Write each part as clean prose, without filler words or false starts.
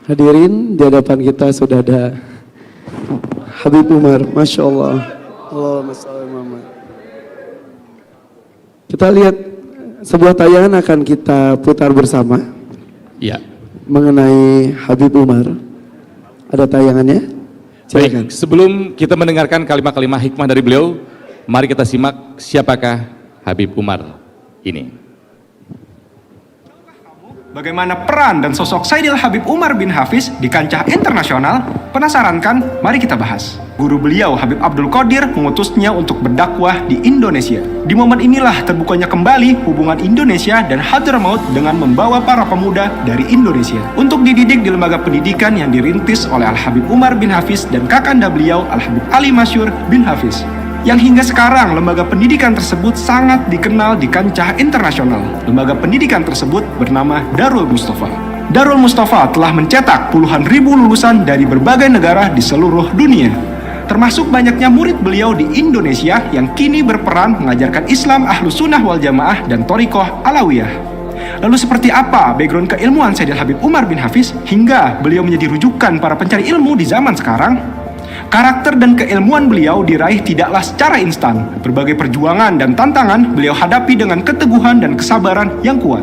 Hadirin, di hadapan kita sudah ada Habib Umar, Masya Allah. Allahumma shalli Muhammad. Kita lihat sebuah tayangan akan kita putar bersama. Ya. Mengenai Habib Umar. Ada tayangannya? Silakan. Baik, sebelum kita mendengarkan kalimat-kalimat hikmah dari beliau, mari kita simak siapakah Habib Umar ini. Bagaimana peran dan sosok Sayyidil Habib Umar bin Hafiz di kancah internasional? Penasaran kan? Mari kita bahas. Guru beliau Habib Abdul Qadir mengutusnya untuk berdakwah di Indonesia. Di momen inilah terbukanya kembali hubungan Indonesia dan Hadramaut dengan membawa para pemuda dari Indonesia untuk dididik di lembaga pendidikan yang dirintis oleh Al-Habib Umar bin Hafiz dan kakanda beliau Al-Habib Ali Masyur bin Hafiz. Yang hingga sekarang lembaga pendidikan tersebut sangat dikenal di kancah internasional. Lembaga pendidikan tersebut bernama Darul Mustafa. Darul Mustafa telah mencetak puluhan ribu lulusan dari berbagai negara di seluruh dunia. Termasuk banyaknya murid beliau di Indonesia yang kini berperan mengajarkan Islam Ahlus Sunnah wal Jamaah dan Thariqah Alawiyah. Lalu seperti apa background keilmuan Sayyidil Habib Umar bin Hafiz hingga beliau menjadi rujukan para pencari ilmu di zaman sekarang? Karakter dan keilmuan beliau diraih tidaklah secara instan. Berbagai perjuangan dan tantangan beliau hadapi dengan keteguhan dan kesabaran yang kuat.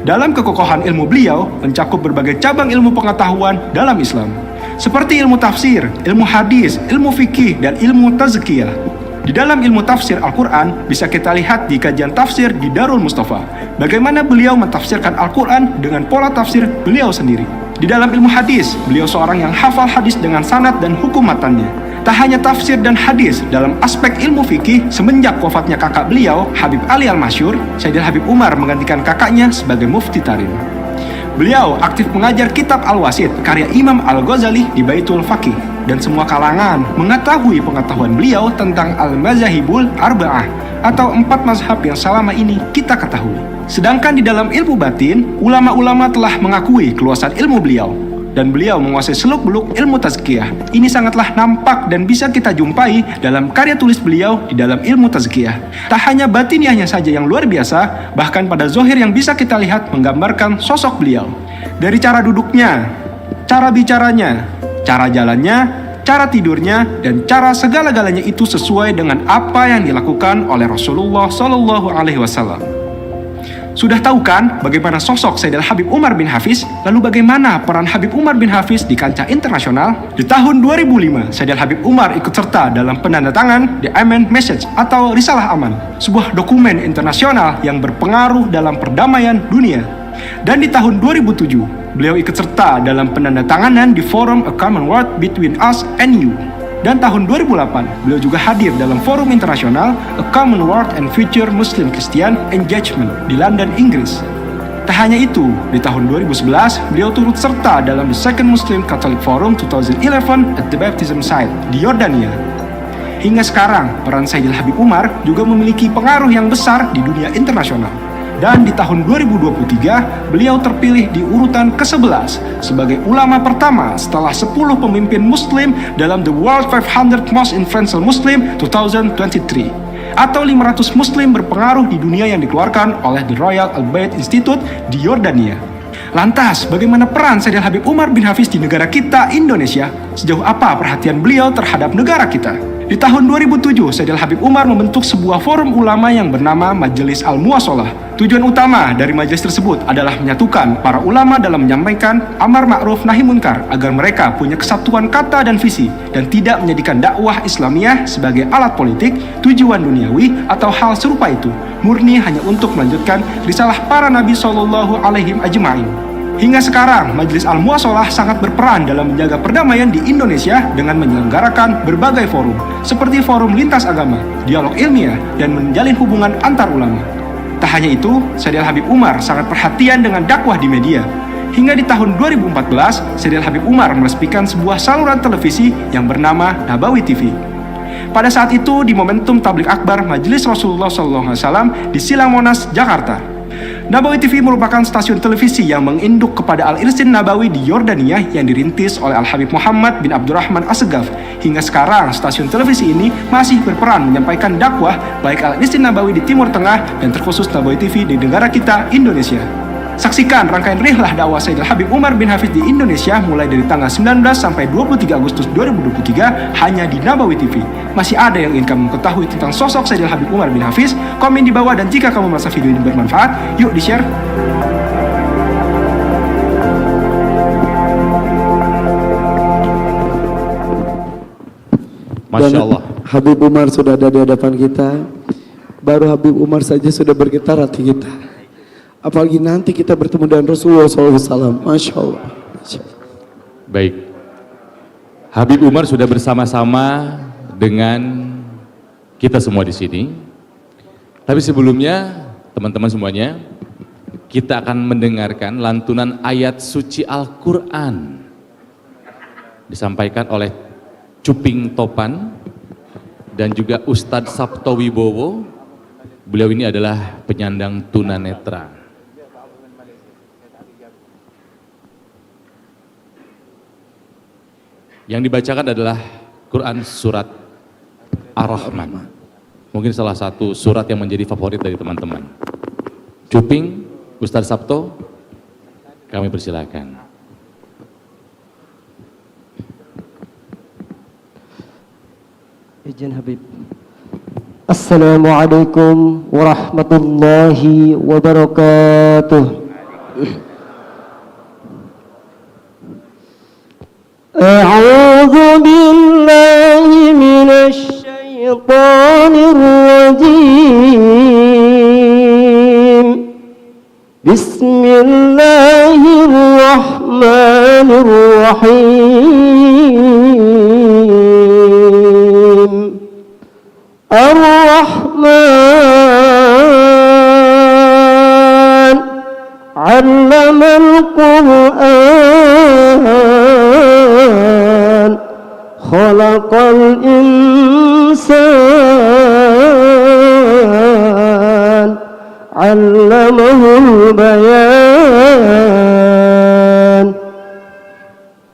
Dalam kekokohan ilmu beliau mencakup berbagai cabang ilmu pengetahuan dalam Islam, seperti ilmu tafsir, ilmu hadis, ilmu fikih, dan ilmu tazkiyah. Di dalam ilmu tafsir Al-Quran bisa kita lihat di kajian tafsir di Darul Mustafa, bagaimana beliau mentafsirkan Al-Quran dengan pola tafsir beliau sendiri. Di dalam ilmu hadis, beliau seorang yang hafal hadis dengan sanad dan hukum matannya. Tak hanya tafsir dan hadis, dalam aspek ilmu fikih, semenjak wafatnya kakak beliau, Habib Ali Al-Masyur, Sayyidil Habib Umar menggantikan kakaknya sebagai mufti tarim. Beliau aktif mengajar kitab Al-Wasit, karya Imam Al-Ghazali di Baitul Faqih, dan semua kalangan mengetahui pengetahuan beliau tentang Al-Mazahibul Arba'ah, atau 4 mazhab yang selama ini kita ketahui. Sedangkan di dalam ilmu batin, ulama-ulama telah mengakui keluasan ilmu beliau, dan beliau menguasai seluk-beluk ilmu tazkiyah. Ini sangatlah nampak dan bisa kita jumpai dalam karya tulis beliau di dalam ilmu tazkiyah. Tak hanya batiniahnya saja yang luar biasa, bahkan pada zohir yang bisa kita lihat menggambarkan sosok beliau. Dari cara duduknya, cara bicaranya, cara jalannya, cara tidurnya, dan cara segala-galanya itu sesuai dengan apa yang dilakukan oleh Rasulullah SAW. Sudah tahu kan bagaimana sosok Sayyidil Habib Umar bin Hafiz? Lalu bagaimana peran Habib Umar bin Hafiz di kancah internasional? Di tahun 2005, Sayyidil Habib Umar ikut serta dalam penandatangan The Amen Message atau Risalah Aman, sebuah dokumen internasional yang berpengaruh dalam perdamaian dunia. Dan di tahun 2007, beliau ikut serta dalam penandatanganan di forum A Commonwealth Between Us and You. Dan tahun 2008, beliau juga hadir dalam forum internasional A Commonwealth and Future Muslim Christian Engagement di London, Inggris. Tak hanya itu, di tahun 2011, beliau turut serta dalam The Second Muslim Catholic Forum 2011 at the Baptism Site di Yordania. Hingga sekarang, peran Sayyidil Habib Umar juga memiliki pengaruh yang besar di dunia internasional. Dan di tahun 2023, beliau terpilih di urutan ke-11 sebagai ulama pertama setelah 10 pemimpin muslim dalam The World 500 Most Influential Muslim 2023, atau 500 muslim berpengaruh di dunia yang dikeluarkan oleh The Royal Al-Bayt Institute di Yordania. Lantas, bagaimana peran Sayyidil Habib Umar bin Hafiz di negara kita, Indonesia? Sejauh apa perhatian beliau terhadap negara kita? Di tahun 2007, Sayyidil Habib Umar membentuk sebuah forum ulama yang bernama Majelis Al-Muwasalah. Tujuan utama dari majelis tersebut adalah menyatukan para ulama dalam menyampaikan amar ma'ruf nahi munkar agar mereka punya kesatuan kata dan visi dan tidak menjadikan dakwah Islamiyah sebagai alat politik, tujuan duniawi atau hal serupa itu, murni hanya untuk melanjutkan risalah para nabi sallallahu alaihi ajma'in. Hingga sekarang, Majelis Al-Muwasalah sangat berperan dalam menjaga perdamaian di Indonesia dengan menyelenggarakan berbagai forum, seperti forum lintas agama, dialog ilmiah, dan menjalin hubungan antar ulama. Tak hanya itu, Sayyidil Habib Umar sangat perhatian dengan dakwah di media. Hingga di tahun 2014, Sayyidil Habib Umar meresmikan sebuah saluran televisi yang bernama Nabawi TV. Pada saat itu, di momentum Tablik Akbar Majelis Rasulullah SAW di Silang Monas, Jakarta. Nabawi TV merupakan stasiun televisi yang menginduk kepada Al-Irsin Nabawi di Yordania yang dirintis oleh Al-Habib Muhammad bin Abdurrahman As-Segaf. Hingga sekarang, stasiun televisi ini masih berperan menyampaikan dakwah baik Al-Irsin Nabawi di Timur Tengah dan terkhusus Nabawi TV di negara kita, Indonesia. Saksikan rangkaian rihlah dakwah Sayyidil Habib Umar bin Hafiz di Indonesia mulai dari tanggal 19 sampai 23 Agustus 2023 hanya di Nabawi TV. Masih ada yang ingin kamu ketahui tentang sosok Sayyidil Habib Umar bin Hafiz? Komen di bawah, dan jika kamu merasa video ini bermanfaat, yuk di-share. Masya Allah. Habib Umar sudah ada di hadapan kita. Baru Habib Umar saja sudah bergetar hati kita. Apalagi nanti kita bertemu dengan Rasulullah SAW. Masya Allah. Masya Allah. Baik. Habib Umar sudah bersama-sama dengan kita semua di sini. Tapi sebelumnya, teman-teman semuanya, kita akan mendengarkan lantunan ayat suci Al-Quran disampaikan oleh Cuping Topan dan juga Ustadz Sabto Wibowo. Beliau ini adalah penyandang tunanetra. Yang dibacakan adalah Quran surat Ar-Rahman. Mungkin salah satu surat yang menjadi favorit dari teman-teman. Cuping, Ustadz Sabto, kami persilakan. Izin Habib. Assalamualaikum warahmatullahi wabarakatuh. A'udzu billahi minasy syaithanir rajim. Bismillahirrahmanirrahim. Ar-Rahman 'allamal Qur'an, khalaqal insan, 'allamahul bayan.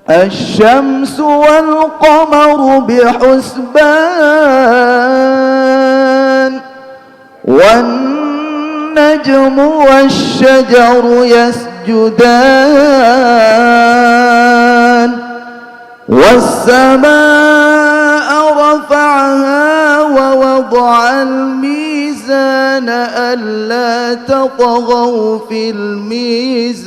الشمس والقمر بحسبان والنجم والشجر يسجدان والسماء رفعها ووضع الميزان ألا تطغوا في الميزان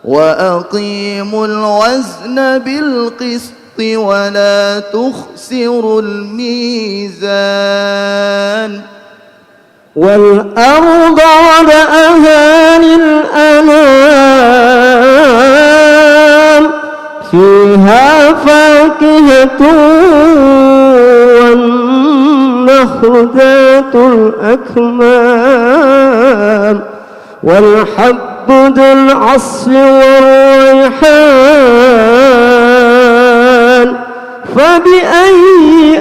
وأقيموا الوزن بالقسط ولا تخسروا الميزان والأرض وضعها للأنام فيها فاكهة والنخل ذات الأكمام والحب ذو العصف والريحان فبأي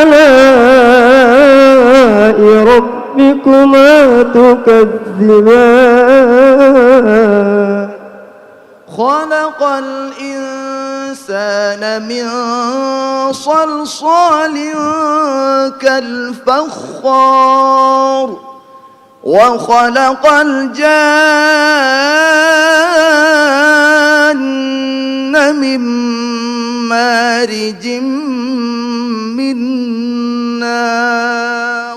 آلاء ربكما تكذبان خلق الإنسان من صلصال كالفخار وخلق الجان من مارج من نار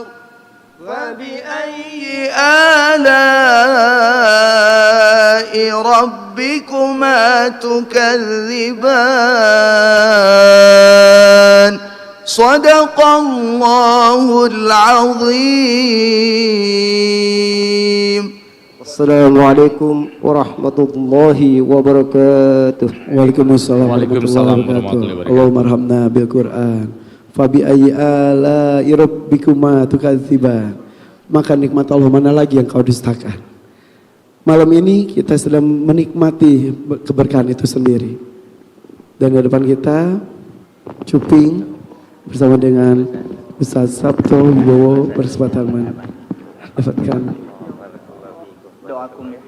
فبأي آلاء ربكما تكذبان صدق الله العظيم. Assalamualaikum warahmatullahi wabarakatuh. Waalaikumsalam Waalaikumsalam warahmatullahi wabarakatuh. Allahumma arhamna bil Qur'an. Fa bi ayyi ala'i rabbikuma tukadziban. Maka nikmat Allah mana lagi yang kau dustakan? Malam ini kita sedang menikmati keberkahan itu sendiri. Dan di depan kita Cuping bersama dengan Ustaz Sabto Wibowo berkesempatan mendapatkan Doakum ya.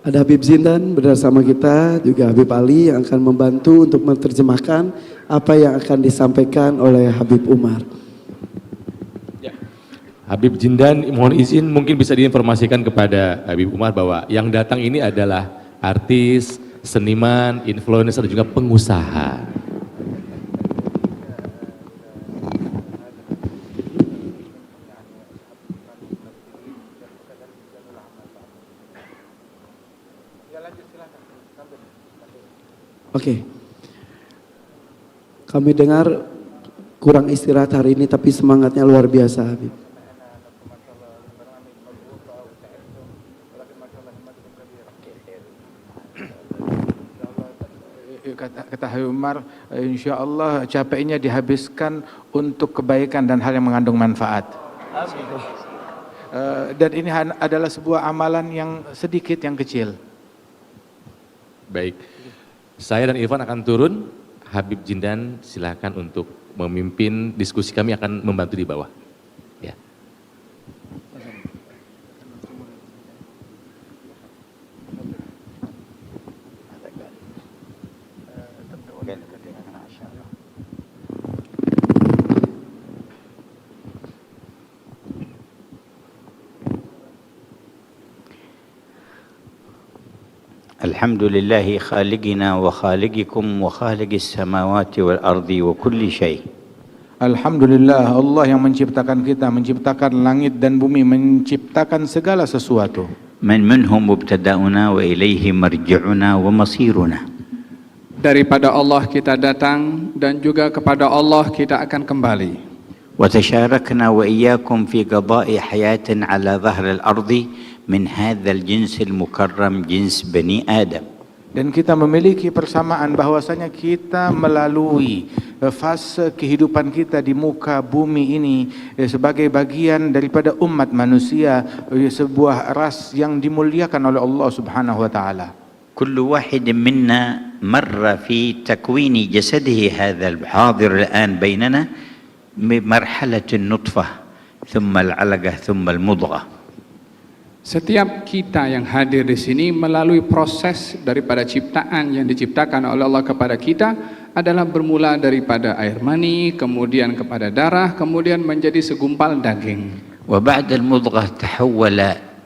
Ada Habib Zindan bersama kita, juga Habib Ali yang akan membantu untuk menerjemahkan apa yang akan disampaikan oleh Habib Umar. Habib Zindan, mohon izin mungkin bisa diinformasikan kepada Habib Umar bahwa yang datang ini adalah artis, seniman, influencer, dan juga pengusaha. Oke. Kami dengar kurang istirahat hari ini tapi semangatnya luar biasa, Habib. Kata Habib Umar, insya Allah capeknya dihabiskan untuk kebaikan dan hal yang mengandung manfaat. Dan ini adalah sebuah amalan yang sedikit, yang kecil. Baik, saya dan Irfan akan turun. Habib Zindan silakan untuk memimpin diskusi, kami akan membantu di bawah. Ya. الحمد لله خالقنا وخالقكم وخالق السماوات والأرض وكل شيء. Alhamdulillah, Allah yang menciptakan kita, menciptakan langit dan bumi, menciptakan segala sesuatu. منهم مبتدأنا وإليه مرجعنا ومصيرنا. Daripada Allah kita datang dan juga kepada Allah kita akan kembali. وتشاركنا وإياكم في قضاء حياة على ظهر الأرض من هذا الجنس المكرم جنس بني آدم. Dan kita memiliki persamaan bahwasanya kita melalui fase kehidupan kita di muka bumi ini sebagai bagian daripada umat manusia, sebuah ras yang dimuliakan oleh Allah Subhanahu wa taala. كل واحد منا مر في تكوين جسده هذا الحاضر الآن بيننا بمرحلة النطفة ثم العلقة ثم المضغة. Setiap kita yang hadir di sini melalui proses daripada ciptaan yang diciptakan oleh Allah kepada kita adalah bermula daripada air mani, kemudian kepada darah, kemudian menjadi segumpal daging. وبعد المضغة تحول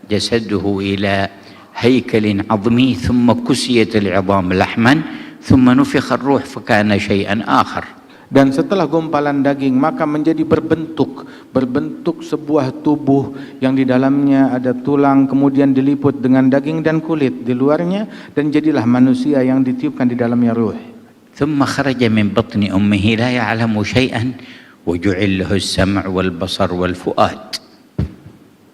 جسده إلى هيكل عظمي ثم كسيت العظام لحما ثم نفخ الروح فكان شيئا آخر. Dan setelah gumpalan daging maka menjadi berbentuk sebuah tubuh yang di dalamnya ada tulang, kemudian diliput dengan daging dan kulit di luarnya, dan jadilah manusia yang ditiupkan di dalamnya ruh. ثم خرج من بطن أمه لا يعلم شيئا وجعل له السمع والبصر والفؤاد.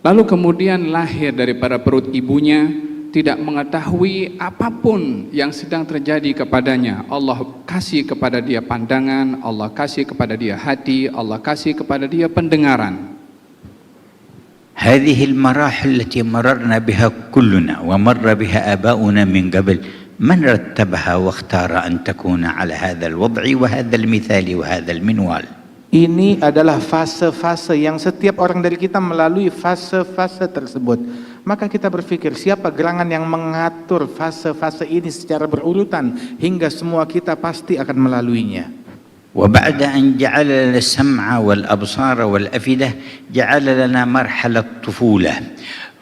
Lalu kemudian lahir daripada perut ibunya, tidak mengetahui apapun yang sedang terjadi kepadanya. Allah kasih kepada dia pandangan, Allah kasih kepada dia hati, Allah kasih kepada dia pendengaran. هذه المراحل التي مررنا بها كلنا ومر بها آباؤنا من قبل، من رتبها واختار أن تكون على هذا الوضع وهذا المثال وهذا المنوال. Ini adalah fase-fase yang setiap orang dari kita melalui fase-fase tersebut. Maka kita berpikir, siapa gerangan yang mengatur fase-fase ini secara berurutan hingga semua kita pasti akan melaluinya. وبعد أن جعل لنا السمع والأبصار والأفئدة جعل لنا مرحلة طفولة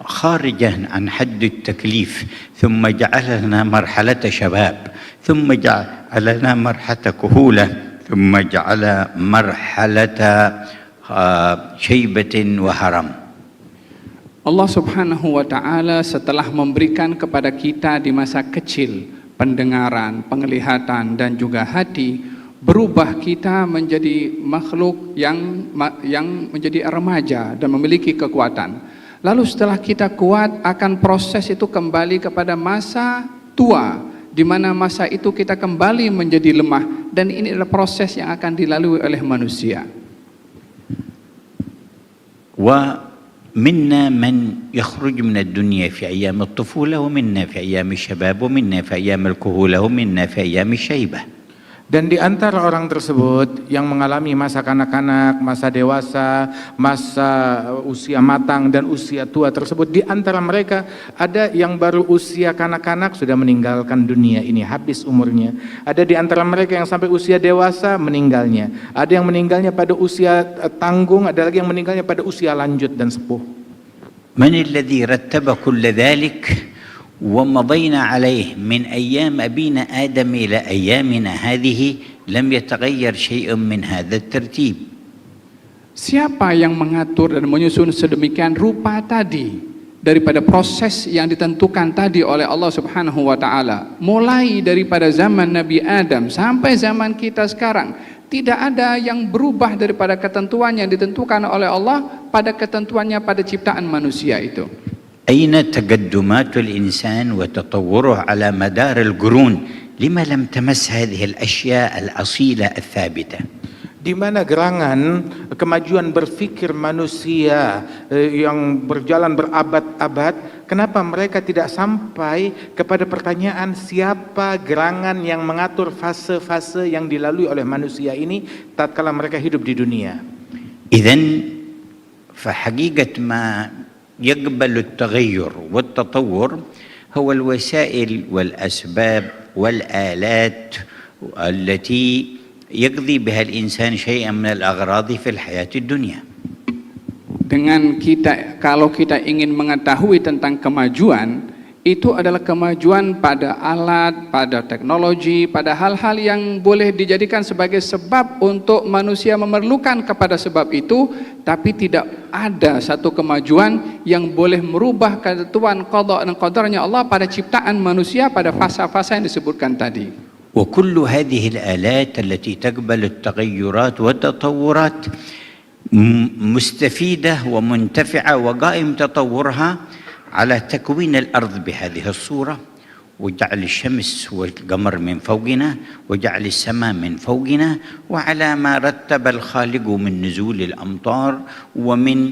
خارجة عن حد التكليف، ثم جعل لنا مرحلة شباب، ثم جعل لنا مرحلة كهولة، ثم جعل مرحلة شيبة وهرم. Allah Subhanahu wa taala setelah memberikan kepada kita di masa kecil pendengaran, penglihatan dan juga hati, berubah kita menjadi makhluk yang menjadi remaja dan memiliki kekuatan. Lalu setelah kita kuat, akan proses itu kembali kepada masa tua, di mana masa itu kita kembali menjadi lemah, dan ini adalah proses yang akan dilalui oleh manusia. ومنا من يخرج من الدنيا في أيام الطفولة، ومنا في أيام الشباب، ومنا في أيام الكهولة، ومنا في أيام الشيبة. Dan di antara orang tersebut yang mengalami masa kanak-kanak, masa dewasa, masa usia matang dan usia tua tersebut, di antara mereka ada yang baru usia kanak-kanak sudah meninggalkan dunia ini, habis umurnya. Ada di antara mereka yang sampai usia dewasa meninggalnya. Ada yang meninggalnya pada usia tanggung, ada lagi yang meninggalnya pada usia lanjut dan sepuh. من الذي رتب كل ذلك ومضينا عليه من أيام أبينا آدم إلى أيامنا هذه لم يتغير شيء من هذا الترتيب. Siapa yang mengatur dan menyusun sedemikian rupa tadi daripada proses yang ditentukan tadi oleh Allah Subhanahu wa taala, mulai daripada zaman Nabi Adam sampai zaman kita sekarang, tidak ada yang berubah daripada ketentuan yang ditentukan oleh Allah pada ketentuannya pada ciptaan manusia itu. أين تقدمات الإنسان وتطوره على مدار القرون؟ لما لم تمس هذه الأشياء الأصيلة الثابتة؟ Di mana gerangan kemajuan berfikir manusia yang berjalan berabad-abad, kenapa mereka tidak sampai kepada pertanyaan siapa gerangan yang mengatur fase-fase yang dilalui oleh manusia ini tatkala mereka hidup di dunia? إذن فحقيقة ما يقبل التغير والتطور هو الوسائل والأسباب والآلات التي يقضي بها الإنسان شيئا من الأغراض في الحياة الدنيا. Kalau kita ingin mengetahui tentang kemajuan, itu adalah kemajuan pada alat, pada teknologi, pada hal-hal yang boleh dijadikan sebagai sebab untuk manusia memerlukan kepada sebab itu, tapi tidak ada satu kemajuan yang boleh merubah ketentuan qada dan qadarnya Allah pada ciptaan manusia pada fasa-fasa yang disebutkan tadi. وكل هذه الآلات التي تقبل التغيرات والتطورات مستفيدة ومنتفعة وقائم تطورها على تكوين الأرض بهذه الصورة وجعل الشمس والقمر من فوقنا وجعل السماء من فوقنا وعلى ما رتب الخالق من نزول الأمطار ومن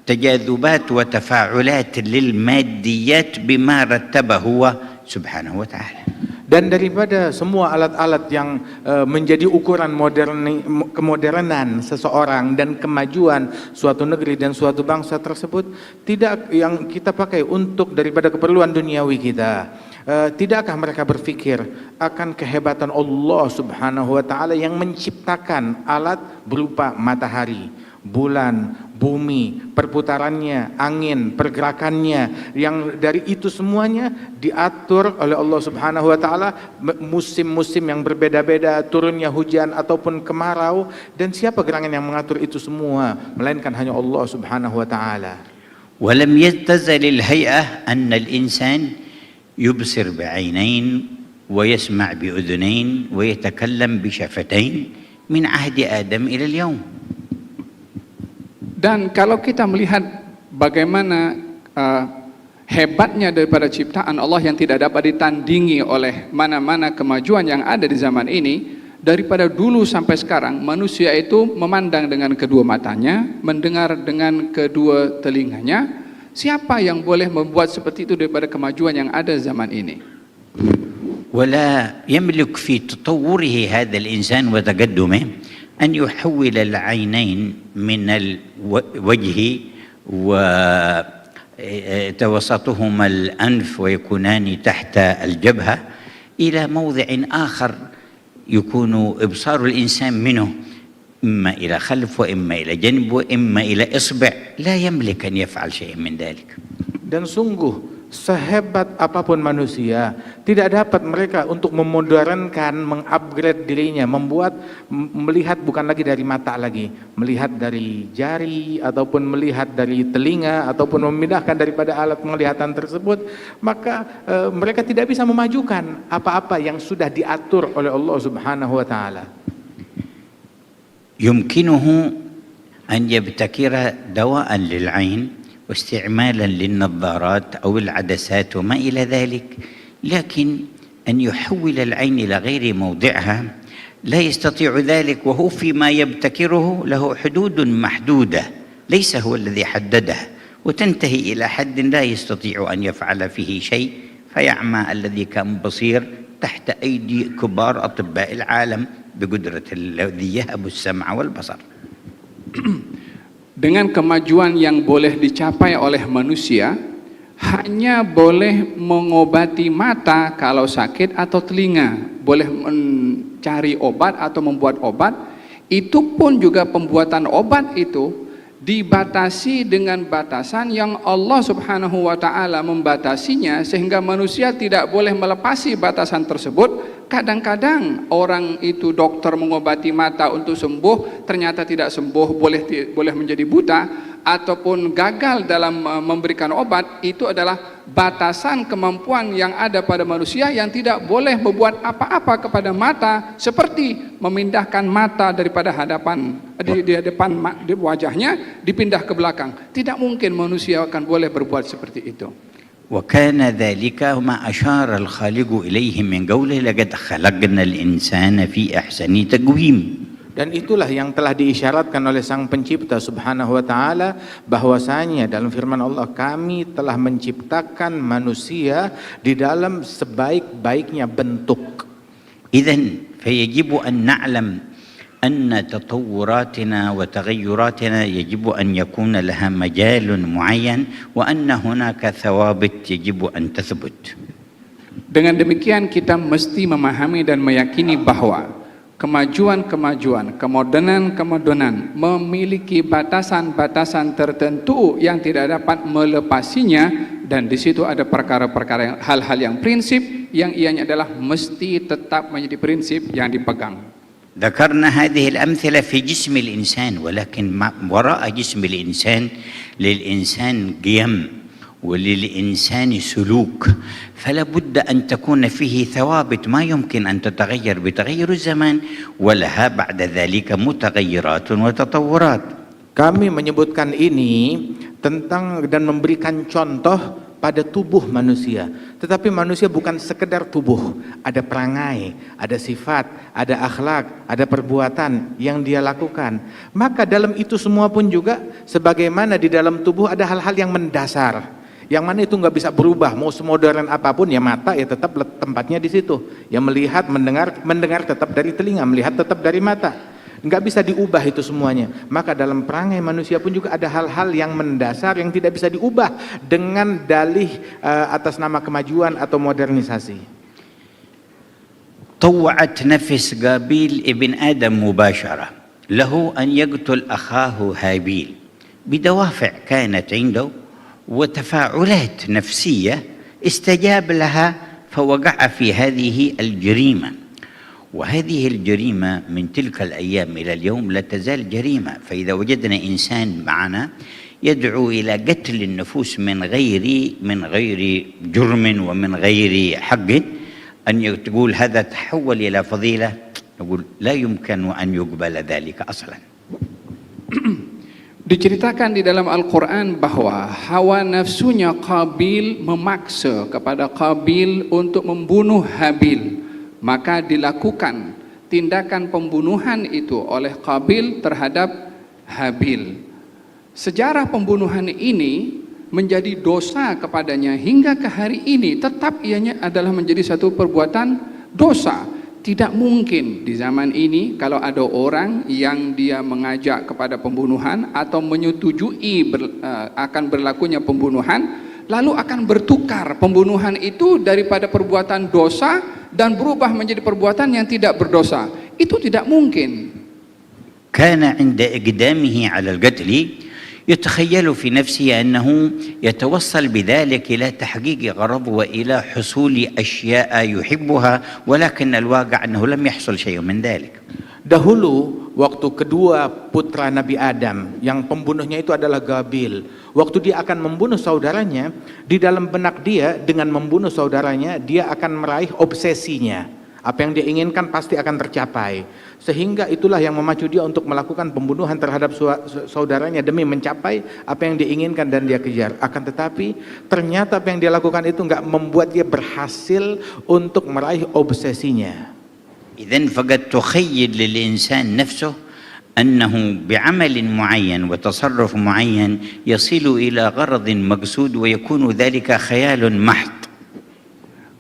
تجاذبات وتفاعلات للماديات بما رتبه هو سبحانه وتعالى. Dan daripada semua alat-alat yang menjadi ukuran kemodernan seseorang dan kemajuan suatu negeri dan suatu bangsa tersebut, tidak yang kita pakai untuk daripada keperluan duniawi kita. Tidakkah mereka berpikir akan kehebatan Allah Subhanahu wa taala yang menciptakan alat berupa matahari, bulan, bumi, perputarannya, angin, pergerakannya, yang dari itu semuanya diatur oleh Allah Subhanahu wa taala, musim-musim yang berbeda-beda, turunnya hujan ataupun kemarau, dan siapa gerangan yang mengatur itu semua melainkan hanya Allah Subhanahu wa taala. ولم يتزل الهيئة أن الإنسان يبصر بعينين ويسمع بأذنين ويتكلم بشفتين من عهد آدم إلى اليوم. Dan kalau kita melihat bagaimana hebatnya daripada ciptaan Allah yang tidak dapat ditandingi oleh mana-mana kemajuan yang ada di zaman ini, daripada dulu sampai sekarang manusia itu memandang dengan kedua matanya, mendengar dengan kedua telinganya. Siapa yang boleh membuat seperti itu daripada kemajuan yang ada zaman ini? ولا يملك في تطوره هذا الإنسان وتقدمه أن يحول العينين من الوجه وتوسطهما الأنف ويكونان تحت الجبهة إلى موضع آخر يكون إبصار الإنسان منه إما إلى خلف وإما إلى جنب وإما إلى إصبع. لا يملك أن يفعل شيء من ذلك. Dan sungguh sehebat apapun manusia, tidak dapat mereka untuk memodernkan, mengupgrade dirinya, melihat bukan lagi dari mata lagi, melihat dari jari ataupun melihat dari telinga ataupun memindahkan daripada alat penglihatan tersebut, maka mereka tidak bisa memajukan apa-apa yang sudah diatur oleh Allah Subhanahu wa taala. يمكنه أن يبتكر دواء للعين واستعمالا للنظارات أو العدسات وما إلى ذلك، لكن أن يحول العين إلى غير موضعها لا يستطيع ذلك، وهو فيما يبتكره له حدود محدودة ليس هو الذي حددها، وتنتهي إلى حد لا يستطيع أن يفعل فيه شيء، فيعمى الذي كان بصير تحت أيدي كبار أطباء العالم بقدرة الذي يهب السمع والبصر. Dengan kemajuan yang boleh dicapai oleh manusia, hanya boleh mengobati mata kalau sakit atau telinga, boleh mencari obat atau membuat obat. Itu pun juga pembuatan obat itu dibatasi dengan batasan yang Allah Subhanahu wa Ta'ala membatasinya, sehingga manusia tidak boleh melepasi batasan tersebut. Kadang-kadang orang itu dokter mengobati mata untuk sembuh, ternyata tidak sembuh, boleh menjadi buta, ataupun gagal dalam memberikan obat. Itu adalah batasan kemampuan yang ada pada manusia, yang tidak boleh membuat apa-apa kepada mata, seperti memindahkan mata daripada di depan wajahnya dipindah ke belakang. Tidak mungkin manusia akan boleh berbuat seperti itu. وكان ذلك ما أشار الخالق إليه من قوله لقد خلقنا الإنسان في أحسن تقويم. Dan itulah yang telah diisyaratkan oleh Sang Pencipta Subhanahu wa Ta'ala, bahwasanya dalam firman Allah, kami telah menciptakan manusia di dalam sebaik-baiknya bentuk. إذن فيجب أن نعلم أن تطوراتنا وتغيراتنا يجب أن يكون لها مجال معين وأن هناك ثوابت يجب أن تثبت. Dengan demikian kita mesti memahami dan meyakini bahwa kemajuan-kemajuan, kemodernan memiliki batasan-batasan tertentu yang tidak dapat melepasinya, dan di situ ada perkara-perkara, hal-hal yang prinsip yang ianya adalah mesti tetap menjadi prinsip yang dipegang. ذكرنا هذه الأمثلة في جسم الإنسان، ولكن وراء جسم الإنسان للإنسان قيم وللإنسان سلوك، فلا بد أن تكون فيه ثوابت ما يمكن أن تتغير بتغير الزمان، ولها بعد ذلك متغيرات وتطورات. Kami menyebutkan ini tentang dan memberikan contoh pada tubuh manusia. Tetapi manusia bukan sekedar tubuh, ada perangai, ada sifat, ada akhlak, ada perbuatan yang dia lakukan. Maka dalam itu semua pun juga, sebagaimana di dalam tubuh ada hal-hal yang mendasar, yang mana itu nggak bisa berubah, mau semodern apapun, ya mata ya tetap tempatnya di situ, yang melihat, mendengar tetap dari telinga, melihat tetap dari mata. Nggak bisa diubah itu semuanya. Maka dalam perangai manusia pun juga ada hal-hal yang mendasar yang tidak bisa diubah dengan dalih atas nama kemajuan atau modernisasi. طوعت نفس قابيل ابن آدم مباشرة له أن يقتل أخاه هابيل بدوافع كانت عنده وتفاعلات نفسية استجاب لها فوقع في هذه الجريمة. وهذه الجريمة من تلك الأيام إلى اليوم لا تزال جريمة. فإذا وجدنا إنسان معنا يدعو إلى قتل النفوس من غير جرم ومن غير حق، أن تقول هذا تحول إلى فضيلة، نقول لا يمكن أن يقبل ذلك أصلا. Diceritakan di dalam Al-Quran bahwa hawa nafsunya Qabil memaksa kepada Qabil untuk membunuh Habil. Maka dilakukan tindakan pembunuhan itu oleh Qabil terhadap Habil. Sejarah pembunuhan ini menjadi dosa kepadanya hingga ke hari ini, tetap ianya adalah menjadi satu perbuatan dosa. Tidak mungkin di zaman ini kalau ada orang yang dia mengajak kepada pembunuhan atau menyetujui akan berlakunya pembunuhan, lalu akan bertukar pembunuhan itu daripada perbuatan dosa dan berubah menjadi perbuatan yang tidak berdosa. Itu tidak mungkin. كان عند إقدامه على القتل يتخيل في نفسه أنه يتوصل بذلك إلى تحقيق غرض وإلى حصول أشياء يحبها، ولكن الواقع أنه لم يحصل شيء من ذلك. Dahulu waktu kedua putra Nabi Adam yang pembunuhnya itu adalah Qabil, waktu dia akan membunuh saudaranya, di dalam benak dia dengan membunuh saudaranya dia akan meraih obsesinya. Apa yang dia inginkan pasti akan tercapai, sehingga itulah yang memacu dia untuk melakukan pembunuhan terhadap saudaranya demi mencapai apa yang dia inginkan dan dia kejar. Akan tetapi ternyata apa yang dia lakukan itu nggak membuat dia berhasil untuk meraih obsesinya. إذن فقد تخيل للإنسان نفسه أنه بعمل معين وتصرف معين يصل إلى غرض مقصود ويكون ذلك خيال محض.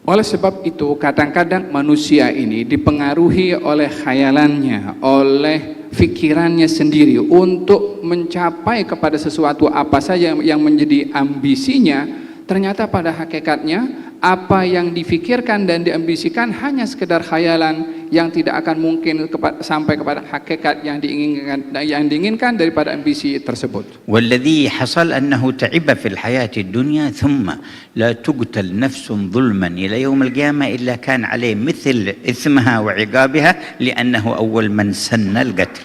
Oleh sebab itu, kadang-kadang manusia ini dipengaruhi oleh khayalannya, oleh fikirannya sendiri untuk mencapai kepada sesuatu apa saja yang menjadi ambisinya. Ternyata pada hakikatnya apa yang difikirkan dan diambisikan hanya sekedar khayalan yang tidak akan mungkin sampai kepada hakikat yang diinginkan daripada ambisi tersebut. والذي حصل أنه تعب في الحياة الدنيا ثم لا تقتل نفس ظلما إلى يوم القيامة إلا كان عليه مثل إثمها وعقابها لأنه أول من سن القتل.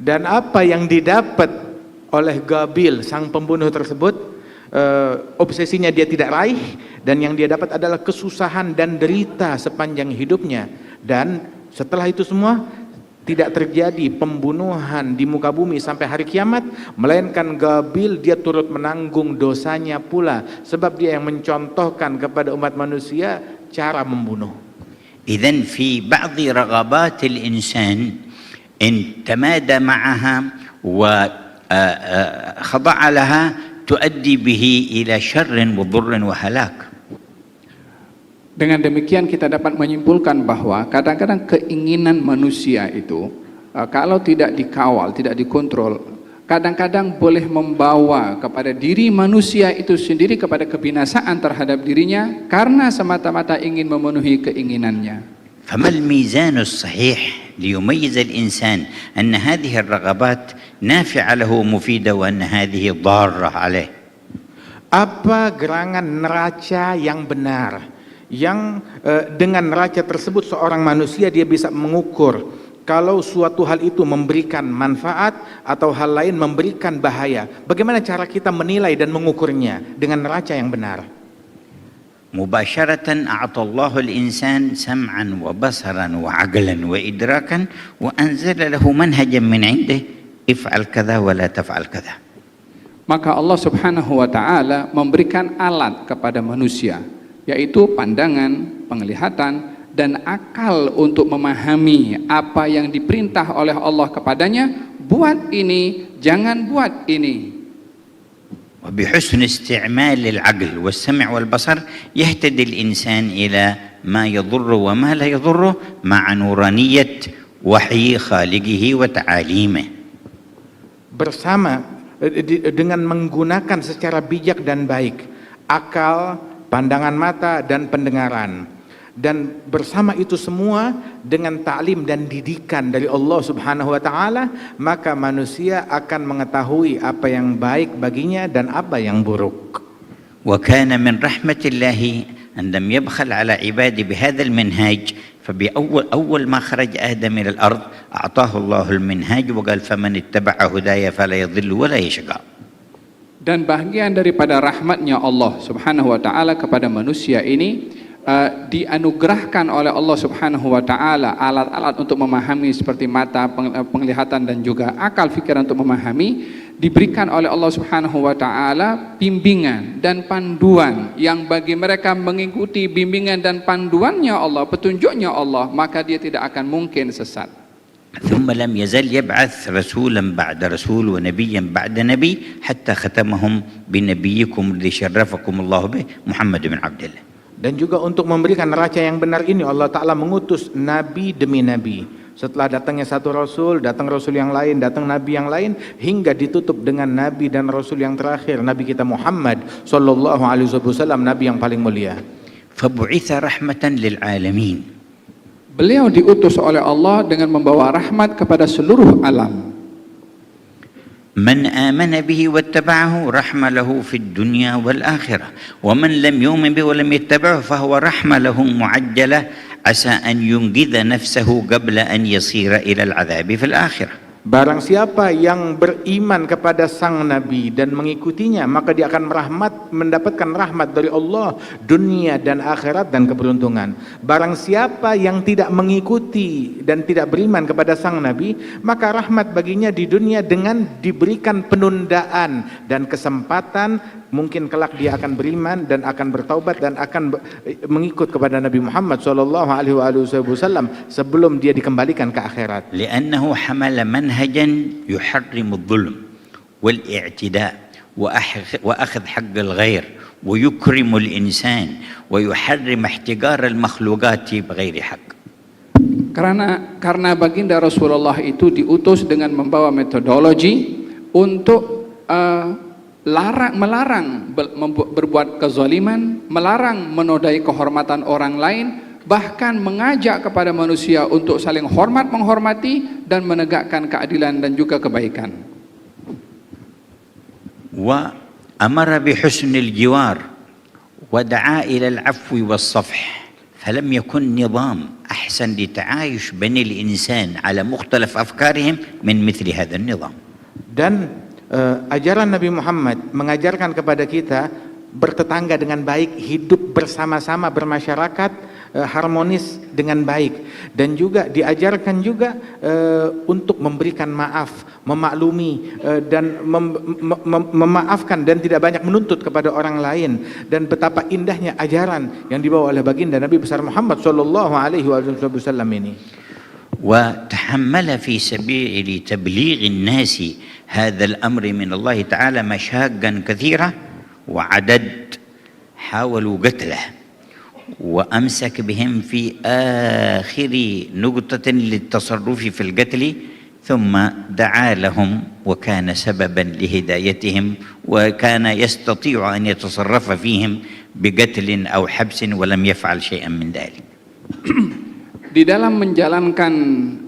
Dan apa yang didapat oleh Gabil sang pembunuh tersebut, obsesinya dia tidak raih, dan yang dia dapat adalah kesusahan dan derita sepanjang hidupnya. Dan setelah itu semua tidak terjadi pembunuhan di muka bumi sampai hari kiamat, melainkan Gabil dia turut menanggung dosanya pula, sebab dia yang mencontohkan kepada umat manusia cara membunuh. إذن في بعض رغبات الإنسان إن تمادى معها وخضع لها تؤدي به إلى شر وضر وهلاك. Dengan demikian kita dapat menyimpulkan bahwa kadang-kadang keinginan manusia itu kalau tidak dikawal, tidak dikontrol, kadang-kadang boleh membawa kepada diri manusia itu sendiri kepada kebinasaan terhadap dirinya karena semata-mata ingin memenuhi keinginannya. فما الميزان الصحيح ليميز الإنسان أن هذه الرغبات نافعة له مفيدة وأن هذه ضارة عليه؟ Apa gerangan neraca yang benar, yang dengan neraca tersebut seorang manusia dia bisa mengukur kalau suatu hal itu memberikan manfaat atau hal lain memberikan bahaya. Bagaimana cara kita menilai dan mengukurnya dengan neraca yang benar? مباشرة أعطى الله الإنسان سمعا وبصرا وعقلا وإدراكا وأنزل له منهجا من عنده افعل كذا ولا تفعل كذا. Maka Allah Subhanahu wa Ta'ala memberikan alat kepada manusia, yaitu pandangan, penglihatan, dan akal untuk memahami apa yang diperintah oleh Allah kepadanya. Buat ini, jangan buat ini. وبحسن استعمال العقل والسمع والبصر يهتدي الإنسان إلى ما يضره وما لا يضره مع نورانية وحي خالقه وتعاليمه. Bersama dengan menggunakan secara bijak dan baik akal, pandangan mata, dan pendengaran, dan bersama itu semua dengan ta'lim dan didikan dari Allah Subhanahu wa Ta'ala, maka manusia akan mengetahui apa yang baik baginya dan apa yang buruk. وكان من رحمة الله أن لم يبخل على عباده بهذا المنهاج، فبأول ما خرج آدم إلى الأرض أعطاه الله المنهاج وقال فمن اتبع هداي فلا يضل ولا يشقى. Dan bagian daripada rahmatnya Allah Subhanahu wa Ta'ala kepada manusia ini, dianugerahkan oleh Allah Subhanahu wa Ta'ala alat-alat untuk memahami seperti mata, penglihatan, dan juga akal fikiran untuk memahami. Diberikan oleh Allah Subhanahu wa Ta'ala bimbingan dan panduan yang bagi mereka mengikuti bimbingan dan panduannya Allah, petunjuknya Allah, maka dia tidak akan mungkin sesat. ثم لم يزل يبعث رسولا بعد رسول ونبيا بعد نبي حتى ختمهم بنبيكم الذي شرفكم الله به محمد بن عبد الله. Dan juga untuk memberikan neraca yang benar ini Allah Ta'ala mengutus nabi demi nabi. Setelah datangnya satu rasul, datang rasul yang lain, datang nabi yang lain, hingga ditutup dengan nabi dan rasul yang terakhir, nabi kita Muhammad sallallahu alaihi wasallam, nabi yang paling mulia. فبعث رحمة للعالمين. Beliau diutus oleh Allah dengan membawa rahmat kepada seluruh alam. من آمن به واتبعه رحمة له في الدنيا والآخرة ومن لم يؤمن به ولم يتبعه فهو رحمة له معجلة عسى أن ينقذ نفسه قبل أن يصير إلى العذاب في الآخرة. Barang siapa yang beriman kepada sang nabi dan mengikutinya, maka dia akan mendapatkan rahmat dari Allah dunia dan akhirat dan keberuntungan. Barang siapa yang tidak mengikuti dan tidak beriman kepada sang nabi, maka rahmat baginya di dunia dengan diberikan penundaan dan kesempatan, mungkin kelak dia akan beriman dan akan bertaubat dan akan mengikut kepada Nabi Muhammad sallallahu alaihi wasallam sebelum dia dikembalikan ke akhirat. لأنه حمل منهجا يحرم الظلم والاعتداء وأخذ حق الغير ويكرم الإنسان ويحرم احتقار المخلوقات بغير حق. Karena baginda Rasulullah itu diutus dengan membawa metodologi untuk melarang berbuat kezaliman, melarang menodai kehormatan orang lain, bahkan mengajak kepada manusia untuk saling hormat menghormati dan menegakkan keadilan dan juga kebaikan. Wa amara bihusnil jiwar wa da'a ila al-'afwi was-safh. فلم يكن نظام أحسن لتعايش بني الإنسان على مختلف أفكارهم من مثل هذا النظام. Dan ajaran Nabi Muhammad mengajarkan kepada kita bertetangga dengan baik, hidup bersama-sama bermasyarakat harmonis dengan baik, dan juga diajarkan juga untuk memberikan maaf, memaklumi dan memaafkan dan tidak banyak menuntut kepada orang lain. Dan betapa indahnya ajaran yang dibawa oleh baginda Nabi besar Muhammad sallallahu alaihi wasallam ini. وتحمل في سبيل تبليغ الناس هذا الأمر من الله تعالى مشاقا كثيرة وعدد حاولوا قتله، وأمسك بهم في آخر نقطة للتصرف في القتل، ثم دعا لهم وكان سببا لهدايتهم، وكان يستطيع أن يتصرف فيهم بقتل أو حبس ولم يفعل شيئا من ذلك. Di dalam menjalankan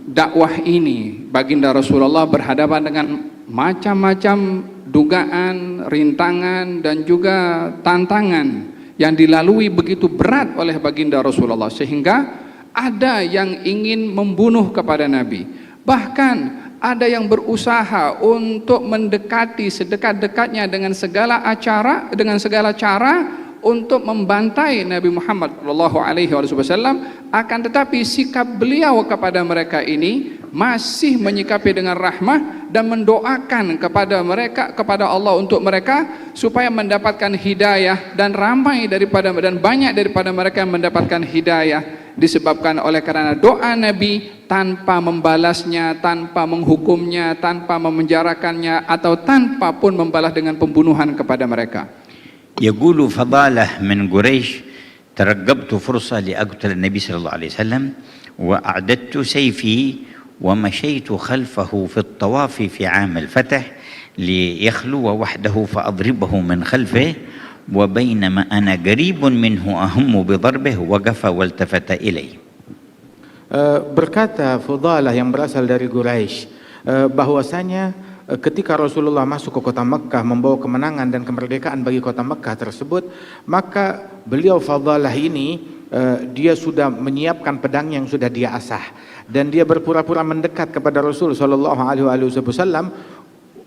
dakwah ini, baginda Rasulullah berhadapan dengan macam-macam dugaan, rintangan dan juga tantangan yang dilalui begitu berat oleh baginda Rasulullah, sehingga ada yang ingin membunuh kepada Nabi. Bahkan ada yang berusaha untuk mendekati sedekat-dekatnya dengan segala cara untuk membantai Nabi Muhammad SAW. Akan tetapi sikap beliau kepada mereka ini masih menyikapi dengan rahmah dan mendoakan kepada mereka, kepada Allah untuk mereka supaya mendapatkan hidayah, dan banyak daripada mereka yang mendapatkan hidayah disebabkan oleh karena doa Nabi tanpa membalasnya, tanpa menghukumnya, tanpa memenjarakannya, atau tanpa pun membalas dengan pembunuhan kepada mereka. يقول فضالة من قريش ترقبت فرصة لأقتل النبي صلى الله عليه وسلم وأعددت سيفي ومشيت خلفه في الطواف في عام الفتح ليخلو وحده فأضربه من خلفه، وبينما أنا قريب منه أهم بضربه وقف والتفت إلي. Berkata Fudalah yang berasal dari Quraisy bahwasanya ketika Rasulullah masuk ke kota Mekkah membawa kemenangan dan kemerdekaan bagi kota Mekkah tersebut, maka beliau Fudalah ini dia sudah menyiapkan pedang yang sudah dia asah, dan dia berpura-pura mendekat kepada Rasul sallallahu alaihi wasallam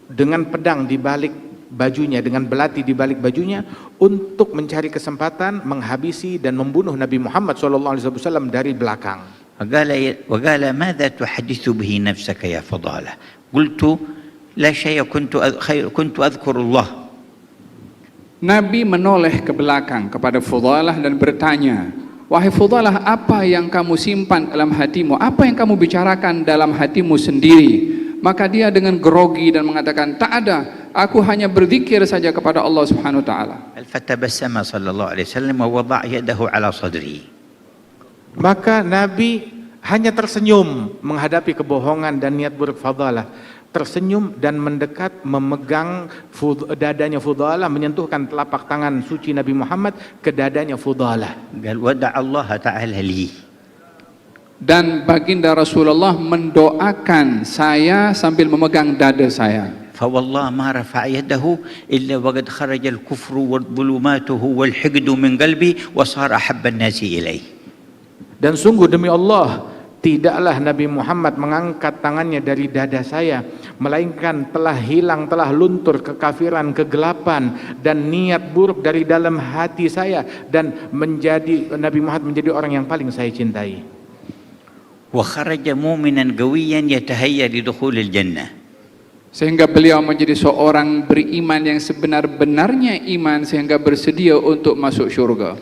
dengan pedang di balik bajunya, dengan belati di balik bajunya, untuk mencari kesempatan menghabisi dan membunuh Nabi Muhammad sallallahu alaihi wasallam dari belakang. وقال ماذا تحدث به نفسك يا فضالة؟ قلت لا شيء كنت أذكر الله. Nabi menoleh ke belakang kepada Fudalah dan bertanya, wahai Fudalah, apa yang kamu simpan dalam hatimu? Apa yang kamu bicarakan dalam hatimu sendiri? Maka dia dengan grogi dan mengatakan, tak ada, aku hanya berzikir saja kepada Allah Subhanahu wa taala. فتبسم صلى الله عليه وسلم ووضع يده على صدري. Maka Nabi hanya tersenyum menghadapi kebohongan dan niat buruk Fudalah. Tersenyum dan mendekat memegang dadanya Fudalah, menyentuhkan telapak tangan suci Nabi Muhammad ke dadanya Fudalah. قال ودع الله تعالى لي. Dan baginda Rasulullah mendoakan saya sambil memegang dada saya. فوالله ما رفع يده إلا وقد خرج الكفر وظلماته والحقد من قلبي وصار أحب الناس إليه. Dan sungguh demi Allah, tidaklah Nabi Muhammad mengangkat tangannya dari dada saya, melainkan telah hilang, telah luntur kekafiran, kegelapan dan niat buruk dari dalam hati saya, dan Nabi Muhammad menjadi orang yang paling saya cintai. وخرج مؤمنا قويا يتهيأ لدخول الجنة. Sehingga beliau menjadi seorang beriman yang sebenar-benarnya iman, sehingga bersedia untuk masuk syurga.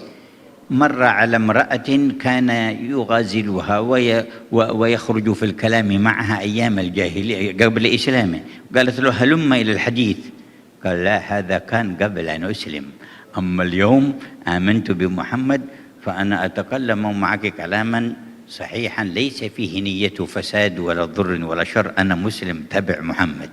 مر على امرأة كان يغازلها ويخرج في الكلام معها أيام الجاهلية قبل إسلامه، قالت له هلم إلى الحديث، قال لا هذا كان قبل أن أسلم. أما اليوم آمنت بمحمد فأنا أتكلم معك كلاما صحيحا ليس فيه نية فساد ولا ضر ولا شر. أنا مسلم تبع محمد.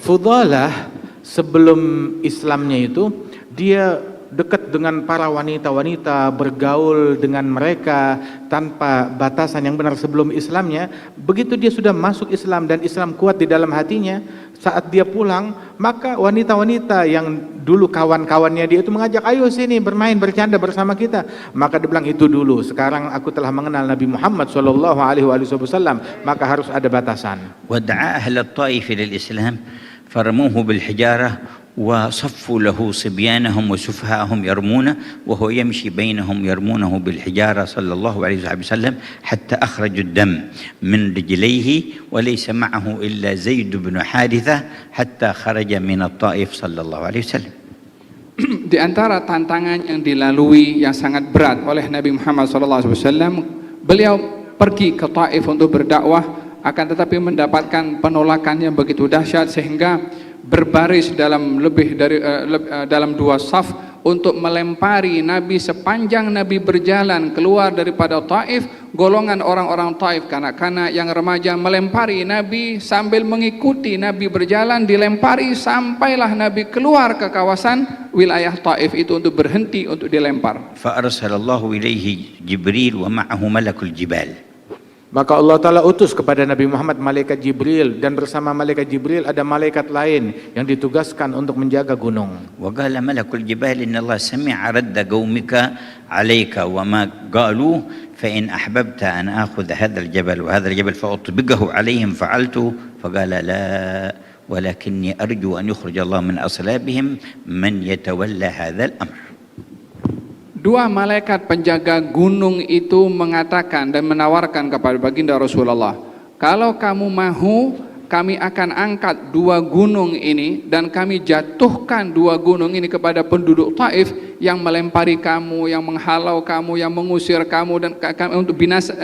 Fudalah sebelum Islamnya itu dia dekat dengan para wanita-wanita, bergaul dengan mereka tanpa batasan yang benar sebelum Islamnya. Begitu dia sudah masuk Islam dan Islam kuat di dalam hatinya, saat dia pulang, maka wanita-wanita yang dulu kawan-kawannya dia itu mengajak, ayo sini bermain, bercanda bersama kita. Maka dia bilang, itu dulu, sekarang aku telah mengenal Nabi Muhammad SAW, maka harus ada batasan. ودعا أهل الطائف للإسلام فرموه بالحجارة وصفوا له صبيانهم وسفهاءهم يرمونه وهو يمشي بينهم يرمونه بالحجارة صلى الله عليه وسلم حتى أخرجوا الدم من رجليه وليس معه إلا زيد بن حارثة حتى خرج من الطائف صلى الله عليه وسلم. Di antara tantangan yang dilalui yang sangat berat oleh Nabi Muhammad SAW, beliau pergi ke Taif untuk berdakwah, akan tetapi mendapatkan penolakan yang begitu dahsyat sehingga berbaris dalam dalam dua saf untuk melempari Nabi. Sepanjang Nabi berjalan keluar daripada Taif, golongan orang-orang Taif, kanak-kanak yang remaja melempari Nabi sambil mengikuti Nabi berjalan, dilempari sampailah Nabi keluar ke kawasan wilayah Taif itu untuk berhenti untuk dilempar. فأرسل الله إليه جبريل ومعه ملك الجبال. Maka Allah Ta'ala utus kepada Nabi Muhammad malaikat Jibril, dan bersama malaikat Jibril ada malaikat lain yang ditugaskan untuk menjaga gunung. وقال ملك الجبال إن الله سمع رد قومك عليك وما قالوا فإن أحببت أن آخذ هذا الجبل وهذا الجبل فأطبقه عليهم فعلته. فقال لا ولكني أرجو أن يخرج الله من أصلابهم من يتولى هذا الأمر. Dua malaikat penjaga gunung itu mengatakan dan menawarkan kepada baginda Rasulullah, kalau kamu mahu, kami akan angkat dua gunung ini dan kami jatuhkan dua gunung ini kepada penduduk Taif yang melempari kamu, yang menghalau kamu, yang mengusir kamu, dan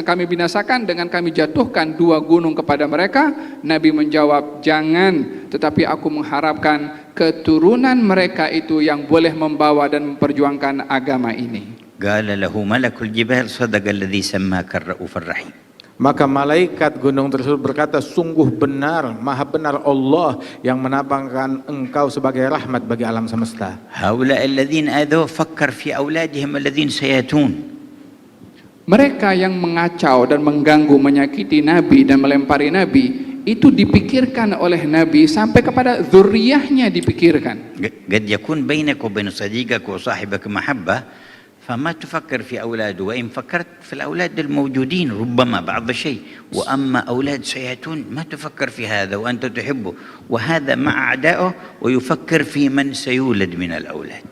kami binasakan dengan kami jatuhkan dua gunung kepada mereka. Nabi menjawab, jangan, tetapi aku mengharapkan keturunan mereka itu yang boleh membawa dan memperjuangkan agama ini. قال له ملك الجبال صدق الذي سماك الرؤوف الرحيم. Maka malaikat gunung tersebut berkata, sungguh benar, maha benar Allah yang menabangkan engkau sebagai rahmat bagi alam semesta. هؤلاء الذين آذوا فكر في أولادهم الذين سيأتون. Mereka yang mengacau dan mengganggu, menyakiti Nabi dan melempari Nabi, itu dipikirkan oleh Nabi sampai kepada zuriyahnya dipikirkan. قد يكون بينك وبين صديقك وصاحبك محبة فما تفكر في أولاده، وإن فكرت في الأولاد الموجودين ربما بعض الشيء، وأما أولاد سيأتون ما تفكر في هذا وأنت تحبه، وهذا مع أعدائه ويفكر في من سيولد من الأولاد.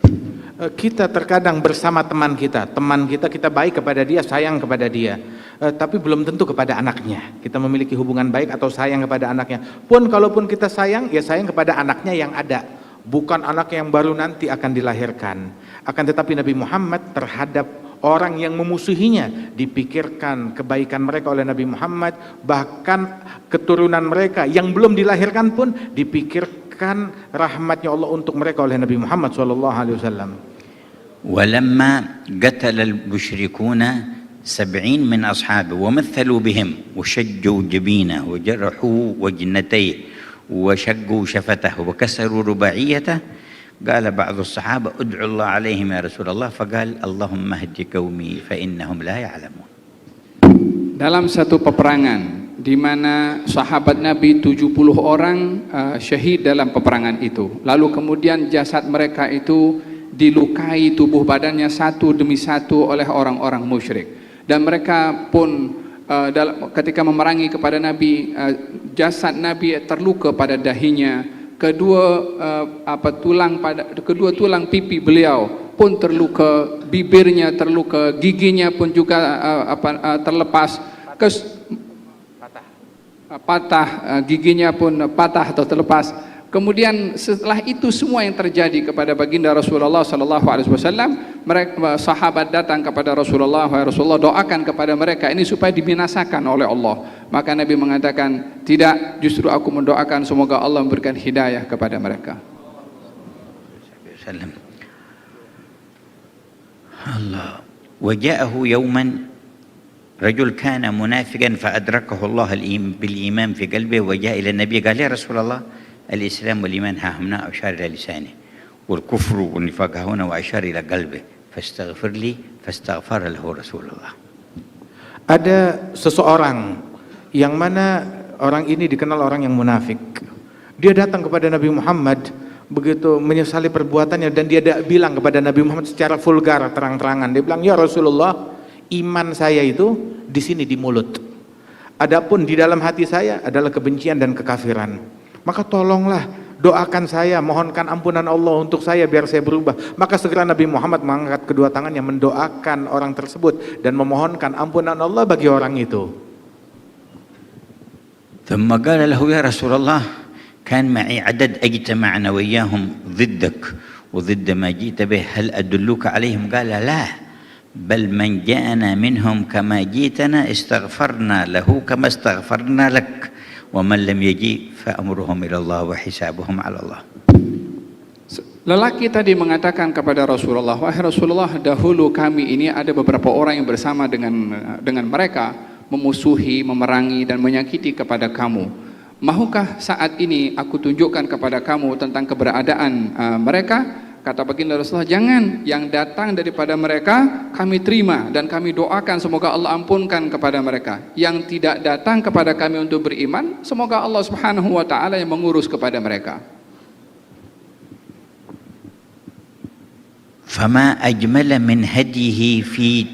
Kita terkadang bersama teman kita kita baik kepada dia, sayang kepada dia, tapi belum tentu kepada anaknya. Kita memiliki hubungan baik atau sayang kepada anaknya. Pun kalaupun kita sayang, ya sayang kepada anaknya yang ada, bukan anak yang baru nanti akan dilahirkan. Akan tetapi Nabi Muhammad terhadap orang yang memusuhinya, dipikirkan kebaikan mereka oleh Nabi Muhammad. Bahkan keturunan mereka yang belum dilahirkan pun dipikirkan rahmatnya Allah untuk mereka oleh Nabi Muhammad SAW. ولما قتل المشركون 70 من أصحابه ومثلوا بهم وشجوا جبينه وجرحوا وجنتيه وشقوا شفته وكسروا رباعيته، قال بعض الصحابة ادعوا الله عليهم يا رسول الله، فقال اللهم اهد قومي فإنهم لا يعلمون. Dalam satu peperangan di mana sahabat Nabi 70 orang syahid dalam peperangan itu, lalu kemudian jasad mereka itu dilukai tubuh badannya satu demi satu oleh orang-orang musyrik, dan mereka pun ketika memerangi kepada Nabi, jasad Nabi terluka pada dahinya, kedua tulang pipi beliau pun terluka, bibirnya terluka, giginya pun juga terlepas, patah, giginya pun patah atau terlepas. Kemudian setelah itu semua yang terjadi kepada baginda Rasulullah SAW, mereka sahabat datang kepada Rasulullah, "Ya Rasulullah, doakan kepada mereka ini supaya dibinasakan oleh Allah." Maka Nabi mengatakan, "Tidak, justru aku mendoakan semoga Allah memberikan hidayah kepada mereka." الله. وجاءه يوما رجل كان منافقا فأدركه الله بالإيمان في قلبه، وجاء إلى النبي قال: يا رسول الله، الإسلام والإيمان ها هنا، أشار إلى لسانه، والكفر والنفاق ها هنا، وأشار إلى قلبه، فاستغفر لي، فاستغفر له رسول الله. Ada seseorang yang mana orang ini dikenal orang yang munafik. Dia datang kepada Nabi Muhammad begitu menyesali perbuatannya, dan dia bilang kepada Nabi Muhammad secara vulgar, terang-terangan. Dia bilang, ya Rasulullah, iman saya itu di sini di mulut. Adapun di dalam hati saya adalah kebencian dan kekafiran. Maka tolonglah doakan saya, mohonkan ampunan Allah untuk saya biar saya berubah. Maka segera Nabi Muhammad mengangkat kedua tangannya mendoakan orang tersebut dan memohonkan ampunan Allah bagi orang itu. ثم قال له: يا رسول الله، كان معي عدد اجتمعنا وإياهم ضدك وضد ما جئت به، هل أدلك عليهم؟ قال: لا، بل من جاءنا منهم كما جئتنا استغفرنا له كما استغفرنا لك، ومن لم يجي فأمرهم إلى الله وحسابهم على الله. Lelaki tadi mengatakan kepada Rasulullah, wahai Rasulullah, dahulu kami ini ada beberapa orang yang bersama dengan mereka memusuhi, memerangi dan menyakiti kepada kamu. Mahukah saat ini aku tunjukkan kepada kamu tentang keberadaan mereka? Kata baginda Rasulullah, jangan. Yang datang daripada mereka kami terima dan kami doakan semoga Allah ampunkan kepada mereka. Yang tidak datang kepada kami untuk beriman, semoga Allah Subhanahu wa taala yang mengurus kepada mereka. فما أجمل من هديه في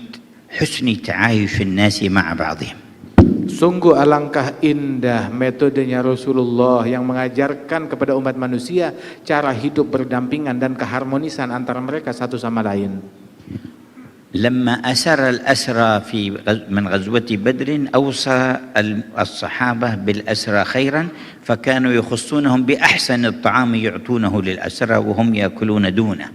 حسن تعايش الناس مع بعضهم. Sungguh alangkah indah metodenya Rasulullah yang mengajarkan kepada umat manusia cara hidup berdampingan dan keharmonisan antara mereka satu sama lain. لما أسر الأسرى من غزوة بدر أوصى الصحابة بالأسرى خيرا، فكانوا يخصونهم بأحسن الطعام يعطونه للأسرى وهم يأكلون دونه.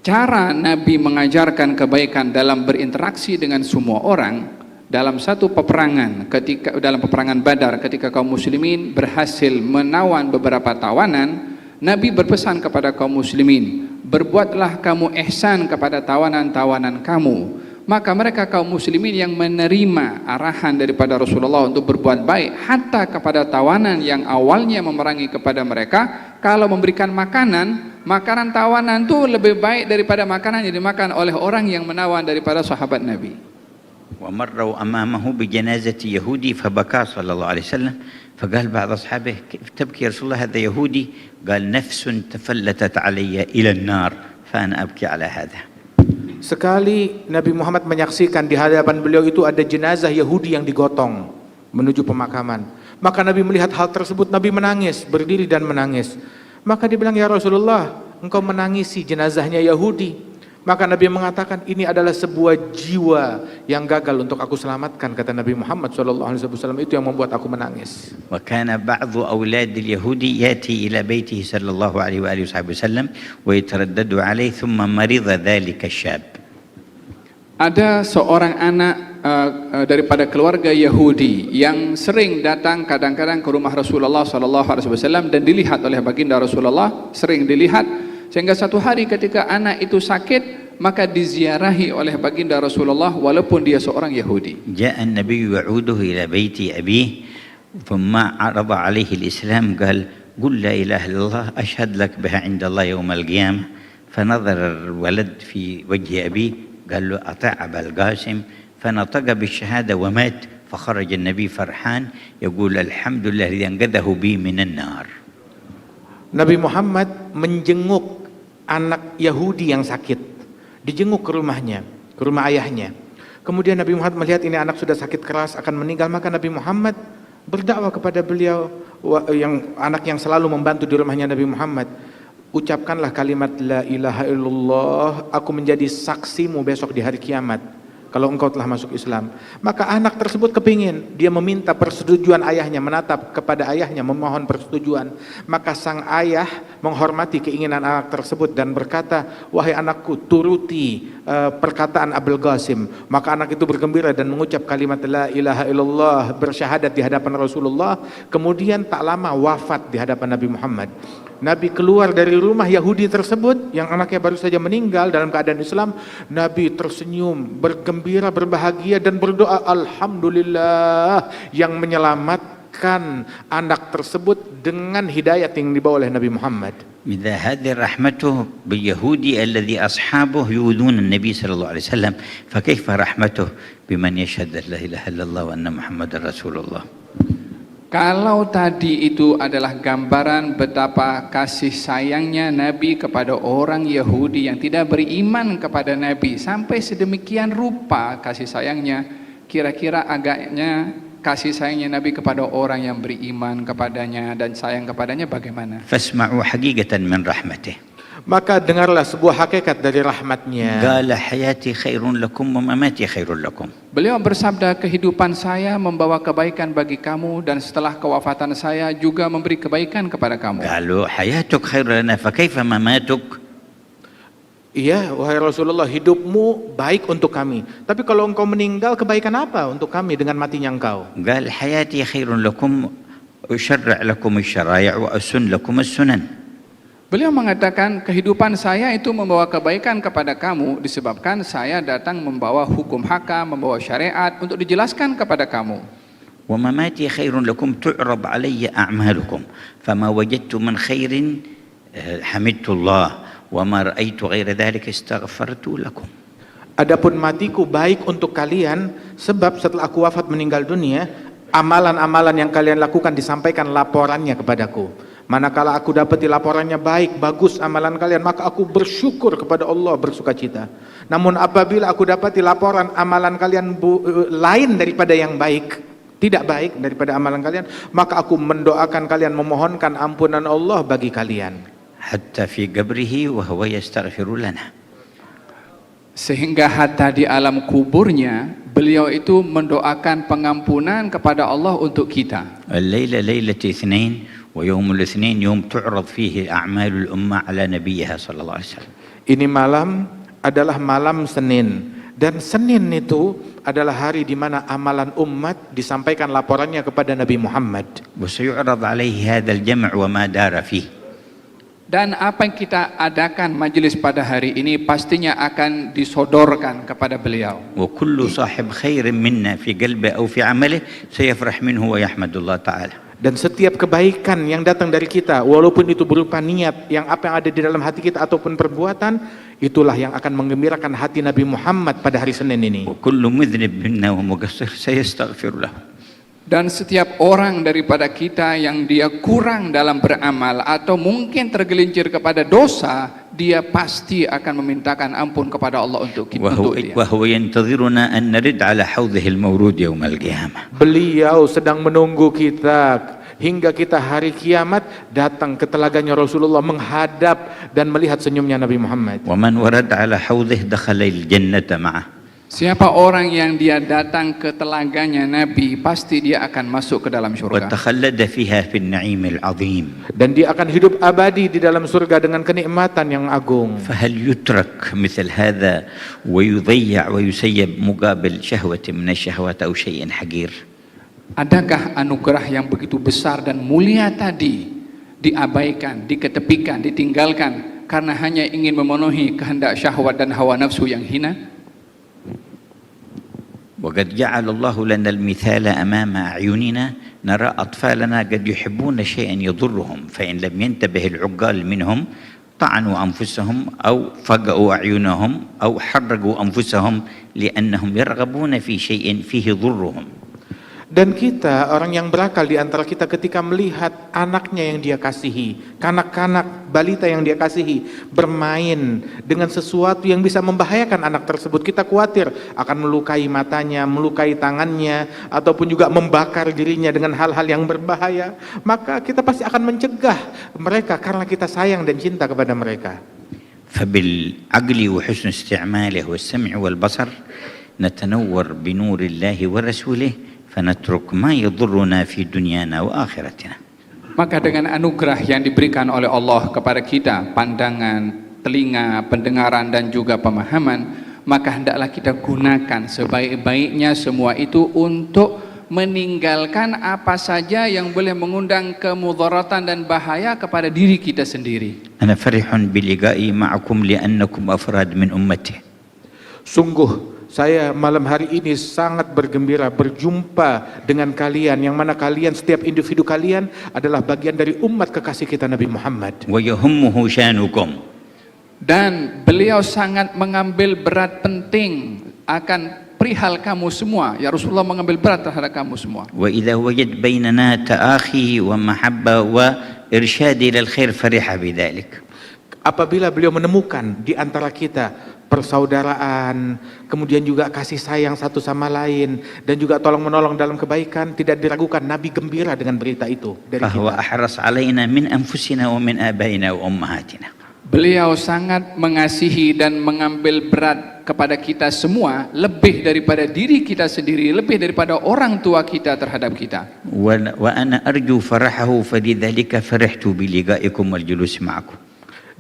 Cara Nabi mengajarkan kebaikan dalam berinteraksi dengan semua orang dalam satu peperangan, ketika dalam peperangan Badar, ketika kaum muslimin berhasil menawan beberapa tawanan, Nabi berpesan kepada kaum muslimin, berbuatlah kamu ihsan kepada tawanan-tawanan kamu. Maka mereka kaum muslimin yang menerima arahan daripada Rasulullah untuk berbuat baik hatta kepada tawanan yang awalnya memerangi kepada mereka, kalau memberikan makanan tawanan itu lebih baik daripada makanan yang dimakan oleh orang yang menawan daripada sahabat Nabi. ومروا أمامه بجنازة يهودي فبكى صلى الله عليه وسلم، فقال بعض أصحابه: كيف تبكي يا رسول الله، هذا يهودي؟ قال: نفس تفلتت علي إلى النار فأنا أبكي على هذا. Sekali Nabi Muhammad menyaksikan di hadapan beliau itu ada jenazah Yahudi yang digotong menuju pemakaman. Maka Nabi melihat hal tersebut, Nabi menangis, berdiri dan menangis. Maka dia bilang, ya Rasulullah, engkau menangisi jenazahnya Yahudi. Maka Nabi mengatakan, ini adalah sebuah jiwa yang gagal untuk aku selamatkan, kata Nabi Muhammad SAW. Itu yang membuat aku menangis. وكان بعض أولاد اليهودي يأتي إلى بيته صلى الله عليه وآله وسلم ويتردد عليه ثم مرض ذلك الشاب. Ada seorang anak daripada keluarga Yahudi yang sering datang kadang-kadang ke rumah Rasulullah SAW dan dilihat oleh baginda Rasulullah, sering dilihat, sehingga satu hari ketika anak itu sakit, maka diziarahi oleh baginda Rasulullah walaupun dia seorang Yahudi. جاء النبي يعوده إلى بيت أبيه ثم عرض عليه الإسلام، قال: قل لا إله إلا الله أشهد لك بها عند الله يوم القيامة. فنظر الولد في وجه أبيه قال له: أطع أبا القاسم، فنطق بالشهادة ومات. فخرج النبي فرحان يقول: الحمد لله الذي أنقذه بي من النار. Nabi Muhammad menjenguk anak Yahudi yang sakit, dijenguk ke rumahnya, ke rumah ayahnya. Kemudian Nabi Muhammad melihat ini anak sudah sakit keras akan meninggal, maka Nabi Muhammad berdakwah kepada beliau, anak yang selalu membantu di rumahnya Nabi Muhammad. Ucapkanlah kalimat la ilaha illallah, aku menjadi saksimu besok di hari kiamat kalau engkau telah masuk Islam. Maka anak tersebut kepingin, dia meminta persetujuan ayahnya, menatap kepada ayahnya, memohon persetujuan. Maka sang ayah menghormati keinginan anak tersebut dan berkata, wahai anakku, turuti perkataan Abul Qasim. Maka anak itu bergembira dan mengucap kalimat la ilaha illallah, bersyahadat di hadapan Rasulullah. Kemudian tak lama wafat di hadapan Nabi Muhammad. Nabi keluar dari rumah Yahudi tersebut yang anaknya baru saja meninggal dalam keadaan Islam. Nabi tersenyum, bergembira, berbahagia dan berdoa, Alhamdulillah yang menyelamatkan anak tersebut dengan hidayat yang dibawa oleh Nabi Muhammad. إذا هذه رحمته باليهودي الذي أصحابه يؤذون النبي صلى الله عليه وسلم فكيف رحمته بمن يشهد أن لا إله إلا الله وأن محمد رسول الله. Kalau tadi itu adalah gambaran betapa kasih sayangnya Nabi kepada orang Yahudi yang tidak beriman kepada Nabi, sampai sedemikian rupa kasih sayangnya, kira-kira agaknya kasih sayangnya Nabi kepada orang yang beriman kepadanya dan sayang kepadanya bagaimana? فاسمعوا حقيقة من رحمته. Maka dengarlah sebuah hakikat dari rahmatnya. قال حياتي خير لكم ومماتي خير لكم. Beliau bersabda, kehidupan saya membawa kebaikan bagi kamu dan setelah kewafatan saya juga memberi kebaikan kepada kamu. قالوا حياتك خير لنا فكيف مماتك. Iya, wahai Rasulullah, hidupmu baik untuk kami. Tapi kalau engkau meninggal, kebaikan apa untuk kami dengan matinya engkau? قال حياتي خير لكم أشرع لكم الشرائع وأسن لكم السنن. Beliau mengatakan, kehidupan saya itu membawa kebaikan kepada kamu disebabkan saya datang membawa hukum hakam, membawa syariat untuk dijelaskan kepada kamu. ومماتي خير لكم تعرض علي أعمالكم فما وجدت من خير حمدت الله وما رأيت غير ذلك استغفرت لكم. Adapun matiku baik untuk kalian, sebab setelah aku wafat meninggal dunia, amalan-amalan yang kalian lakukan disampaikan laporannya kepadaku. Manakala aku dapati laporannya baik, bagus amalan kalian, maka aku bersyukur kepada Allah, bersukacita. Namun apabila aku dapati laporan amalan kalian lain daripada yang baik, tidak baik daripada amalan kalian, maka aku mendoakan kalian, memohonkan ampunan Allah bagi kalian. حتى في قبره وهو يستغفر لنا. Sehingga hatta di alam kuburnya beliau itu mendoakan pengampunan kepada Allah untuk kita. الليلة ليلة اثنين ويوم الاثنين يوم تعرض فيه أعمال الأمة على نبيها صلى الله عليه وسلم. Ini malam adalah malam Senin, dan Senin itu adalah hari di mana amalan umat disampaikan laporannya kepada Nabi Muhammad. وسيعرض عليه هذا الجمع وما دار فيه. Dan apa yang kita adakan majelis pada hari ini pastinya akan disodorkan kepada beliau. وكل صاحب خير منا في قلبه أو في عمله سيفرح منه ويحمد الله تعالى. Dan setiap kebaikan yang datang dari kita, walaupun itu berupa niat, yang apa yang ada di dalam hati kita ataupun perbuatan, itulah yang akan menggembirakan hati Nabi Muhammad pada hari Senin ini. وكل مذنب منا ومقصر سيستغفر له. Dan setiap orang daripada kita yang dia kurang dalam beramal atau mungkin tergelincir kepada dosa, dia pasti akan memintakan ampun kepada Allah untuk dia. وهو ينتظرنا أن نرد على حوضه المورود يوم القيامة. Beliau sedang menunggu kita hingga kita hari kiamat datang ke telaganya Rasulullah, menghadap dan melihat senyumnya Nabi Muhammad. ومن ورد على حوضه دخل الجنة معه. Siapa orang yang dia datang ke telaganya Nabi, pasti dia akan masuk ke dalam surga. وتخلد فيها في النعيم العظيم. Dan dia akan hidup abadi di dalam surga dengan kenikmatan yang agung. فهل يترك مثل هذا ويضيع ويسيب مقابل شهوة من الشهوات أو شيء حقير؟ Adakah anugerah yang begitu besar dan mulia tadi diabaikan, diketepikan, ditinggalkan karena hanya ingin memenuhi kehendak syahwat dan hawa nafsu yang hina? وقد جعل الله لنا المثال أمام أعيننا نرى أطفالنا قد يحبون شيئا يضرهم فإن لم ينتبه العقال منهم طعنوا أنفسهم أو فقعوا أعينهم أو حرقوا أنفسهم لأنهم يرغبون في شيء فيه ضرهم. Dan kita, orang yang berakal di antara kita, ketika melihat anaknya yang dia kasihi, kanak-kanak balita yang dia kasihi bermain dengan sesuatu yang bisa membahayakan anak tersebut, kita khawatir akan melukai matanya, melukai tangannya, ataupun juga membakar dirinya dengan hal-hal yang berbahaya, maka kita pasti akan mencegah mereka karena kita sayang dan cinta kepada mereka. فبالعقل وحسن استعماله والسمع والبصر نتنور بنور الله ورسوله فنترك ما يضرنا في دنيانا وآخرتنا. Maka dengan anugerah yang diberikan oleh Allah kepada kita, pandangan, telinga, pendengaran dan juga pemahaman, maka hendaklah kita gunakan sebaik-baiknya semua itu untuk meninggalkan apa saja yang boleh mengundang kemudaratan dan bahaya kepada diri kita sendiri. أنا فرح بلقائي معكم لأنكم أفراد من أمته. Sungguh saya malam hari ini sangat bergembira berjumpa dengan kalian, yang mana kalian, setiap individu kalian adalah bagian dari umat kekasih kita Nabi Muhammad. ويهمه شانكم. Dan beliau sangat mengambil berat penting akan perihal kamu semua. Ya Rasulullah mengambil berat terhadap kamu semua. وإذا وجد بيننا تآخي ومحبة وإرشاد إلى الخير فرح بذلك. Apabila beliau menemukan di antara kita persaudaraan, kemudian juga kasih sayang satu sama lain, dan juga tolong menolong dalam kebaikan, tidak diragukan Nabi gembira dengan berita itu dari فهو kita. أحرص علينا من أنفسنا ومن آبائنا وأمهاتنا. Beliau sangat mengasihi dan mengambil berat kepada kita semua, lebih daripada diri kita sendiri, lebih daripada orang tua kita terhadap kita. وأنا أرجو فرحه فلذلك فرحت بلقائكم والجلوس معكم.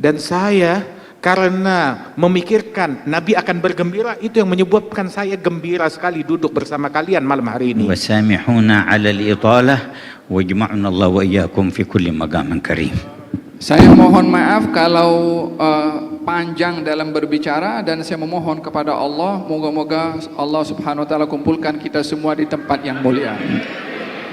Dan saya karena memikirkan Nabi akan bergembira, itu yang menyebabkan saya gembira sekali duduk bersama kalian malam hari ini. وسامحونا على الإطالة واجمعنا الله وإياكم في كل مقام كريم. Saya mohon maaf kalau panjang dalam berbicara, dan saya memohon kepada Allah, moga-moga Allah Subhanahu wa taala kumpulkan kita semua di tempat yang mulia.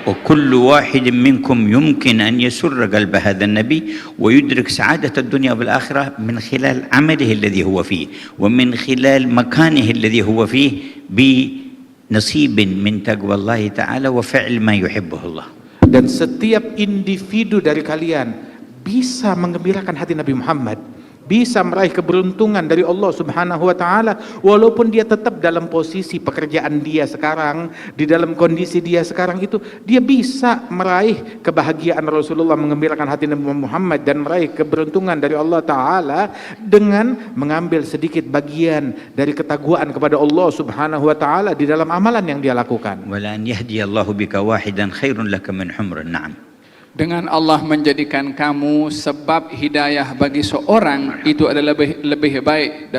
وكل واحد منكم يمكن أن يسر قلب هذا النبي ويدرك سعادة الدنيا والآخرة من خلال عمله الذي هو فيه ومن خلال مكانه الذي هو فيه بنصيب من تقوى الله تعالى وفعل ما يحبه الله. Dan setiap individu dari kalian bisa menggembirakan hati Nabi Muhammad, bisa meraih keberuntungan dari Allah Subhanahu wa taala, walaupun dia tetap dalam posisi pekerjaan dia sekarang, di dalam kondisi dia sekarang itu, dia bisa meraih kebahagiaan Rasulullah, menggembirakan hati Nabi Muhammad, dan meraih keberuntungan dari Allah taala dengan mengambil sedikit bagian dari ketakwaan kepada Allah Subhanahu wa taala di dalam amalan yang dia lakukan. ولأن يهدي الله بك واحدا خير لك من حمر النعم. Dengan Allah menjadikan kamu sebab hidayah bagi seorang, itu adalah lebih baik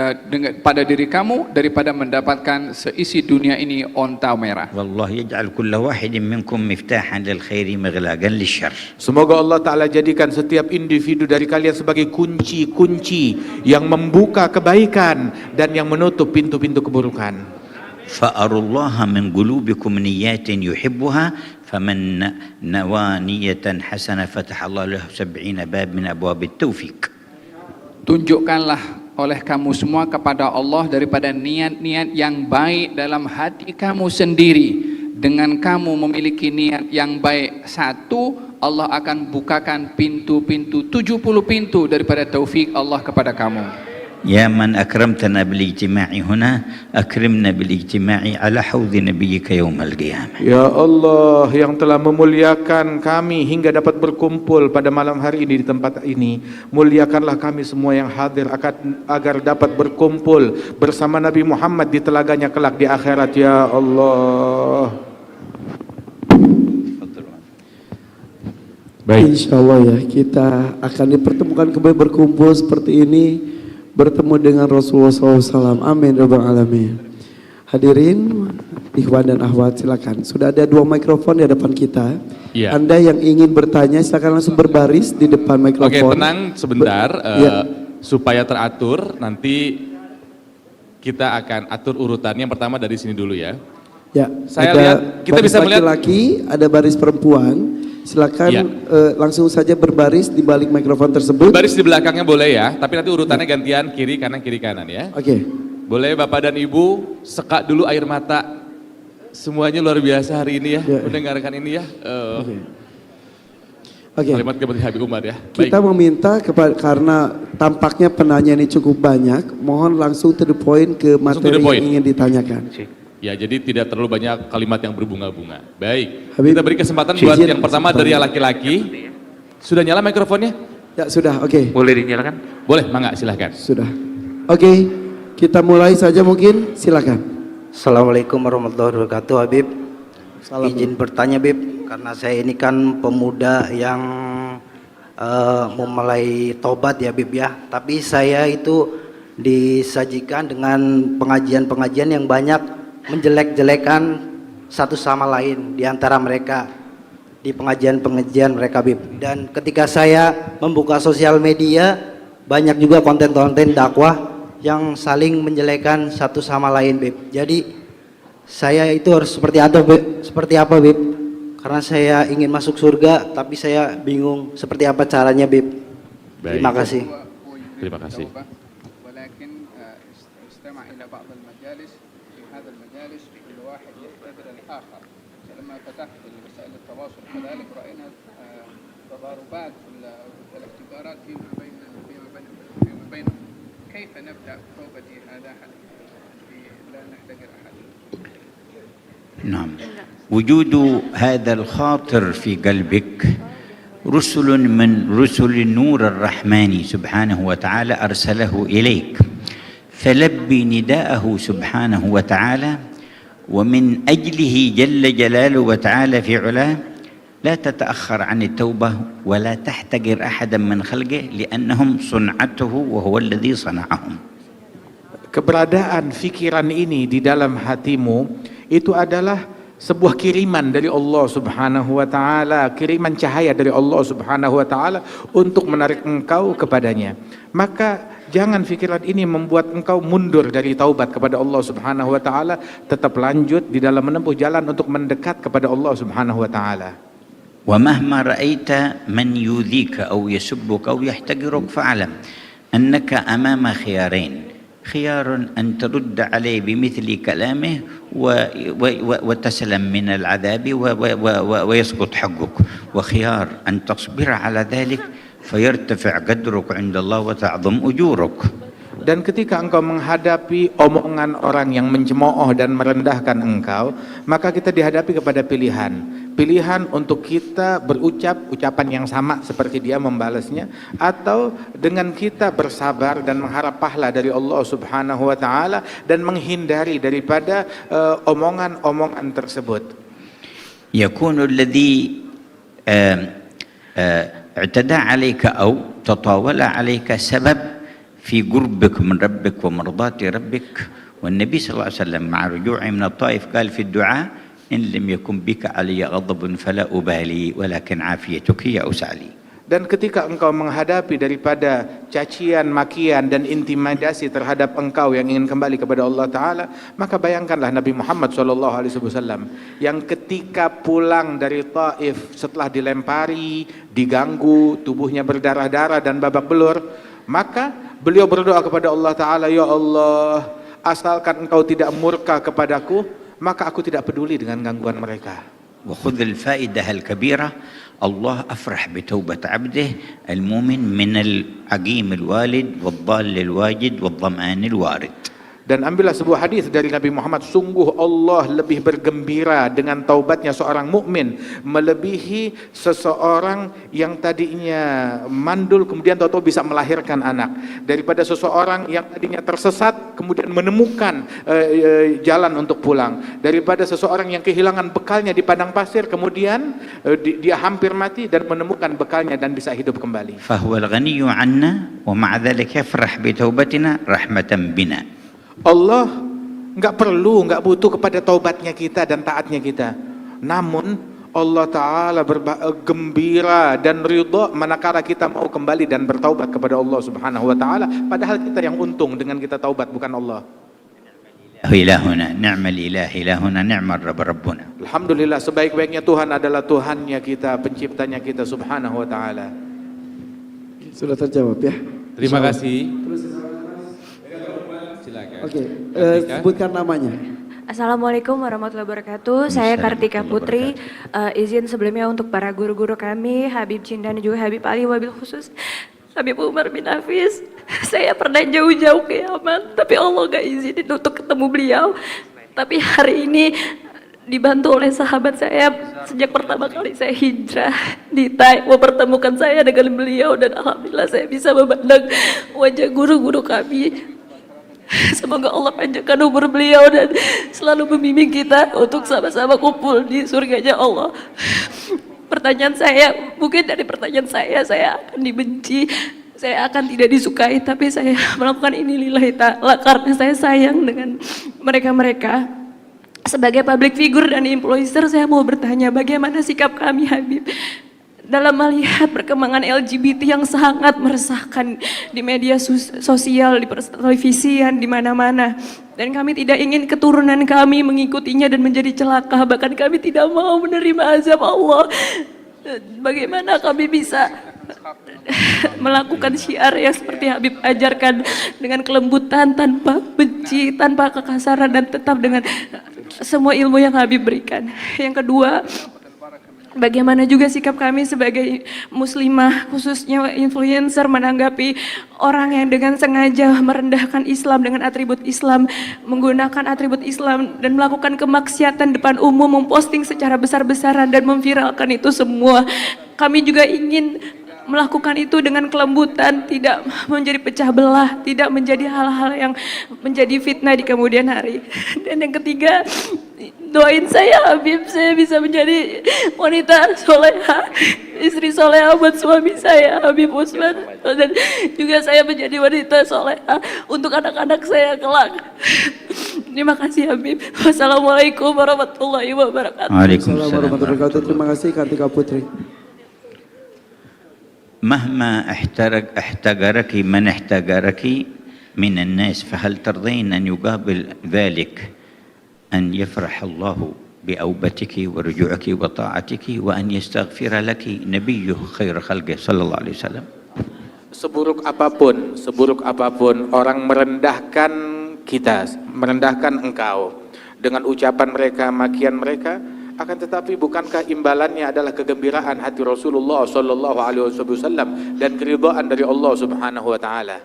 pada diri kamu daripada mendapatkan seisi dunia ini onta merah. والله يجعل كل واحد منكم مفتاحا للخير مغلاقا للشر. Semoga Allah Ta'ala jadikan setiap individu dari kalian sebagai kunci-kunci yang membuka kebaikan dan yang menutup pintu-pintu keburukan. فأروا الله من قلوبكم نيات يحبها فمن نوى نية حسنة فتح الله له 70 باب من أبواب التوفيق. Tunjukkanlah oleh kamu semua kepada Allah daripada niat-niat yang baik dalam hati kamu sendiri. Dengan kamu memiliki niat yang baik satu, Allah akan bukakan pintu-pintu, 70 pintu daripada taufik Allah kepada kamu. يا من أكرمتنا بالاجتماع هنا أكرمنا بالاجتماع على حوض نبيك يوم القيامة. Ya Allah yang telah memuliakan kami hingga dapat berkumpul pada malam hari ini di tempat ini, muliakanlah kami semua yang hadir agar dapat berkumpul bersama Nabi Muhammad di telaganya kelak di akhirat, ya Allah. Baik. Insya Allah ya, kita akan dipertemukan kembali berkumpul seperti ini, bertemu dengan Rasulullah SAW. Amin rabbal alamin. Hadirin, ikhwan dan akhwat, silakan. Sudah ada 2 mikrofon di depan kita. Ya. Anda yang ingin bertanya, silakan langsung berbaris di depan mikrofon. Oke, tenang sebentar, supaya teratur. Nanti kita akan atur urutannya. Yang pertama dari sini dulu ya. Ya, Saya ada lihat, kita baris bisa melihat laki-laki, ada baris perempuan. Silakan Ya. Langsung saja berbaris di balik mikrofon tersebut. baris di belakangnya boleh ya, tapi nanti urutannya gantian kiri kanan ya. Oke. Boleh Bapak dan Ibu sekak dulu air mata. Semuanya luar biasa hari ini ya, Ya. mendengarkan ini ya. Oke. Kalimat kepada Habib Umar ya. Kita meminta karena tampaknya penanya ini cukup banyak, mohon langsung to the point ke Langsung to materi the point. yang ingin ditanyakan. Ya, jadi tidak terlalu banyak kalimat yang berbunga-bunga. Baik, Habib, kita beri kesempatan buat izin. yang pertama dari yang laki-laki. Sudah nyala mikrofonnya? Ya sudah, oke. Boleh dinyalakan? Boleh, mangga silahkan. Sudah. Oke, kita mulai saja mungkin, silakan. Assalamualaikum warahmatullahi wabarakatuh, Habib. Salam. Izin bertanya, Bib, karena saya ini kan pemuda yang memulai tobat ya, Bib ya. Tapi saya itu disajikan dengan pengajian-pengajian yang banyak menjelek-jelekan satu sama lain di antara mereka di pengajian-pengajian mereka, Bib. Dan ketika saya membuka sosial media, banyak juga konten-konten dakwah yang saling menjelekan satu sama lain, Bib. Jadi saya itu harus seperti apa, Bib? Karena saya ingin masuk surga, tapi saya bingung seperti apa caranya, Bib. Baik. Terima kasih. Terima kasih. ولكن استمع إلى بعض المجالس في هذا المجالس كل واحد يعتذر الآخر. لما فتحت وسائل التواصل كذلك رأينا تضاربات في الاعتبارات فيما بين كيف نبدأ توبة هذا لا نحتقر أحد. نعم. وجود هذا الخاطر في قلبك رسل من رسل النور الرحمن سبحانه وتعالى أرسله إليك، فلبي نداءه سبحانه وتعالى، ومن أجله جل جلاله وتعالى في علاه لا تتأخر عن التوبة ولا تحتقر أحدا من خلقه لأنهم صنعته وهو الذي صنعهم. Keberadaan fikiran ini di dalam hatimu itu adalah sebuah kiriman dari Allah Subhanahu wa taala, kiriman cahaya dari Allah Subhanahu wa taala untuk menarik engkau kepadanya. Maka jangan fikiran ini membuat engkau mundur dari taubat kepada Allah Subhanahu wa taala, tetap lanjut di dalam menempuh jalan untuk mendekat kepada Allah Subhanahu wa taala. ومهما رأيت من يؤذيك أو يسبك أو يحتقرك فاعلم أنك أمام خيارين، خيار أن ترد عليه بمثل كلامه وتسلم من العذاب ويسقط حقك، وخيار أن تصبر على ذلك فيرتفع قدرك عند الله وتعظم أجورك. Dan ketika engkau menghadapi omongan orang yang mencemooh dan merendahkan engkau, maka kita dihadapi kepada pilihan untuk kita berucap ucapan yang sama seperti dia membalasnya, atau dengan kita bersabar dan mengharap pahala dari Allah Subhanahu wa taala dan menghindari daripada omongan-omongan tersebut. يكون الذي اعتدى عليك أو تطاول عليك سبب في قربك من ربك ومرضاة ربك، والنبي صلى الله عليه وسلم مع رجوعه من الطائف قال في الدعاء إن لم يكن بك علي غضب فلا أبالي ولكن عافيتك هي أوسع لي. Dan ketika engkau menghadapi daripada cacian, makian dan intimidasi terhadap engkau yang ingin kembali kepada Allah Ta'ala, maka bayangkanlah Nabi Muhammad SAW yang ketika pulang dari Taif setelah dilempari, diganggu, tubuhnya berdarah-darah dan babak belur, maka beliau berdoa kepada Allah Ta'ala, ya Allah, asalkan engkau tidak murka kepadaku, maka aku tidak peduli dengan gangguan mereka. وخذ الفائدة الكبيرة، الله أفرح بتوبة عبده المؤمن من العقيم الوالد والضال الواجد والظمآن الوارد. Dan ambillah sebuah hadis dari Nabi Muhammad, sungguh Allah lebih bergembira dengan taubatnya seorang mukmin melebihi seseorang yang tadinya mandul kemudian tahu-tahu bisa melahirkan anak, daripada seseorang yang tadinya tersesat kemudian menemukan jalan untuk pulang, daripada seseorang yang kehilangan bekalnya di padang pasir kemudian dia hampir mati dan menemukan bekalnya dan bisa hidup kembali. فهو الغني عنا ومع ذلك يفرح بتوبتنا رحمة بنا. Allah nggak butuh kepada taubatnya kita dan taatnya kita. Namun Allah Ta'ala gembira dan ridha manakala kita mau kembali dan bertaubat kepada Allah Subhanahu wa Ta'ala. Padahal kita yang untung dengan kita taubat, bukan Allah. إلهنا نعم الإله إلهنا نعم الرب ربنا. Alhamdulillah, sebaik-baiknya Tuhan adalah Tuhannya kita, penciptanya kita Subhanahu wa Ta'ala. Sudah terjawab ya. Terima kasih. Oke, sebutkan namanya. Assalamualaikum warahmatullahi wabarakatuh. Saya Kartika Putri. Izin sebelumnya untuk para guru-guru kami, Habib Cindan dan juga Habib Ali, wabil khusus Habib Umar bin Hafiz. Saya pernah jauh-jauh ke Yaman, tapi Allah gak izinin untuk ketemu beliau. Tapi hari ini dibantu oleh sahabat saya sejak pertama kali saya hijrah di Thai, mempertemukan saya dengan beliau, dan alhamdulillah saya bisa memandang wajah guru-guru kami. Semoga Allah panjangkan umur beliau dan selalu membimbing kita untuk sama-sama kumpul di surganya Allah. Pertanyaan saya, mungkin dari pertanyaan saya akan dibenci, saya akan tidak disukai, tapi saya melakukan ini lillahi ta'ala karena saya sayang dengan mereka-mereka. Sebagai public figure dan influencer, saya mau bertanya bagaimana sikap kami Habib dalam melihat perkembangan LGBT yang sangat meresahkan di media sosial, di televisian, di mana-mana. Dan kami tidak ingin keturunan kami mengikutinya dan menjadi celaka, bahkan kami tidak mau menerima azab Allah. Bagaimana kami bisa melakukan syiar yang seperti Habib ajarkan dengan kelembutan, tanpa benci, tanpa kekasaran, dan tetap dengan semua ilmu yang Habib berikan. Yang kedua, bagaimana juga sikap kami sebagai muslimah, khususnya influencer, menanggapi orang yang dengan sengaja merendahkan Islam dengan atribut Islam, menggunakan atribut Islam dan melakukan kemaksiatan depan umum, memposting secara besar-besaran dan memviralkan itu semua. Kami juga ingin melakukan itu dengan kelembutan, tidak menjadi pecah belah, tidak menjadi hal-hal yang menjadi fitnah di kemudian hari. Dan yang ketiga, doain saya Habib, saya bisa menjadi wanita soleha, istri soleha buat suami saya Habib Usman, dan juga saya menjadi wanita soleha untuk anak-anak saya kelak. Terima kasih Habib. Wassalamualaikum warahmatullahi wabarakatuh. Waalaikumsalam warahmatullahi wabarakatuh. Terima kasih Kartika Putri. مهما احتقرك من احتقرك من الناس فهل ترضين أن يقابل ذلك أن يفرح الله بأوبتك ورجوعك وطاعتك وأن يستغفر لك نبيه خير خلقه صلى الله عليه وسلم. Seburuk apapun orang merendahkan kita, merendahkan engkau dengan ucapan mereka, makian mereka, akan tetapi bukankah imbalannya adalah kegembiraan hati Rasulullah sallallahu alaihi wasallam dan keridhaan dari Allah Subhanahu wa taala.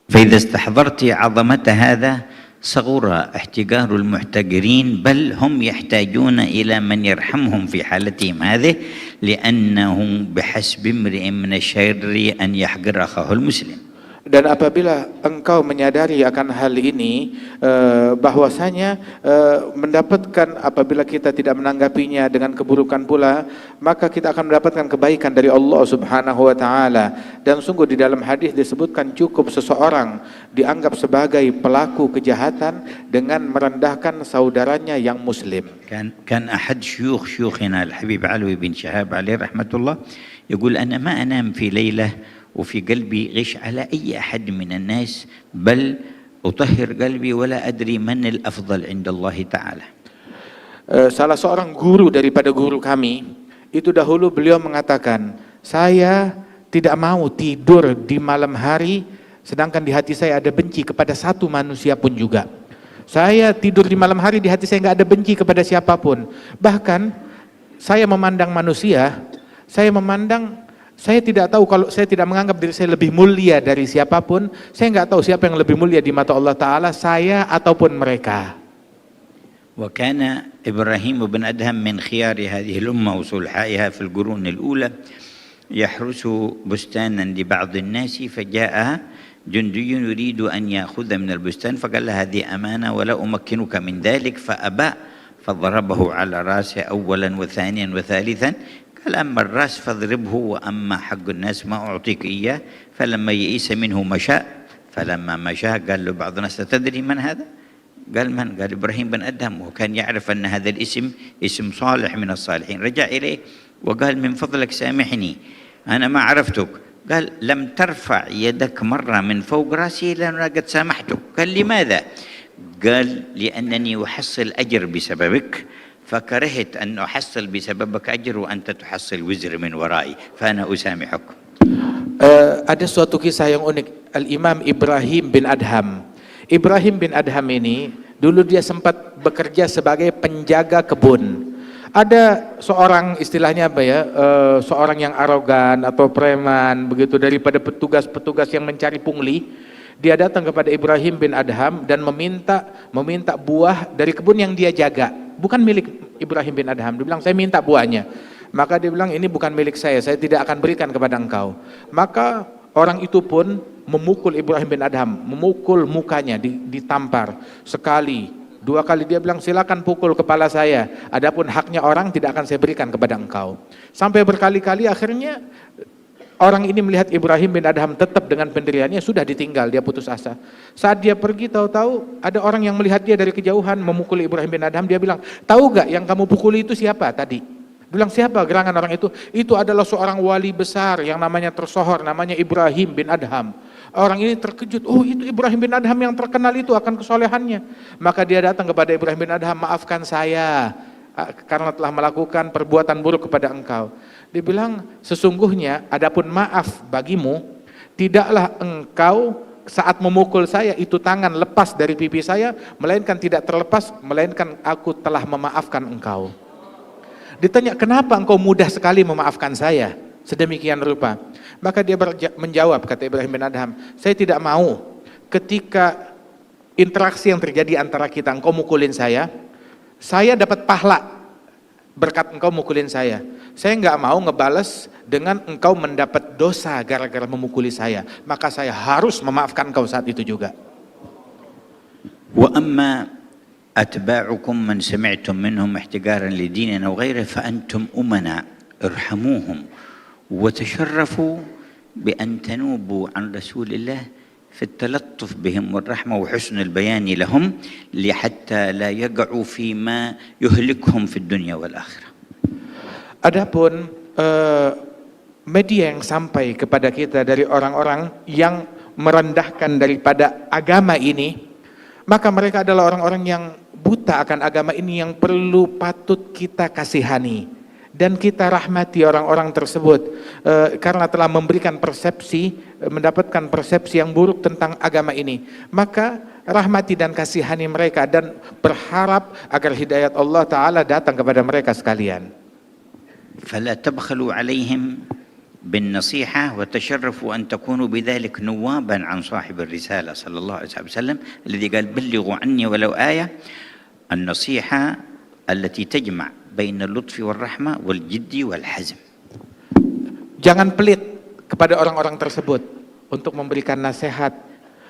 فإذا استحضرت عظمة هذا صغر احتقار المحتقرين بل هم يحتاجون إلى من يرحمهم في حالتهم هذه لأنهم بحسب امرئ من الشر أن يحقر أخاه المسلم. Dan apabila engkau menyadari akan hal ini, bahwasanya mendapatkan, apabila kita tidak menanggapinya dengan keburukan pula, maka kita akan mendapatkan kebaikan dari Allah Subhanahu wa taala. Dan sungguh di dalam hadis disebutkan cukup seseorang dianggap sebagai pelaku kejahatan dengan merendahkan saudaranya yang muslim. كان أحد شيوخنا الحبيب علوي بن شهاب عليه رحمة الله يقول أنا ما أنام في ليلة وفي قلبي غش على أي أحد من الناس بل أطهر قلبي ولا أدري من الأفضل عند الله تعالى. Salah seorang guru daripada guru kami itu dahulu beliau mengatakan, saya tidak mau tidur di malam hari sedangkan di hati saya ada benci kepada satu manusia pun juga. Saya tidur di malam hari di hati saya nggak ada benci kepada siapapun. Bahkan saya memandang manusia, saya tidak tahu, kalau saya tidak menganggap diri saya lebih mulia dari siapapun, saya nggak tahu siapa yang lebih mulia di mata Allah Ta'ala, saya ataupun mereka. وكان إبراهيم بن أدهم من خيار هذه الأمة وصلحائها في القرون الأولى يحرس بستانا لبعض الناس فجاء جندي يريد أن يأخذ من البستان فقال له هذه أمانة ولا أمكنك من ذلك فأبى فضربه على رأسه أولا وثانيا وثالثا قال أما الرأس فاضربه وأما حق الناس ما أعطيك إياه فلما يئس منه مشى فلما مشى قال له بعض الناس تدري من هذا؟ قال من؟ قال إبراهيم بن أدهم وكان يعرف أن هذا الاسم اسم صالح من الصالحين. رجع إليه وقال من فضلك سامحني أنا ما عرفتك. قال لم ترفع يدك مرة من فوق رأسي لأن قد سامحتك. قال لماذا؟ قال لأنني أحصل أجر بسببك فكرهت أن أحصل بسببك أجر وأنت تحصل وزر من ورائي فأنا أسامحك. Ada suatu kisah yang unik. Al-Imam Ibrahim bin Adham. Ibrahim bin Adham ini dulu dia sempat bekerja sebagai penjaga kebun. Ada seorang, istilahnya apa ya, seorang yang arogan atau preman begitu, daripada petugas-petugas yang mencari pungli. Dia datang kepada Ibrahim bin Adham dan meminta buah dari kebun yang dia jaga. Bukan milik Ibrahim bin Adham. Dia bilang, saya minta buahnya. Maka dia bilang, ini bukan milik saya tidak akan berikan kepada engkau. Maka orang itu pun memukul Ibrahim bin Adham, memukul mukanya, ditampar. Sekali, dua kali. Dia bilang, silakan pukul kepala saya, adapun haknya orang tidak akan saya berikan kepada engkau. Sampai berkali-kali, akhirnya orang ini melihat Ibrahim bin Adham tetap dengan pendiriannya, sudah ditinggal, dia putus asa. Saat dia pergi, tahu-tahu ada orang yang melihat dia dari kejauhan memukuli Ibrahim bin Adham. Dia bilang, tahu gak yang kamu pukuli itu siapa tadi? Bilang, siapa gerangan orang itu? Itu adalah seorang wali besar yang namanya tersohor, namanya Ibrahim bin Adham. Orang ini terkejut, oh itu Ibrahim bin Adham yang terkenal itu akan kesolehannya. Maka dia datang kepada Ibrahim bin Adham, maafkan saya karena telah melakukan perbuatan buruk kepada engkau. Dia bilang, sesungguhnya adapun maaf bagimu, tidaklah engkau saat memukul saya itu tangan lepas dari pipi saya, melainkan tidak terlepas, melainkan aku telah memaafkan engkau. Ditanya, kenapa engkau mudah sekali memaafkan saya sedemikian rupa? Maka dia menjawab, kata Ibrahim bin Adham, saya tidak mau ketika interaksi yang terjadi antara kita, engkau mukulin saya dapat pahala berkat engkau mukulin saya. Saya nggak mau ngebales dengan engkau mendapat dosa gara-gara memukuli saya. Maka saya harus memaafkan engkau saat itu juga. Wa amma atba'ukum man sami'tum minhum ihtigaran lidinin aw ghairihi fa antum umana irhamuhum wa tasharrafu bi an tanubu an Rasulillah في التلطف بهم والرحمة وحسن البيان لهم لحتى لا يقعوا فيما يهلكهم في الدنيا والآخرة. Adapun media yang sampai kepada kita dari orang-orang yang merendahkan daripada agama ini, maka mereka adalah orang-orang yang buta akan agama ini yang perlu patut kita kasihani. Dan kita rahmati orang-orang tersebut karena telah memberikan persepsi, mendapatkan persepsi yang buruk tentang agama ini. Maka rahmati dan kasihani mereka dan berharap agar hidayat Allah Ta'ala datang kepada mereka sekalian. فلا تبخلوا عليهم بالنصيحة وتشرفوا أن تكونوا بذلك نوابا عن صاحب الرسالة صلى الله عليه وسلم الذي قال بلغوا عني ولو آية. النصيحة التي تجمع بين اللطف والرحمة والجد والحزم. Jangan pelit kepada orang-orang tersebut untuk memberikan nasihat.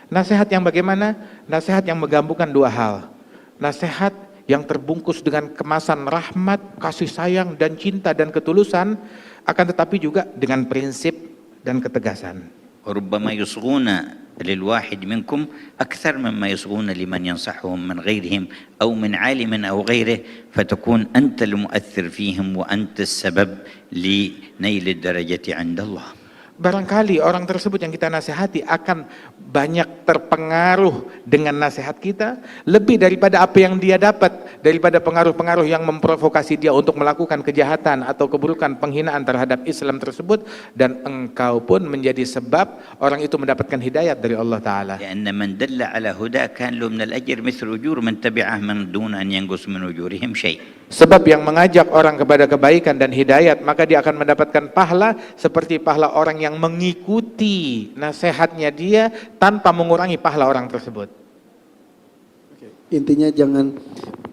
Nasihat yang bagaimana? Nasihat yang menggabungkan dua hal. Nasihat yang terbungkus dengan kemasan rahmat, kasih sayang dan cinta dan ketulusan, akan tetapi juga dengan prinsip dan ketegasan. ربما يصغون للواحد منكم أكثر مما يصغون لمن ينصحهم من غيرهم أو من عالم أو غيره فتكون أنت المؤثر فيهم وأنت السبب لنيل الدرجة عند الله. Barangkali orang tersebut yang kita nasihati akan banyak terpengaruh dengan nasihat kita lebih daripada apa yang dia dapat daripada pengaruh-pengaruh yang memprovokasi dia untuk melakukan kejahatan atau keburukan penghinaan terhadap Islam tersebut, dan engkau pun menjadi sebab orang itu mendapatkan hidayat dari Allah Ta'ala. لأن من دل على هدى كان له من الأجر مثل أجور من تبعه من دون أن ينقص من أجورهم شيء. Sebab yang mengajak orang kepada kebaikan dan hidayat, maka dia akan mendapatkan pahala seperti pahala orang yang mengikuti nasihatnya dia tanpa mengurangi pahala orang tersebut. Intinya jangan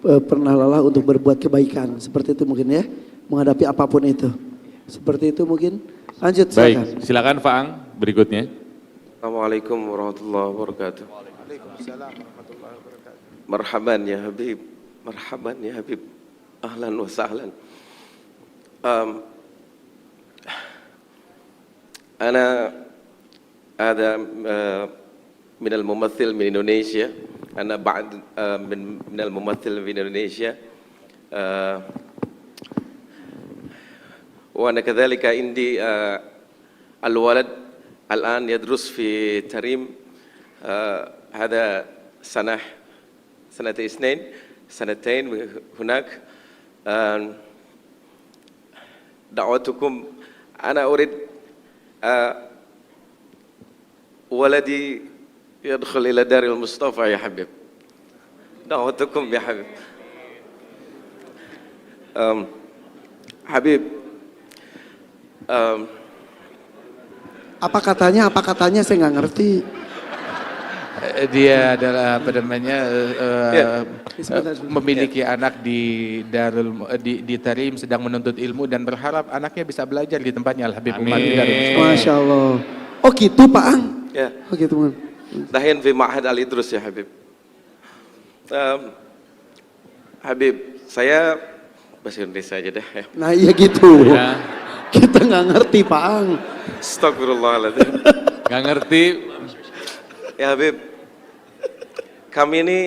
pernah lelah untuk berbuat kebaikan. Seperti itu mungkin ya, menghadapi apapun itu. Seperti itu mungkin. Lanjut silakan. Baik, silakan Faang berikutnya. Assalamualaikum warahmatullahi wabarakatuh. Waalaikumsalam warahmatullahi wabarakatuh. Marhaban ya Habib, marhaban ya Habib. Ahlan wa sahlan. أنا هذا من الممثل من إندونيسيا. أنا بعد من الممثل في إندونيسيا. وأنا كذلك عندي الولد الآن يدرس في تريم. هذا سنتين هناك. دعوتكم أنا أريد ولدي يدخل إلى دار المصطفى يا حبيب. دعوتكم يا حبيب. حبيب Apa katanya saya nggak ngerti. Dia adalah apa namanya memiliki anak di di Tarim, sedang menuntut ilmu dan berharap anaknya bisa belajar di tempatnya Al Habib Umar bin Darul. Masya Allah. Oh gitu Pak Ang. Ya. Oh gitu Bang. دحين في معهد Al-Idrus ya Habib. Habib, saya bahasa Indonesia aja deh ya. Nah iya gitu. Kita nggak ngerti Pak Ang. Astagfirullahaladzim. Nggak ngerti. Ya Habib, kami ini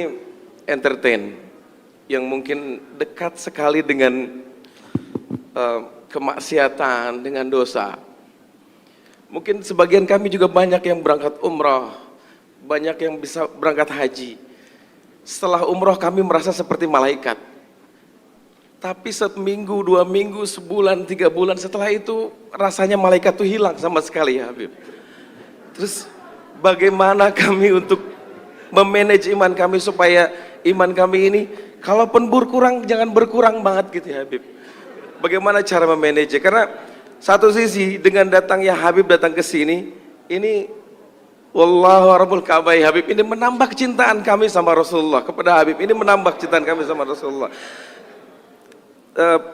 entertain yang mungkin dekat sekali dengan kemaksiatan, dengan dosa. Mungkin sebagian kami juga banyak yang berangkat umrah, banyak yang bisa berangkat haji. Setelah umrah kami merasa seperti malaikat. Tapi seminggu, 2 minggu, sebulan, 3 bulan setelah itu rasanya malaikat itu hilang sama sekali ya Habib. Terus bagaimana kami untuk memanage iman kami supaya iman kami ini kalaupun berkurang jangan berkurang banget gitu ya Habib. Bagaimana cara memanage? Karena satu sisi dengan datangnya Habib datang ke sini, ini wallahu rabbul ka'bah Habib, ini menambah kecintaan kami sama Rasulullah kepada Habib, ini menambah kecintaan kami sama Rasulullah.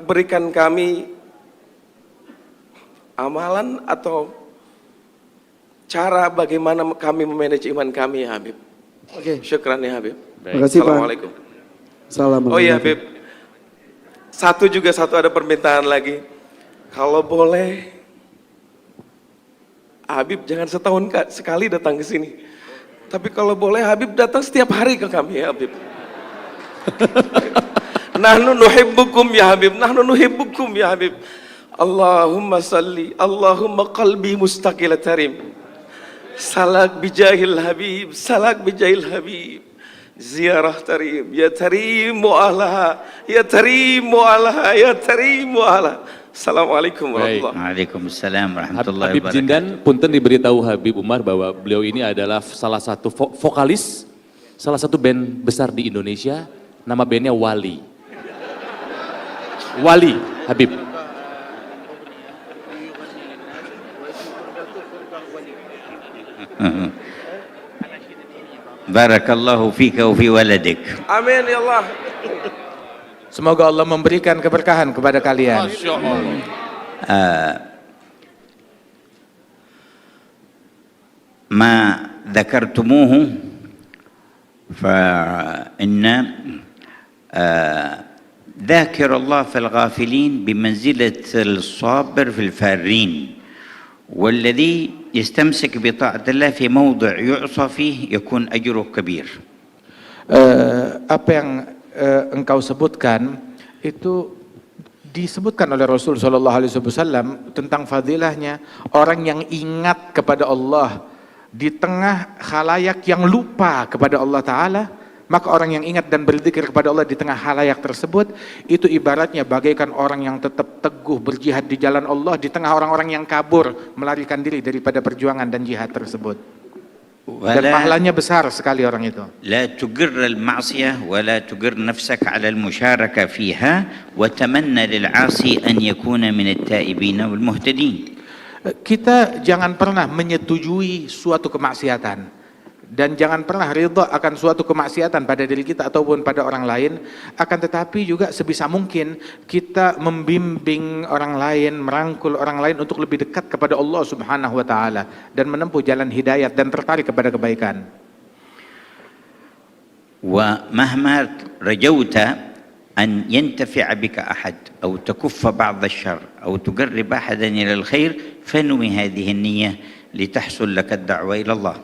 Berikan kami amalan atau cara bagaimana kami memanage iman kami ya Habib. Oke. Syukran ya Habib. Terima kasih Pak. Assalamualaikum. Assalamualaikum. Oh iya Habib, satu ada permintaan lagi. Kalau boleh Habib jangan setahun sekali datang ke sini. Tapi kalau boleh Habib datang setiap hari ke kami ya Habib. Nahnu nuhibbukum ya Habib, nahnu nuhibbukum ya Habib. Allahumma salli, Allahumma qalbi mustaqil tarim. Salak bijahil Habib, salak bijahil Habib. Ziarah tarim, ya tarim mu'alaha, ya tarim mu'alaha, ya tarim mu'alaha. Assalamualaikum warahmatullahi wabarakatuh. Waalaikumsalam warahmatullahi Habib wabarakatuh. Jindan, punten diberitahu Habib Umar bahwa beliau ini adalah salah satu vokalis, salah satu band besar di Indonesia, nama bandnya Wali. Wali, Habib. Barakallahu fika wa fi waladik. Amin ya Allah. Semoga Allah memberikan keberkahan kepada kalian. Masya Allah. ما ذكرتموه فإن ذاكر الله في الغافلين بمنزلة الصابر في الفارين، والذي يستمسك بطاعة الله في موضع يعصى فيه يكون أجره كبير. Apa yang engkau sebutkan itu disebutkan oleh Rasul Shallallahu Alaihi Wasallam tentang fadilahnya orang yang ingat kepada Allah di tengah khalayak yang lupa kepada Allah Ta'ala. Maka orang yang ingat dan berzikir kepada Allah di tengah khalayak tersebut, itu ibaratnya bagaikan orang yang tetap teguh berjihad di jalan Allah di tengah orang-orang yang kabur melarikan diri daripada perjuangan dan jihad tersebut. Dan pahalanya besar sekali orang itu. لا تجر المعصية ولا تجر نفسك على المشاركة فيها وتمنى للعاصي أن يكون من التائبين والمهتدين. Kita jangan pernah menyetujui suatu kemaksiatan dan jangan pernah ridha akan suatu kemaksiatan pada diri kita ataupun pada orang lain. Akan tetapi juga sebisa mungkin kita membimbing orang lain, merangkul orang lain untuk lebih dekat kepada Allah Subhanahu wa taala dan menempuh jalan hidayat dan tertarik kepada kebaikan. ومهما رجوت أن ينتفع بك أحد أو تكف بعض الشر أو تقرب أحدا إلى الخير فانوي هذه النية لتحصل لك الدعوة إلى الله.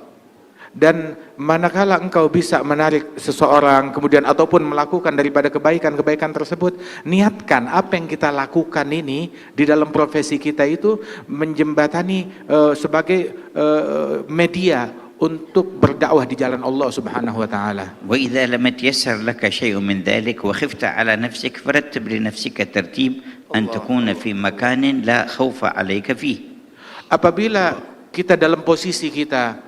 Dan manakala engkau bisa menarik seseorang kemudian ataupun melakukan daripada kebaikan-kebaikan tersebut, niatkan apa yang kita lakukan ini di dalam profesi kita itu menjembatani sebagai media untuk berdakwah di jalan Allah Subhanahu wa taala. وإذا لم يتيسر لك شيء من ذلك وخفت على نفسك فرتب لنفسك ترتيب أن تكون في مكان لا خوف عليك فيه. Apabila kita dalam posisi kita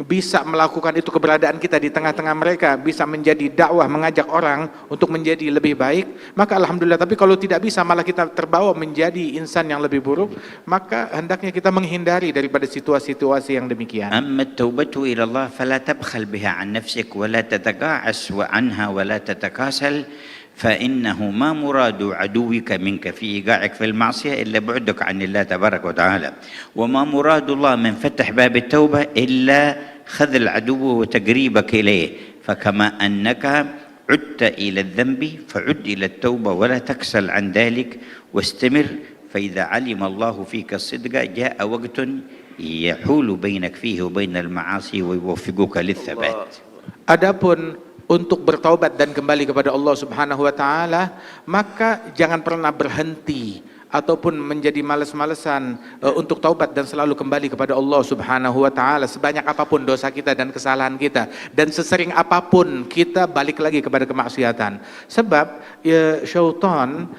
bisa melakukan itu, keberadaan kita di tengah-tengah mereka bisa menjadi dakwah, mengajak orang untuk menjadi lebih baik, maka alhamdulillah. Tapi kalau tidak bisa, malah kita terbawa menjadi insan yang lebih buruk, maka hendaknya kita menghindari daripada situasi-situasi yang demikian. أما التوبة إلى الله فلا تبخل بها عن نفسك ولا تتقاعس عنها ولا تتكاسل، فإنه ما مراد عدوك منك في إيقاعك في المعصية إلا بعدك عن الله تبارك وتعالى، وما مراد الله من فتح باب التوبة إلا خذل عدوه وتقريبك إليه. فكما أنك عدت إلى الذنب فعد إلى التوبة ولا تكسل عن ذلك واستمر فإذا علم الله فيك الصدق جاء وقت يحول بينك فيه وبين المعاصي ويوفقك للثبات. Adapun untuk bertaubat dan kembali kepada Allah Subhanahu wa taala, maka jangan pernah berhenti ataupun menjadi malas-malesan untuk taubat dan selalu kembali kepada Allah Subhanahu wa taala sebanyak apapun dosa kita dan kesalahan kita, dan sesering apapun kita balik lagi kepada kemaksiatan. Sebab syaitan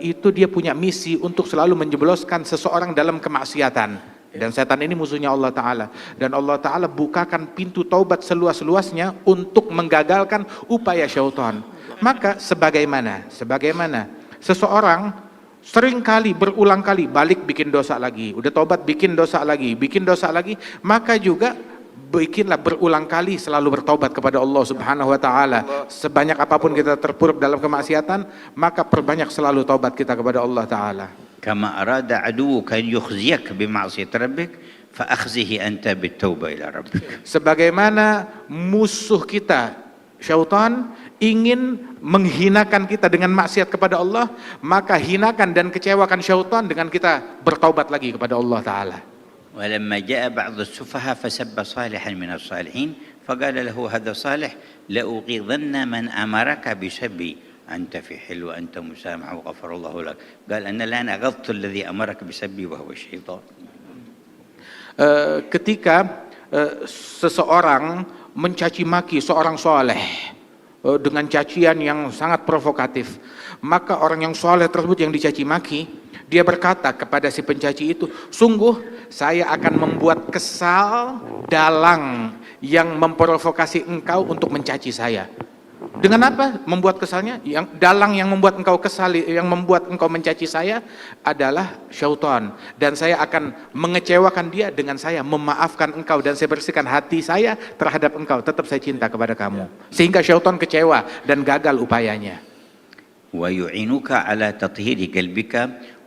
itu dia punya misi untuk selalu menjebloskan seseorang dalam kemaksiatan. Dan setan ini musuhnya Allah Ta'ala. Dan Allah Ta'ala bukakan pintu taubat seluas-luasnya untuk menggagalkan upaya syaitan. Maka sebagaimana seseorang sering kali, berulang kali balik bikin dosa lagi, udah taubat bikin dosa lagi, maka juga bikinlah berulang kali selalu bertaubat kepada Allah Subhanahu wa taala. Sebanyak apapun kita terpuruk dalam kemaksiatan, maka perbanyak selalu taubat kita kepada Allah Ta'ala. كما أراد عدوك أن يخزيك بمعصية ربك فأخزه أنت بالتوبة إلى ربك. Sebagaimana musuh kita syaitan ingin menghinakan kita dengan maksiat kepada Allah, maka hinakan dan kecewakan syaitan dengan kita bertaubat lagi kepada Allah Ta'ala. ولما جاء بعض السفهاء فسب صالحا من الصالحين فقال له هذا صالح لأغيظن من أمرك بسبي أنت في حل وأنت مسامح وغفر الله لك. قال أنا الآن أغضت الذي أمرك بسبي وهو الشيطان. Ketika seseorang mencaci maki seorang soleh dengan cacian yang sangat provokatif, maka orang yang soleh tersebut yang dicaci maki, dia berkata kepada si pencaci itu, sungguh saya akan membuat kesal dalang yang memprovokasi engkau untuk mencaci saya. Dengan apa membuat kesalnya? Yang dalang yang membuat engkau kesal, yang membuat engkau mencaci saya adalah syaitan, dan saya akan mengecewakan dia dengan saya memaafkan engkau, dan saya bersihkan hati saya terhadap engkau, tetap saya cinta kepada kamu, sehingga syaitan kecewa dan gagal upayanya. ويعينك على تطهير قلبك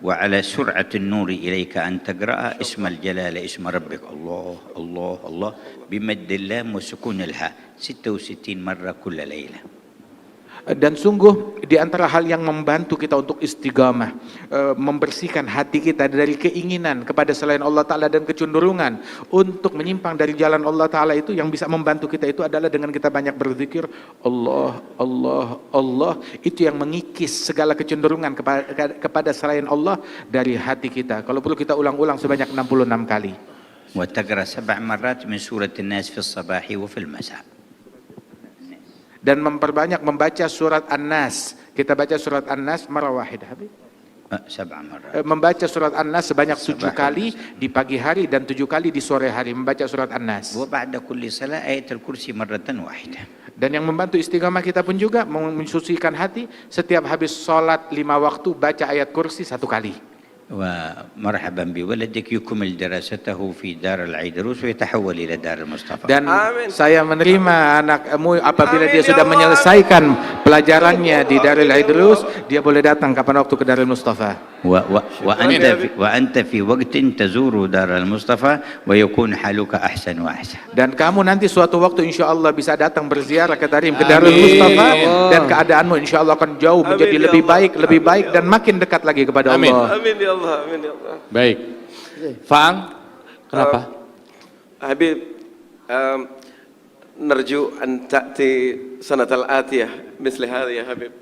وعلى سرعة النور إليك أن تقرأ اسم الجلالة اسم ربك الله الله الله بمد اللام وسكون الهاء 66 مرة كل ليلة. Dan sungguh di antara hal yang membantu kita untuk istiqamah, membersihkan hati kita dari keinginan kepada selain Allah Ta'ala dan kecenderungan untuk menyimpang dari jalan Allah Ta'ala, itu yang bisa membantu kita itu adalah dengan kita banyak berzikir Allah, Allah, Allah. Itu yang mengikis segala kecenderungan kepada selain Allah dari hati kita. Kalau perlu kita ulang-ulang sebanyak 66 kali. وتقرأ 7 مرات من سورة الناس في الصباح وفي المساء. Dan memperbanyak membaca surat An-Nas. Kita baca surat An-Nas marah wahidah. 7 مرات. Membaca surat An-Nas sebanyak 7 kali di pagi hari dan 7 kali di sore hari membaca surat An-Nas. وبعد كل صلاة آية الكرسي مرة واحدة. Dan yang membantu istiqamah kita pun juga mensucikan hati, setiap habis sholat 5 waktu baca ayat kursi 1 kali. ومرحبا بولدك يكمل دراسته في دار العيدروس ويتحول إلى دار المصطفى. Dan saya menerima anakmu apabila dia sudah menyelesaikan pelajarannya di Darul Aidrus, dia boleh datang kapan waktu ke Darul Mustafa. وأنت في وقت تزور دار المصطفى ويكون حالك أحسن وأحسن. Dan kamu nanti suatu waktu insya Allah bisa datang berziarah ke Darul Mustafa, dan keadaanmu insya Allah akan jauh menjadi lebih baik dan makin dekat lagi kepada Allah. Amin ya Allah, amin ya Allah. Baik. Faang, kenapa? Habib, نرجو أن تأتي سنة الآتية مثل هذه يا حبيب.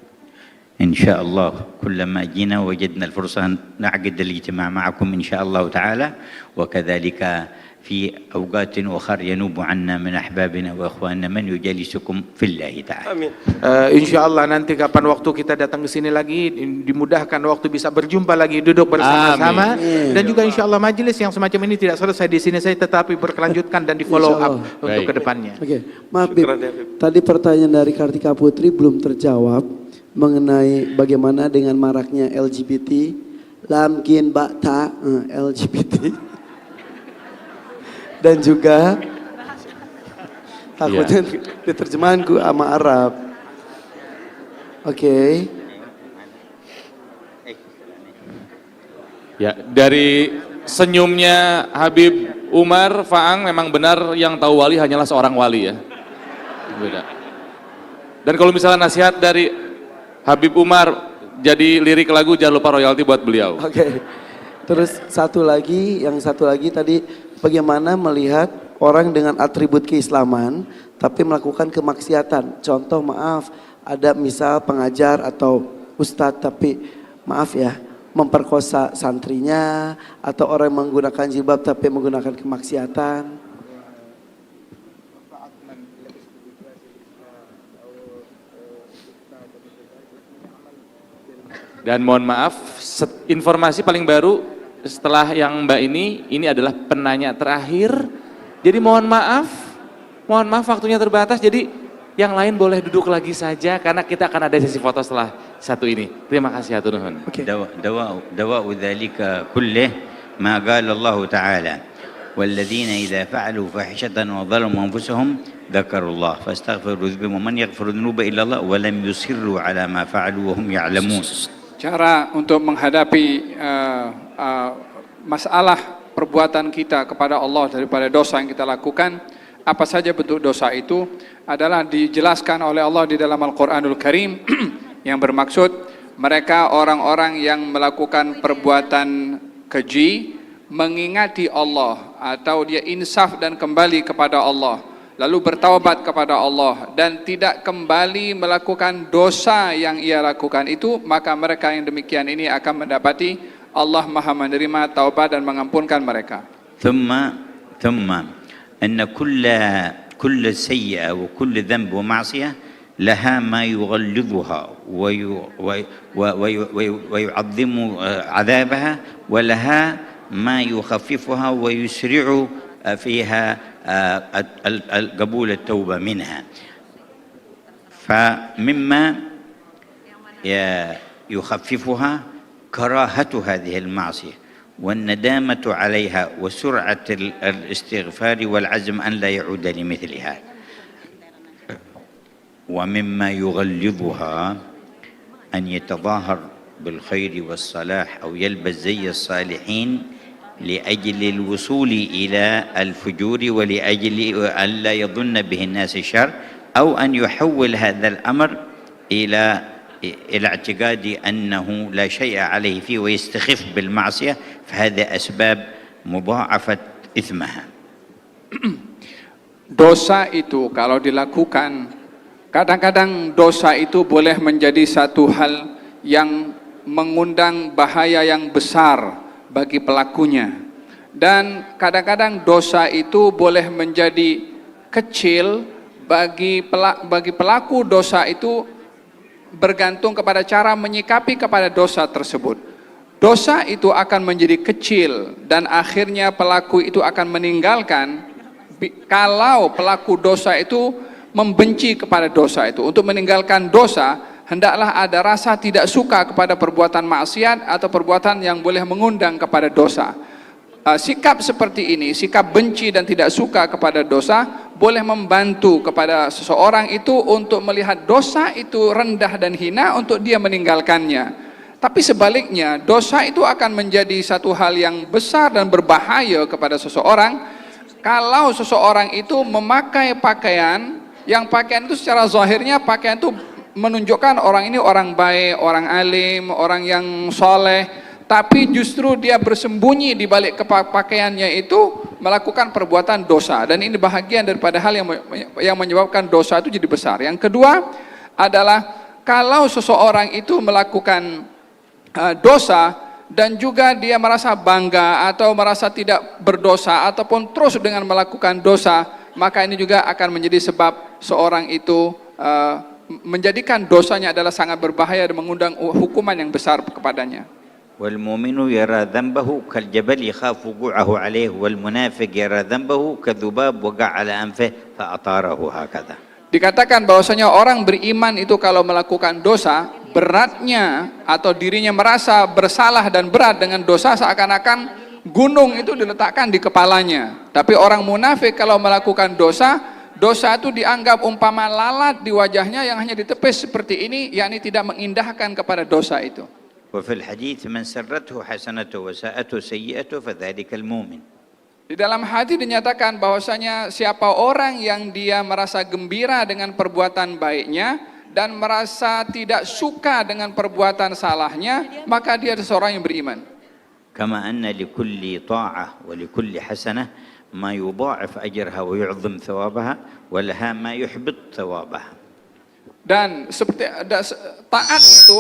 إن شاء الله كلما جينا وجدنا الفرصة نعقد الاجتماع معكم إن شاء الله تعالى، وكذلك في أوقات أخرى ينوب عنا من أحبابنا وأخواننا من يجالسكم في الله تعالى. Amin. Insya Allah nanti kapan waktu kita datang ke sini lagi, dimudahkan waktu bisa berjumpa lagi, duduk bersama-sama, dan juga insya Allah majelis yang semacam ini tidak selesai di sini saja, tetapi berkelanjutkan dan di follow up untuk kedepannya. Oke, maaf Bib, tadi pertanyaan dari Kartika Putri belum terjawab mengenai bagaimana dengan maraknya LGBT, lamkin bakta LGBT, dan juga takutnya diterjemahanku sama Arab. Oke. Ya, dari senyumnya Habib Umar, Faang memang benar yang tahu wali hanyalah seorang wali ya. Beda. Dan kalau misalnya nasihat dari Habib Umar jadi lirik lagu jangan lupa royalti buat beliau. Oke. Terus satu lagi tadi bagaimana melihat orang dengan atribut keislaman tapi melakukan kemaksiatan. Contoh maaf, ada misal pengajar atau ustadz tapi maaf ya, memperkosa santrinya atau orang yang menggunakan jilbab tapi menggunakan kemaksiatan. Dan mohon maaf, informasi paling baru setelah yang Mbak ini adalah penanya terakhir. Jadi mohon maaf waktunya terbatas. Jadi yang lain boleh duduk lagi saja karena kita akan ada sesi foto setelah satu ini. Terima kasih hatur nuhun. دواء ذلك كله ما قال الله تعالى والذين إذا فعلوا فاحشة وظلموا أنفسهم ذكروا الله فاستغفروا ذنوبهم ومن يغفر الذنوب إلا الله ولم يصروا على ما فعلوا وهم يعلمون. Cara untuk menghadapi masalah perbuatan kita kepada Allah daripada dosa yang kita lakukan, apa saja bentuk dosa itu adalah dijelaskan oleh Allah di dalam Al-Quranul Karim yang bermaksud mereka orang-orang yang melakukan perbuatan keji mengingati Allah atau dia insaf dan kembali kepada Allah lalu bertaubat kepada Allah dan tidak kembali melakukan dosa yang ia lakukan itu, maka mereka yang demikian ini akan mendapati Allah Maha menerima taubat dan mengampunkan mereka. ثم أن كل سيئة وكل ذنب ومعصية لها ما يغلظها ويعظم عذابها ولها ما يخففها ويسرع فيها قبول التوبة منها. فمما يخففها كراهة هذه المعصية والندامة عليها وسرعة الاستغفار والعزم أن لا يعود لمثلها. ومما يغلظها أن يتظاهر بالخير والصلاح أو يلبس زي الصالحين لأجل الوصول إلى الفجور ولأجل أن لا يظن به الناس الشر أو أن يحول هذا الأمر إلى اعتقاد أنه لا شيء عليه فيه ويستخف بالمعصية، فهذا أسباب مضاعفة إثمها. Dosa itu kalau dilakukan, kadang-kadang dosa itu boleh menjadi satu hal yang mengundang bahaya yang besar bagi pelakunya, dan kadang-kadang dosa itu boleh menjadi kecil bagi pelaku dosa itu, bergantung kepada cara menyikapi kepada dosa tersebut. Dosa itu akan menjadi kecil dan akhirnya pelaku itu akan meninggalkan kalau pelaku dosa itu membenci kepada dosa itu. Untuk meninggalkan dosa hendaklah ada rasa tidak suka kepada perbuatan maksiat atau perbuatan yang boleh mengundang kepada dosa. Sikap seperti ini, sikap benci dan tidak suka kepada dosa, boleh membantu kepada seseorang itu untuk melihat dosa itu rendah dan hina untuk dia meninggalkannya. Tapi sebaliknya, dosa itu akan menjadi satu hal yang besar dan berbahaya kepada seseorang kalau seseorang itu memakai pakaian, yang pakaian itu secara zahirnya pakaian itu menunjukkan orang ini orang baik, orang alim, orang yang soleh, tapi justru dia bersembunyi di balik pakaiannya itu melakukan perbuatan dosa, dan ini bahagian daripada hal yang menyebabkan dosa itu jadi besar. Yang kedua adalah kalau seseorang itu melakukan dosa dan juga dia merasa bangga atau merasa tidak berdosa ataupun terus dengan melakukan dosa, maka ini juga akan menjadi sebab seorang itu menjadikan dosanya adalah sangat berbahaya dan mengundang hukuman yang besar kepadanya. والمؤمن يرى ذنبه كالجبل يخاف وقوعه عليه والمنافق يرى ذنبه كذباب وقع على أنفه فأطاره هكذا. Dikatakan bahwasanya orang beriman itu kalau melakukan dosa, beratnya atau dirinya merasa bersalah dan berat dengan dosa seakan-akan gunung itu diletakkan di kepalanya. Tapi orang munafik kalau melakukan dosa, dosa itu dianggap umpama lalat di wajahnya yang hanya ditepis seperti ini, yakni tidak mengindahkan kepada dosa itu. وفي الحديث من سرته حسنته وساءته سيئته فذلك المؤمن. Di dalam hadis dinyatakan bahwasanya siapa orang yang dia merasa gembira dengan perbuatan baiknya dan merasa tidak suka dengan perbuatan salahnya, maka dia adalah seorang yang beriman. كما أن لكل طاعة ولكل حسنة ما يضاعف أجرها ويعظم ثوابها ولها ما يحبط ثوابها. Dan seperti taat itu,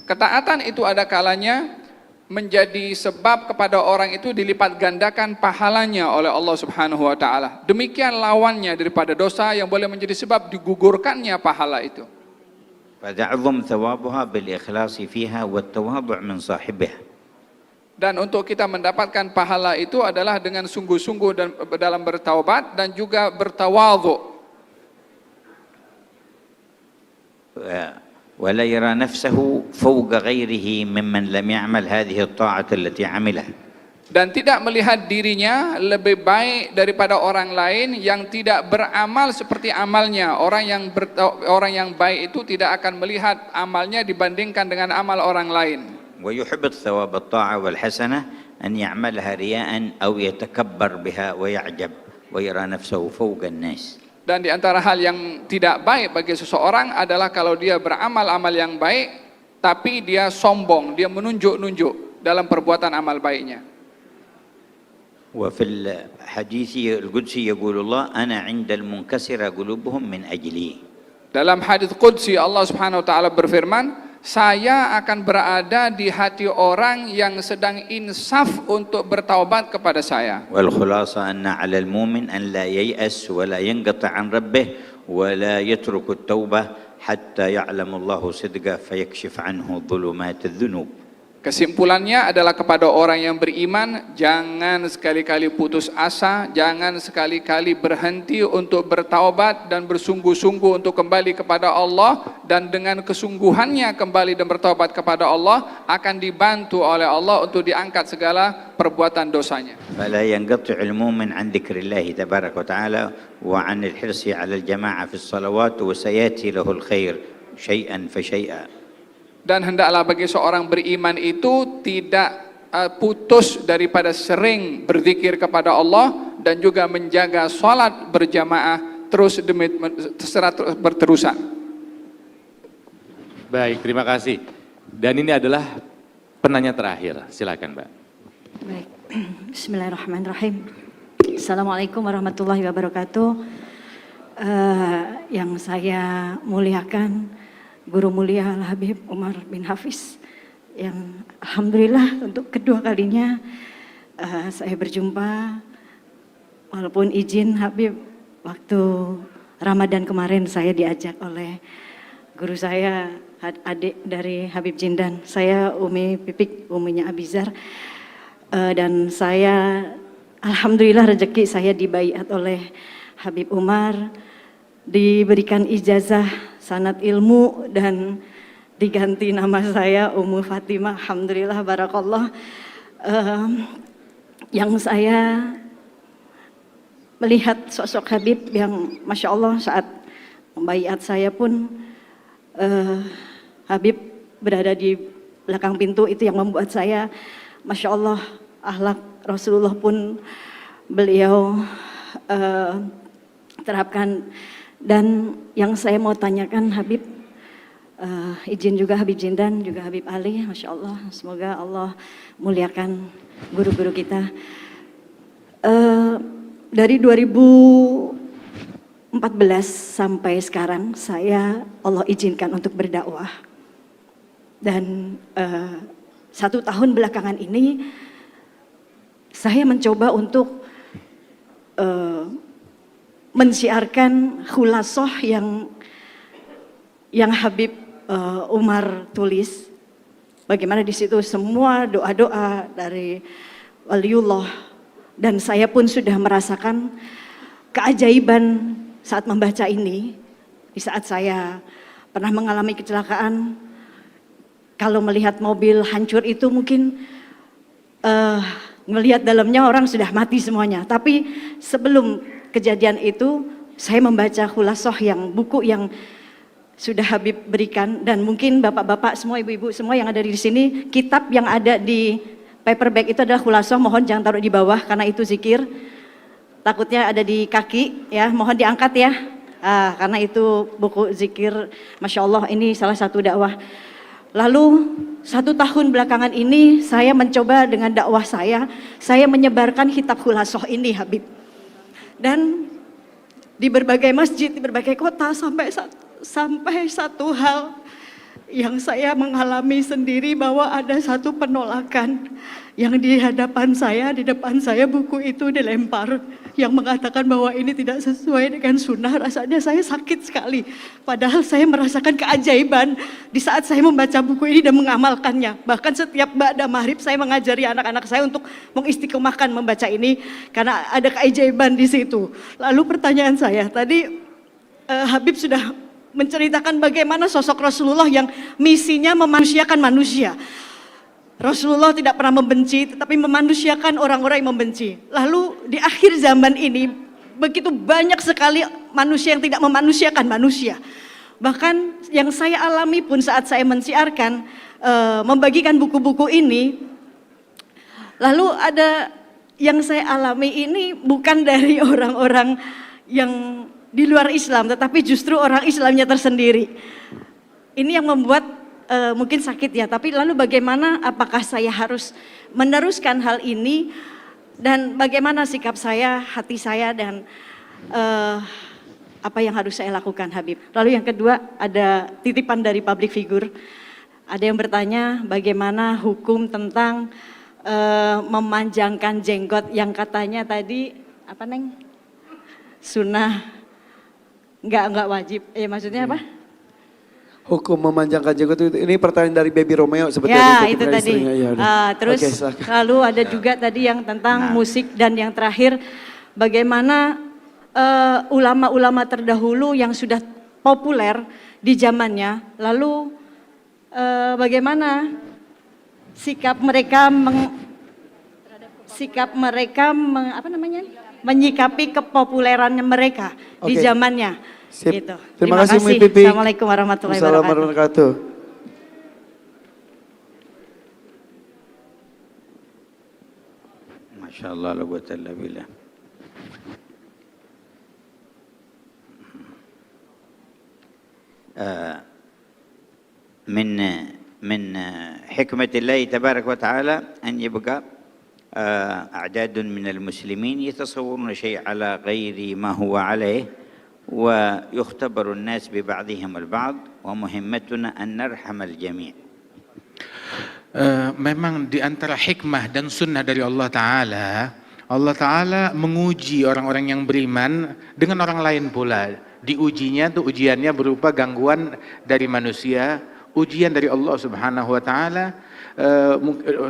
ketaatan itu ada kalanya menjadi sebab kepada orang itu dilipat gandakan pahalanya oleh Allah Subhanahu wa taala. Demikian lawannya daripada dosa yang boleh menjadi sebab digugurkannya pahala itu. فتعظم ثوابها بالإخلاص فيها والتواضع من صاحبها. Dan untuk kita mendapatkan pahala itu adalah dengan sungguh-sungguh dan dalam bertaubat dan juga bertawadhu. ولا يرى نفسه فوق غيره ممن لم يعمل هذه الطاعة التي عملها. Dan tidak melihat dirinya lebih baik daripada orang lain yang tidak beramal seperti amalnya. Orang yang baik itu tidak akan melihat amalnya dibandingkan dengan amal orang lain. ويحبط ثواب الطاعة والحسنة أن يعملها رياء أو يتكبر بها ويعجب ويرى نفسه فوق الناس. Dan di antara hal yang tidak baik bagi seseorang adalah kalau dia beramal amal yang baik, tapi dia sombong, dia menunjuk-nunjuk dalam perbuatan amal baiknya. وفي الحديث القدسي يقول الله أنا عند المنكسر قلوبهم من أجلي. Dalam hadits qudsi Allah Subhanahu wa taala berfirman, saya akan berada di hati orang yang sedang insaf untuk bertaubat kepada saya. والخلاصة أن على المؤمن أن لا ييأس ولا ينقطع عن ربه ولا يترك التوبة حتى يعلم الله صدقه فيكشف عنه ظلمات الذنوب. Kesimpulannya adalah kepada orang yang beriman, jangan sekali-kali putus asa, jangan sekali-kali berhenti untuk bertaubat dan bersungguh-sungguh untuk kembali kepada Allah, dan dengan kesungguhannya kembali dan bertaubat kepada Allah akan dibantu oleh Allah untuk diangkat segala perbuatan dosanya. فلا ينقطع المؤمن عن ذكر الله تبارك وتعالى وعن الحرص على الجماعة في الصلوات وسيأتي له الخير شيئا فشيئا. Dan hendaklah bagi seorang beriman itu tidak putus daripada sering berzikir kepada Allah dan juga menjaga salat berjamaah terus berterusan. Baik, terima kasih. Dan ini adalah penanya terakhir. Silakan, Mbak. Baik. Bismillahirrahmanirrahim. Assalamualaikum warahmatullahi wabarakatuh. Yang saya muliakan Guru Mulia Al-Habib Umar bin Hafiz, yang alhamdulillah untuk kedua kalinya saya berjumpa, walaupun izin Habib waktu Ramadan kemarin saya diajak oleh guru saya, adik dari Habib Jindan, saya Umi Pipik, uminya Abizar, dan saya alhamdulillah rezeki saya dibaiat oleh Habib Umar, diberikan ijazah sanad ilmu dan diganti nama saya Ummu Fatimah. Alhamdulillah, barakallah. Yang saya melihat sosok Habib yang Masya Allah saat membaiat saya pun Habib berada di belakang pintu, itu yang membuat saya Masya Allah, akhlak Rasulullah pun beliau terapkan. Dan yang saya mau tanyakan Habib, izin juga Habib Jindan, juga Habib Ali, Masya Allah, semoga Allah muliakan guru-guru kita. Dari 2014 sampai sekarang saya Allah izinkan untuk berdakwah. Dan 1 tahun belakangan ini saya mencoba untuk mensiarkan khulasoh yang Habib Umar tulis. Bagaimana di situ semua doa-doa dari waliullah, dan saya pun sudah merasakan keajaiban saat membaca ini. Di saat saya pernah mengalami kecelakaan, kalau melihat mobil hancur itu mungkin melihat dalamnya orang sudah mati semuanya. Tapi sebelum kejadian itu saya membaca khulasoh, yang buku yang sudah Habib berikan, dan mungkin bapak-bapak semua, ibu-ibu semua yang ada di sini, kitab yang ada di paperback itu adalah khulasoh. Mohon jangan taruh di bawah karena itu zikir, takutnya ada di kaki ya, mohon diangkat ya. Karena itu buku zikir, Masya Allah, ini salah satu dakwah. Lalu 1 tahun belakangan ini saya mencoba dengan dakwah saya menyebarkan kitab Khulasoh ini, Habib. Dan di berbagai masjid, di berbagai kota, sampai satu hal yang saya mengalami sendiri, bahwa ada satu penolakan yang di depan saya buku itu dilempar, yang mengatakan bahwa ini tidak sesuai dengan sunnah. Rasanya saya sakit sekali, padahal saya merasakan keajaiban di saat saya membaca buku ini dan mengamalkannya. Bahkan setiap ba'da maghrib saya mengajari anak-anak saya untuk mengistiqomahkan membaca ini, karena ada keajaiban di situ. Lalu pertanyaan saya tadi, Habib sudah menceritakan bagaimana sosok Rasulullah yang misinya memanusiakan manusia. Rasulullah tidak pernah membenci, tetapi memanusiakan orang-orang yang membenci. Lalu di akhir zaman ini begitu banyak sekali manusia yang tidak memanusiakan manusia. Bahkan yang saya alami pun saat saya mensiarkan, membagikan buku-buku ini, lalu ada yang saya alami ini bukan dari orang-orang yang di luar Islam, tetapi justru orang Islamnya tersendiri. Ini yang membuat mungkin sakit ya, tapi lalu bagaimana, apakah saya harus meneruskan hal ini, dan bagaimana sikap saya, hati saya, dan apa yang harus saya lakukan, Habib. Lalu yang kedua, ada titipan dari public figure. Ada yang bertanya bagaimana hukum tentang memanjangkan jenggot yang katanya tadi, apa Neng? Sunnah, enggak wajib. Maksudnya apa? Hukum memanjangkan jenggot itu, ini pertanyaan dari Baby Romeo sebetulnya. Ya, itu tadi. Terus lalu ada juga tadi yang tentang musik, dan yang terakhir bagaimana ulama-ulama terdahulu yang sudah populer di zamannya, lalu bagaimana sikap mereka menyikapi kepopulerannya mereka di zamannya. Gitu. Terima kasih Umi Pipi. Assalamualaikum warahmatullahi wabarakatuh. Masya Allah, la quwwata illa billah. من حكمة الله تبارك وتعالى أن يبقى أعداد من المسلمين يتصورون شيء على غير ما هو عليه ويختبر الناس ببعضهم البعض ومهمتنا أن نرحم الجميع. Memang di antara hikmah dan sunnah dari Allah Ta'ala menguji orang-orang yang beriman dengan orang lain pula. Diujinya tuh, ujiannya berupa gangguan dari manusia, ujian dari Allah Subhanahu Wa Ta'ala.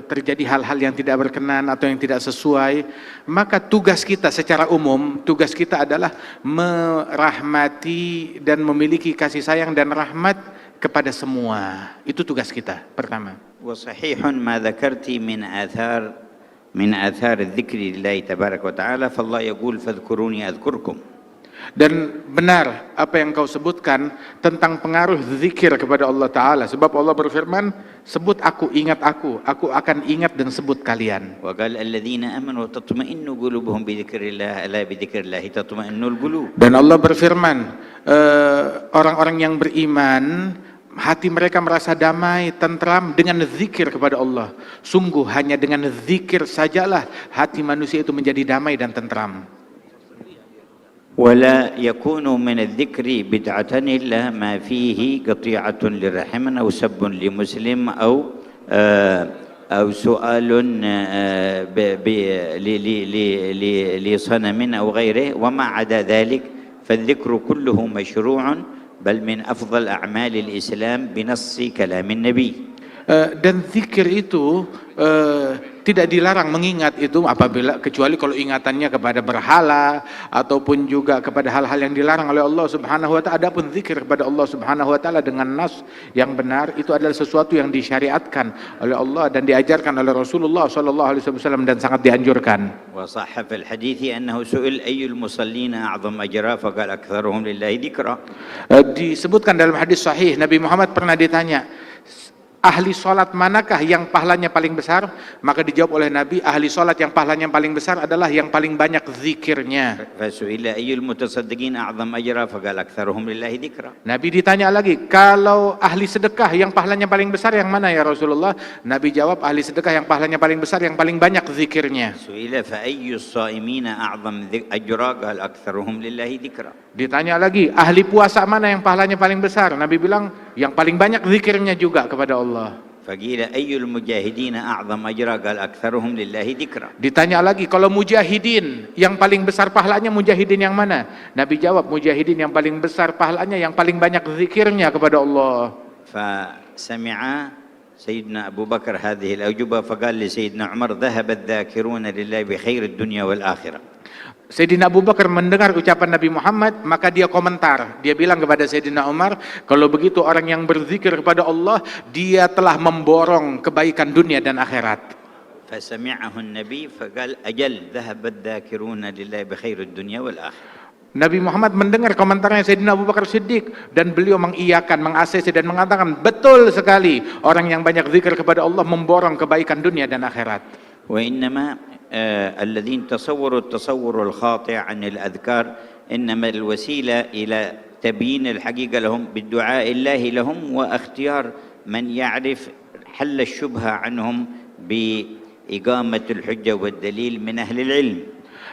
Terjadi hal-hal yang tidak berkenan atau yang tidak sesuai, maka tugas kita secara umum, tugas kita adalah merahmati dan memiliki kasih sayang dan rahmat kepada semua. Itu tugas kita pertama. Wa sahihun ma dzakarti min athar dzikri lillahi tabaraka wa ta'ala, fa Allah yaqul fadhkuruni adhkurkum. Dan benar apa yang kau sebutkan tentang pengaruh zikir kepada Allah Ta'ala. Sebab Allah berfirman, sebut aku, ingat aku akan ingat dan sebut kalian. Wa qala alladzina amanu tatma'innu qulubuhum bi dzikrillah, ala bi dzikrillah tatma'innul qulub. Dan Allah berfirman, orang-orang yang beriman hati mereka merasa damai, tentram dengan zikir kepada Allah. Sungguh hanya dengan zikir sajalah hati manusia itu menjadi damai dan tentram. ولا يكون من الذكر بدعة إلا ما فيه قطيعة للرحم أو سب لمسلم أو سؤال لصنم أو غيره، وما عدا ذلك فالذكر كله مشروع بل من أفضل أعمال الإسلام بنص كلام النبي. Dan zikir itu tidak dilarang mengingat itu apabila, kecuali kalau ingatannya kepada berhala ataupun juga kepada hal-hal yang dilarang oleh Allah Subhanahu wa Ta'ala. Adapun zikir kepada Allah Subhanahu wa Ta'ala dengan nas yang benar itu adalah sesuatu yang disyariatkan oleh Allah dan diajarkan oleh Rasulullah sallallahu alaihi wasallam dan sangat dianjurkan. Wa sahha fil hadithi annahu su'il ayyul musallina a'zam ajra faqala aktsaruhum lillahi dzikra. Disebutkan dalam hadis sahih, Nabi Muhammad pernah ditanya, ahli solat manakah yang pahalanya paling besar? Maka dijawab oleh Nabi, ahli solat yang pahalanya paling besar adalah yang paling banyak zikirnya. فسئل أي المتصدقين أعظم أجرا فقال أكثرهم لله ذكرا. Nabi ditanya lagi, kalau ahli sedekah yang pahalanya paling besar yang mana ya Rasulullah? Nabi jawab, ahli sedekah yang pahalanya paling besar yang paling banyak zikirnya. سئل فأي الصائمين أعظم أجرا قال أكثرهم لله ذكرا. Ditanya lagi, ahli puasa mana yang pahalanya paling besar? Nabi bilang, yang paling banyak zikirnya juga kepada Allah. فقيل أي المجاهدين أعظم أجرا قال أكثرهم لله ذكرا. Ditanya lagi, kalau mujahidin yang paling besar pahalanya mujahidin yang mana? Nabi jawab, mujahidin yang paling besar pahalanya yang paling banyak zikirnya kepada Allah. فسمع سيدنا أبو بكر هذه الأجوبة فقال لسيدنا عمر ذهب الذاكرون لله بخير الدنيا والآخرة. Sayyidina Abu Bakar mendengar ucapan Nabi Muhammad, maka dia komentar. Dia bilang kepada Sayyidina Umar, kalau begitu orang yang berzikir kepada Allah, dia telah memborong kebaikan dunia dan akhirat. فسمعه النبي فقال أجل ذهب الذاكرون لله بخير الدنيا والآخرة. Nabi Muhammad mendengar komentarnya Sayyidina Abu Bakar Siddiq dan beliau mengiyakan, meng-ACC dan mengatakan, betul sekali orang yang banyak zikir kepada Allah memborong kebaikan dunia dan akhirat. وإنما الذين تصوروا التصور الخاطئ عن الأذكار إنما الوسيلة إلى تبيين الحقيقة لهم بالدعاء الله لهم واختيار من يعرف حل الشبهة عنهم بإقامة الحجة والدليل من أهل العلم.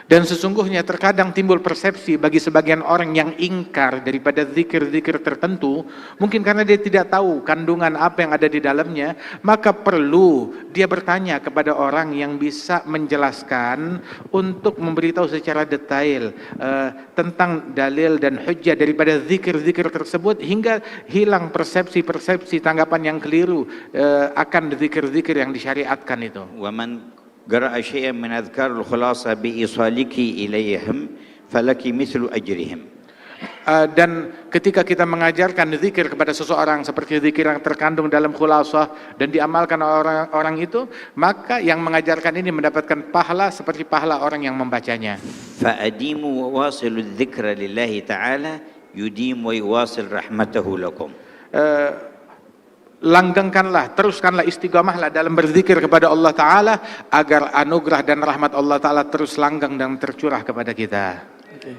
Dan sesungguhnya terkadang timbul persepsi bagi sebagian orang yang ingkar daripada zikir-zikir tertentu, mungkin karena dia tidak tahu kandungan apa yang ada di dalamnya, maka perlu dia bertanya kepada orang yang bisa menjelaskan untuk memberitahu secara detail tentang dalil dan hujjah daripada zikir-zikir tersebut, hingga hilang persepsi-persepsi tanggapan yang keliru akan zikir-zikir yang disyariatkan itu. قرأ شيئا من أذكار الخلاصة بإيصالك إليهم فلك مثل أجرهم. Dan ketika kita mengajarkan zikir kepada seseorang seperti zikir yang terkandung dalam khulasah dan diamalkan orang itu, maka yang mengajarkan ini mendapatkan pahala seperti pahala orang yang membacanya. فأديموا وواصلوا الذكر لله تعالى يديم ويواصل رحمته لكم. Langgengkanlah, teruskanlah, istiqamahlah dalam berzikir kepada Allah Ta'ala agar anugerah dan rahmat Allah Ta'ala terus langgeng dan tercurah kepada kita. Okay.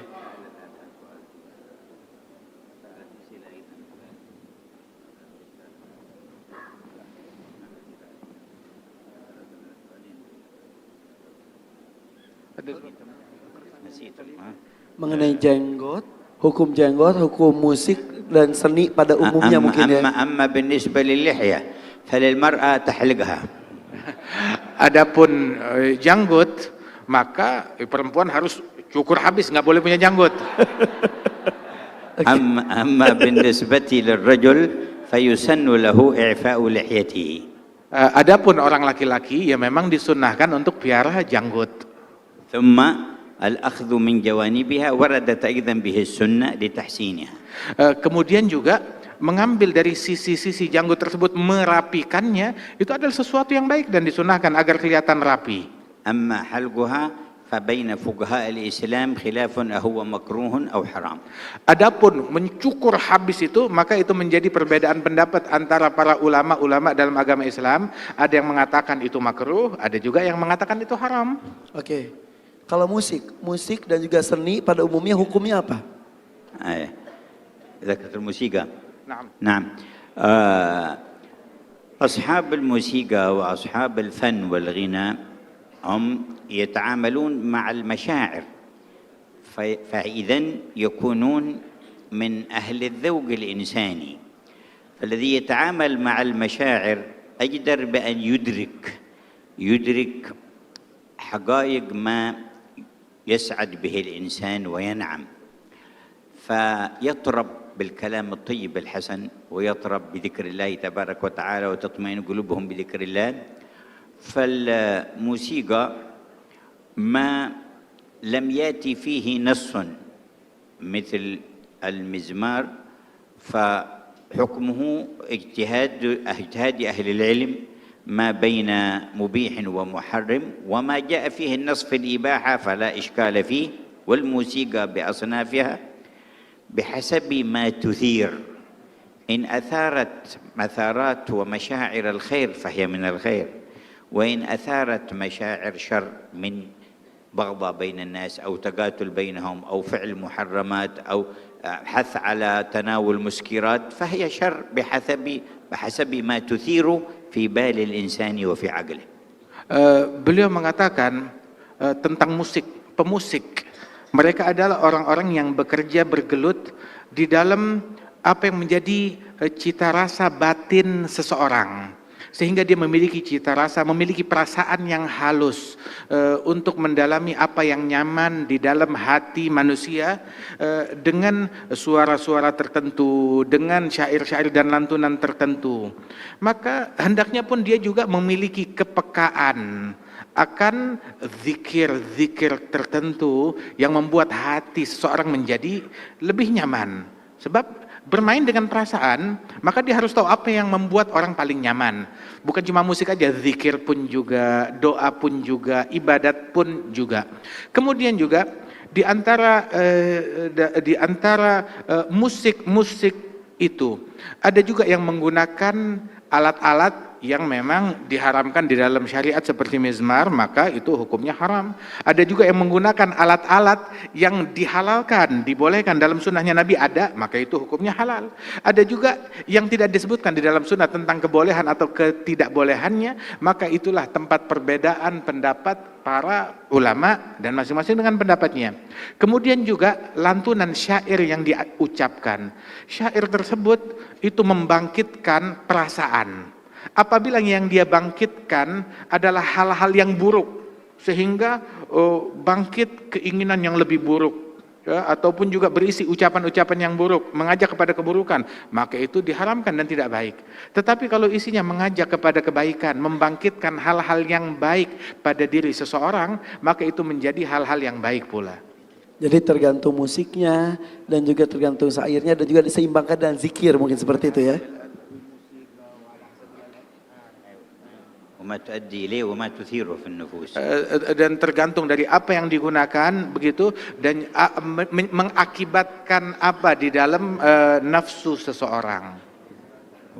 Mengenai jenggot, hukum jenggot, hukum musik dan seni pada umumnya mungkin ya. أما بالنسبة للحية فللمرأة تحلقها. Adapun janggut, maka perempuan harus cukur habis, nggak boleh punya janggut. أما بالنسبة للرجل فيسن له إعفاء لحيته. Adapun orang laki-laki ya memang disunnahkan untuk piara janggut. ثم الأخذ من جوانبها وردت أيضا به السنة لتحسينها. Kemudian juga mengambil dari sisi-sisi janggut tersebut, merapikannya, itu adalah sesuatu yang baik dan disunahkan agar kelihatan rapi. أما حلقها فبين فقهاء الإسلام خلاف أهو مكروه أو حرام. Adapun mencukur habis itu, maka itu menjadi perbedaan pendapat antara para ulama-ulama dalam agama Islam. Ada yang mengatakan itu makruh, ada juga yang mengatakan itu haram. Oke. Kalau musik dan juga seni pada umumnya hukumnya apa? ذكرت الموسيقى. نعم. نعم. أصحاب الموسيقى وأصحاب الفن والغناء هم يتعاملون مع المشاعر، فإذا يكونون من أهل الذوق الإنساني، فالذي يتعامل مع المشاعر أجدر بأن يدرك حقائق ما يسعد به الإنسان وينعم، فيطرب بالكلام الطيب الحسن ويطرب بذكر الله تبارك وتعالى وتطمئن قلوبهم بذكر الله. فالموسيقى ما لم يأتي فيه نص مثل المزمار فحكمه اجتهاد أهل العلم ما بين مبيح ومحرم، وما جاء فيه النص في الإباحة فلا إشكال فيه، والموسيقى بأصنافها بحسب ما تثير إن أثارت مثارات ومشاعر الخير فهي من الخير، وإن أثارت مشاعر شر من بغضة بين الناس أو تقاتل بينهم أو فعل محرمات أو حث على تناول مسكرات فهي شر بحسب ما تثير في بال الإنسان وفي عقله. Beliau mengatakan tentang pemusik. Mereka adalah orang-orang yang bekerja bergelut di dalam apa yang menjadi cita rasa batin seseorang. Sehingga dia memiliki cita rasa, memiliki perasaan yang halus untuk mendalami apa yang nyaman di dalam hati manusia dengan suara-suara tertentu, dengan syair-syair dan lantunan tertentu. Maka hendaknya pun dia juga memiliki kepekaan akan zikir-zikir tertentu yang membuat hati seseorang menjadi lebih nyaman. Sebab bermain dengan perasaan, maka dia harus tahu apa yang membuat orang paling nyaman. Bukan cuma musik aja, zikir pun juga, doa pun juga, ibadat pun juga. Kemudian juga di antara musik-musik itu ada juga yang menggunakan alat-alat yang memang diharamkan di dalam syariat seperti mizmar, maka itu hukumnya haram. Ada juga yang menggunakan alat-alat yang dihalalkan, dibolehkan dalam sunnahnya Nabi ada, maka itu hukumnya halal. Ada juga yang tidak disebutkan di dalam sunnah tentang kebolehan atau ketidakbolehannya, maka itulah tempat perbedaan pendapat para ulama dan masing-masing dengan pendapatnya. Kemudian juga lantunan syair yang diucapkan. Syair tersebut itu membangkitkan perasaan. Apabila yang dia bangkitkan adalah hal-hal yang buruk, sehingga bangkit keinginan yang lebih buruk, ya, ataupun juga berisi ucapan-ucapan yang buruk, mengajak kepada keburukan, maka itu diharamkan dan tidak baik. Tetapi kalau isinya mengajak kepada kebaikan, membangkitkan hal-hal yang baik pada diri seseorang, maka itu menjadi hal-hal yang baik pula. Jadi tergantung musiknya dan juga tergantung syairnya dan juga diseimbangkan dengan zikir, mungkin seperti itu ya. Dan tergantung dari apa yang digunakan begitu, dan mengakibatkan apa di dalam nafsu seseorang.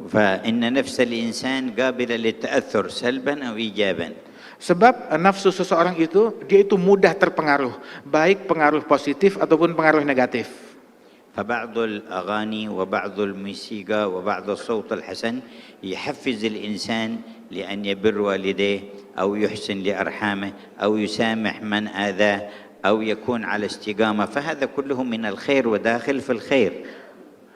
فإن نفس الإنسان قابلة للتأثر سلبا أو إيجابا. Sebab nafsu seseorang itu, dia itu mudah terpengaruh, baik pengaruh positif ataupun pengaruh negatif. فبعض الأغاني وبعض الموسيقى وبعض الصوت الحسن يحفز الإنسان لأن يبر والديه أو يحسن لأرحامه أو يسامح من آذاه أو يكون على استقامة، فهذا كله من الخير وداخل في الخير.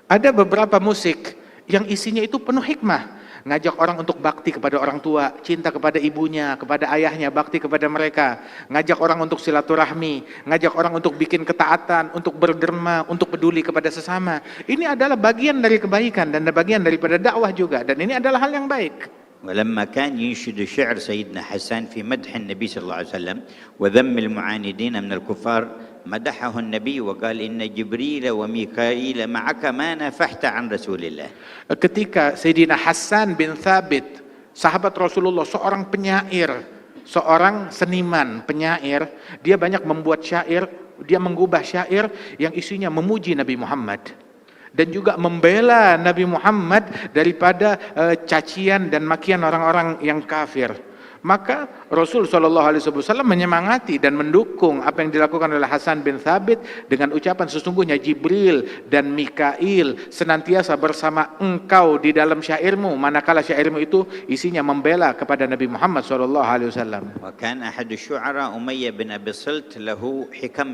Ada beberapa musik yang isinya itu penuh hikmah, ngajak orang untuk bakti kepada orang tua, cinta kepada ibunya, kepada ayahnya, bakti kepada mereka, ngajak orang untuk silaturahmi, ngajak orang untuk bikin ketaatan, untuk berderma, untuk peduli kepada sesama. Ini adalah bagian dari kebaikan dan bagian daripada dakwah juga, dan ini adalah hal yang baik. ولما كان ينشد شعر سيدنا حسان في مدح النبي صلى الله عليه وسلم وذم المعاندين من الكفار، مدحه النبي وقال إن جبريل وميكائيل معك ما نفحت عن رسول الله. Ketika Sayyidina Hasan bin Thabit, sahabat Rasulullah, seorang penyair, seorang seniman penyair, dia banyak membuat syair, dia mengubah syair yang isinya memuji Nabi Muhammad dan juga membela Nabi Muhammad daripada cacian dan makian orang-orang yang kafir. Maka Rasul SAW menyemangati dan mendukung apa yang dilakukan oleh Hasan bin Thabit dengan ucapan, sesungguhnya Jibril dan Mikail senantiasa bersama engkau di dalam syairmu, manakala syairmu itu isinya membela kepada Nabi Muhammad SAW. وكان أحد الشعراء أمية بن أبي الصلت له حكم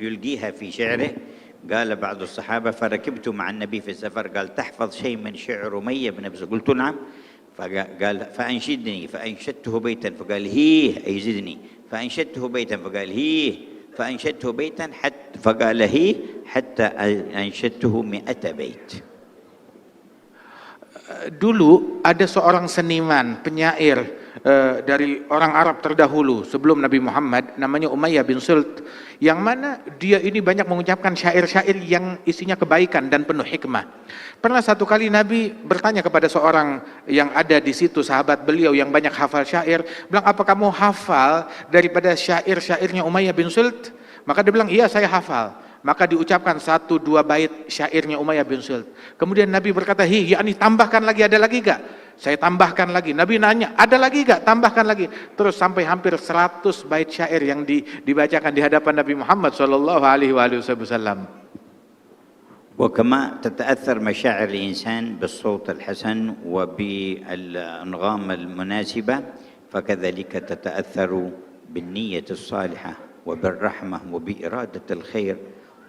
يلقيها في شعره. قال بعض الصحابة فركبت مع النبي في السفر، قال تحفظ شيء من شعر أمية بن أبي الصلت؟ قلت نعم. فقال فأنشدني، فأنشدته بيتا فقال هيه أي زدني، فأنشدته بيتا فقال هيه، فأنشدته بيتا فقال هيه حتى أنشدته 100 بيت. Dulu ada seorang seniman, penyair dari orang Arab terdahulu sebelum Nabi Muhammad, namanya Umayyah bin Sult, yang mana dia ini banyak mengucapkan syair-syair yang isinya kebaikan dan penuh hikmah. Pernah satu kali Nabi bertanya kepada seorang yang ada di situ, sahabat beliau yang banyak hafal syair, bilang, apa kamu hafal daripada syair-syairnya Umayyah bin Sult? Maka dia bilang, iya saya hafal. maka diucapkan 1-2 bait syairnya Umayyah bin Sult. Kemudian Nabi berkata, yakni tambahkan lagi, ada lagi gak? Saya tambahkan lagi. Nabi nanya, ada lagi gak? Tambahkan lagi. Terus sampai hampir 100 bait syair yang dibacakan di hadapan Nabi Muhammad sallallahu alaihi wasallam. وكما تتأثر مشاعر الإنسان بالصوت الحسن وبالأنغام المناسبة فكذلك تتأثر بالنية الصالحة وبالرحمة وبإرادة الخير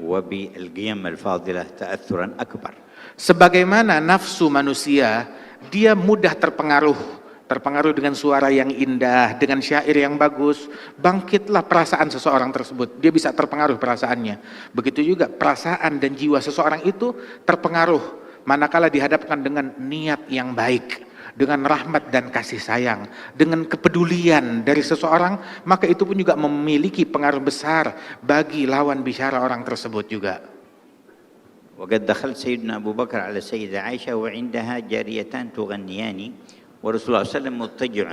وبالقيم الفاضلة تأثرا أكبر. Sebagaimana nafsu manusia, dia mudah terpengaruh dengan suara yang indah, dengan syair yang bagus, bangkitlah perasaan seseorang tersebut. Dia bisa terpengaruh perasaannya. Begitu juga perasaan dan jiwa seseorang itu terpengaruh manakala dihadapkan dengan niat yang baik, dengan rahmat dan kasih sayang, dengan kepedulian dari seseorang, maka itu pun juga memiliki pengaruh besar bagi lawan bicara orang tersebut juga. وقد دخلت سيدنا أبو بكر على السيدة عائشة وعندها جاريتان تغنيان ورسول الله صلى الله عليه وسلم مضطجع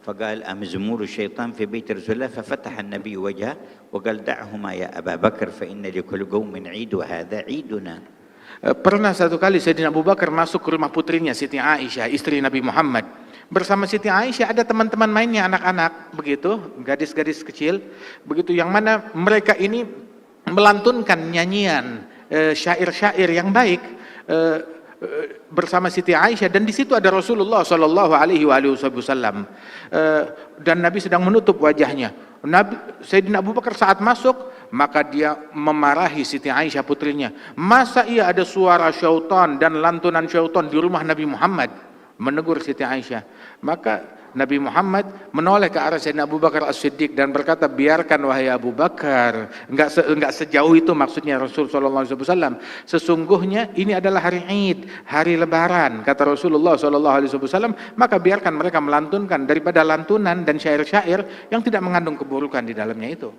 فقال أمزمور الشيطان في بيت رسول الله ففتح النبي وجهه وقال دعهما يا أبا بكر فإن لكل قوم عيد وهذا عيدنا. Pernah satu kali Sayyidina Abu Bakar masuk ke rumah putrinya Siti Aisyah, istri Nabi Muhammad. Bersama Siti Aisyah ada teman-teman mainnya, anak-anak begitu, gadis-gadis kecil begitu, yang mana mereka ini melantunkan nyanyian syair-syair yang baik bersama Siti Aisyah, dan di situ ada Rasulullah sallallahu alaihi wasallam dan Nabi sedang menutup wajahnya. Sayyidina Abu Bakar saat masuk, maka dia memarahi Siti Aisyah putrinya. Masa iya ada suara syaitan dan lantunan syaitan di rumah Nabi Muhammad? Menegur Siti Aisyah. Maka Nabi Muhammad menoleh ke arah Sayyidina Abu Bakar As-Siddiq dan berkata, biarkan wahai Abu Bakar. Enggak sejauh itu maksudnya Rasul sallallahu alaihi wasallam. Sesungguhnya ini adalah hari Id, hari lebaran, kata Rasulullah sallallahu alaihi wasallam, maka biarkan mereka melantunkan daripada lantunan dan syair-syair yang tidak mengandung keburukan di dalamnya itu.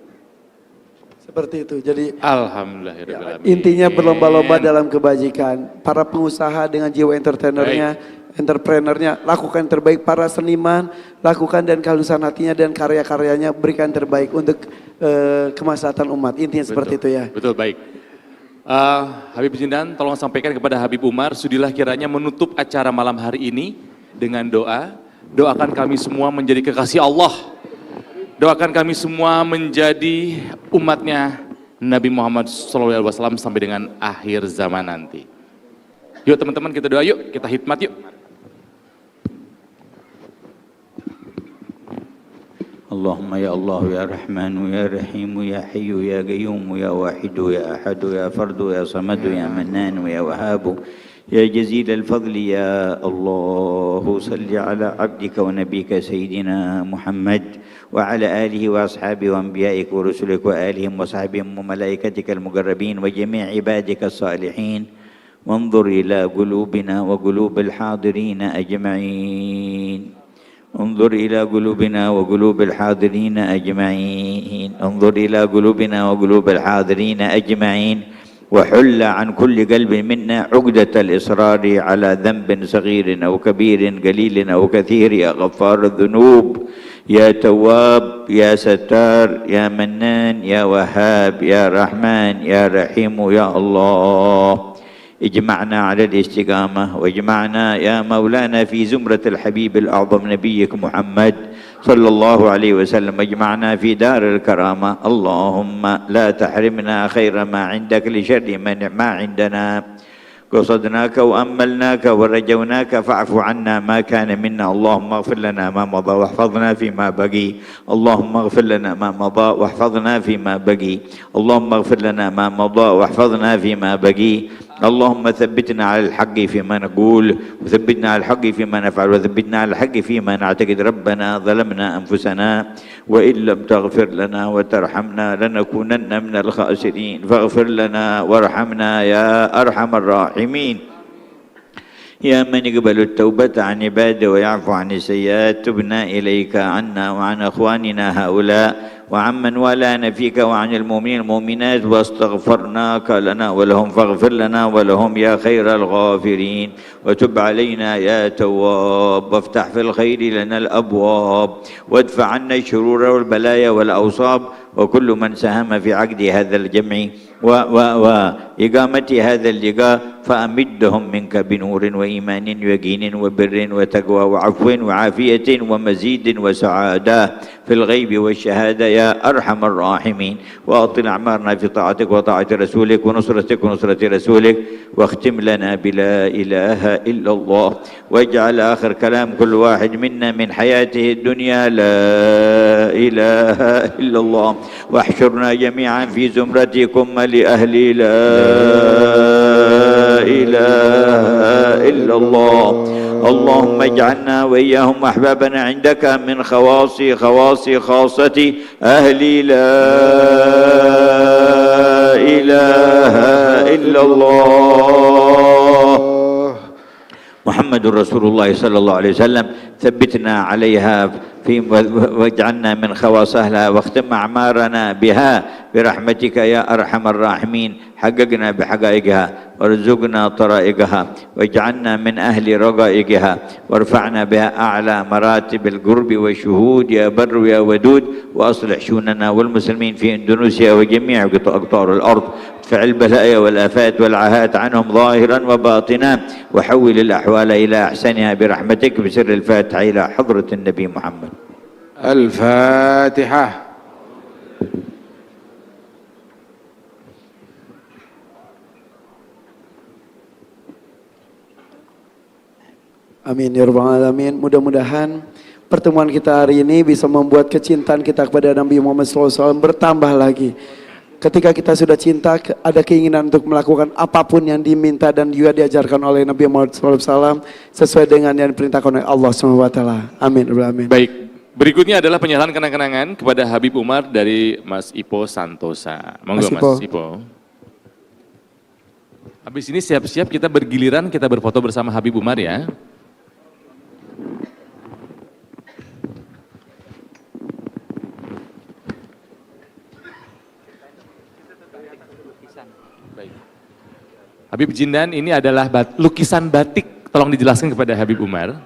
Seperti itu. Jadi Alhamdulillah. intinya berlomba-lomba dalam kebajikan. Para pengusaha dengan jiwa entrepreneurnya lakukan yang terbaik, para seniman lakukan dan kehalusan hatinya dan karya-karyanya berikan terbaik untuk kemaslahatan umat. Intinya seperti itu ya. Betul, baik. Habib Jindan, tolong sampaikan kepada Habib Umar, sudilah kiranya menutup acara malam hari ini dengan doa. Doakan kami semua menjadi kekasih Allah. Doakan kami semua menjadi umatnya Nabi Muhammad SAW sampai dengan akhir zaman nanti. Yuk teman-teman, kita doa yuk, kita hikmat yuk. اللهم يا الله يا رحمن يا رحيم يا حي يا قيوم يا واحد يا أحد يا فرد يا صمد يا منان يا وهاب يا جزيل الفضل يا الله صل على عبدك ونبيك سيدنا محمد وعلى آله وأصحابه وأنبيائك ورسلك وآلهم وصحبهم وملائكتك المقربين وجميع عبادك الصالحين وانظر إلى قلوبنا وقلوب الحاضرين أجمعين انظر إلى قلوبنا وقلوب الحاضرين أجمعين انظر إلى قلوبنا وقلوب الحاضرين أجمعين وحل عن كل قلب منا عقدة الإصرار على ذنب صغير أو كبير قليل أو كثير يا غفار الذنوب يا تواب يا ستار يا منان يا وهاب يا رحمن يا رحيم يا الله اجمعنا على الاستقامة واجمعنا يا مولانا في زمرة الحبيب الأعظم نبيك محمد صلى الله عليه وسلم اجمعنا في دار الكرامة اللهم لا تحرمنا خير ما عندك لشر ما عندنا قصدناك وأملناك ورجوناك فاعف عنا ما كان منا اللهم اغفر لنا ما مضى واحفظنا فيما بقي اللهم اغفر لنا ما مضى واحفظنا فيما بقي اللهم اغفر لنا ما مضى واحفظنا فيما بقي اللهم ثبتنا على الحق فيما نقول وثبتنا على الحق فيما نفعل وثبتنا على الحق فيما نعتقد ربنا ظلمنا أنفسنا وإن لم تغفر لنا وترحمنا لنكونن من الخاسرين فاغفر لنا وارحمنا يا أرحم الراحمين يا من يقبل التوبة عن عباده ويعفو عن السيئات تبنا إليك عنا وعن أخواننا هؤلاء وعمن والانا فيك وعن المؤمنين المؤمنات واستغفرناك لنا ولهم فاغفر لنا ولهم يا خير الغافرين وتب علينا يا تواب وافتح في الخير لنا الأبواب وادفع عنا الشرور والبلايا والأوصاب وكل من ساهم في عقد هذا الجمع وإقامة هذا اللقاء فأمدهم منك بنور وإيمان ويقين وبر وتقوى وعفو وعافية ومزيد وسعادة في الغيب والشهادة يا أرحم الراحمين. وأطل أعمارنا في طاعتك وطاعة رسولك ونصرتك ونصرة رسولك، واختم لنا بلا إله إلا الله، واجعل آخر كلام كل واحد منا من حياته الدنيا لا إله إلا الله، واحشرنا جميعا في زمرتكم لأهل لا إله إلا الله. اللهم اجعلنا وإياهم أحبابنا عندك من خواص خاصة أهل لا إله إلا الله. محمد رسول الله صلى الله عليه وسلم، ثبتنا عليها واجعلنا من خواص أهلها، واختم أعمارنا بها برحمتك يا أرحم الراحمين. حققنا بحقائقها وارزقنا طرائقها، واجعلنا من أهل رقائقها، وارفعنا بها أعلى مراتب القرب والشهود يا بر يا ودود. وأصلح شؤوننا والمسلمين في إندونيسيا وجميع أقطار الأرض، ادفع البلايا والآفات والعاهات عنهم ظاهرا وباطنا، وحول الأحوال إلى أحسنها برحمتك بسر الفاتحة إلى حضرة النبي محمد. الفاتحة. Amin ya rabbal alamin. Mudah-mudahan pertemuan kita hari ini bisa membuat kecintaan kita kepada Nabi Muhammad SAW bertambah lagi. Ketika kita sudah cinta, ada keinginan untuk melakukan apapun yang diminta dan juga diajarkan oleh Nabi Muhammad SAW sesuai dengan yang diperintahkan oleh Allah SWT. Amin. Amin. Baik, berikutnya adalah penyerahan kenang-kenangan kepada Habib Umar dari Mas Ipo Santosa. Monggo Mas Ipo. Habis ini siap-siap kita bergiliran, kita berfoto bersama Habib Umar ya. Habib Jindan, ini adalah lukisan batik, tolong dijelaskan kepada Habib Umar.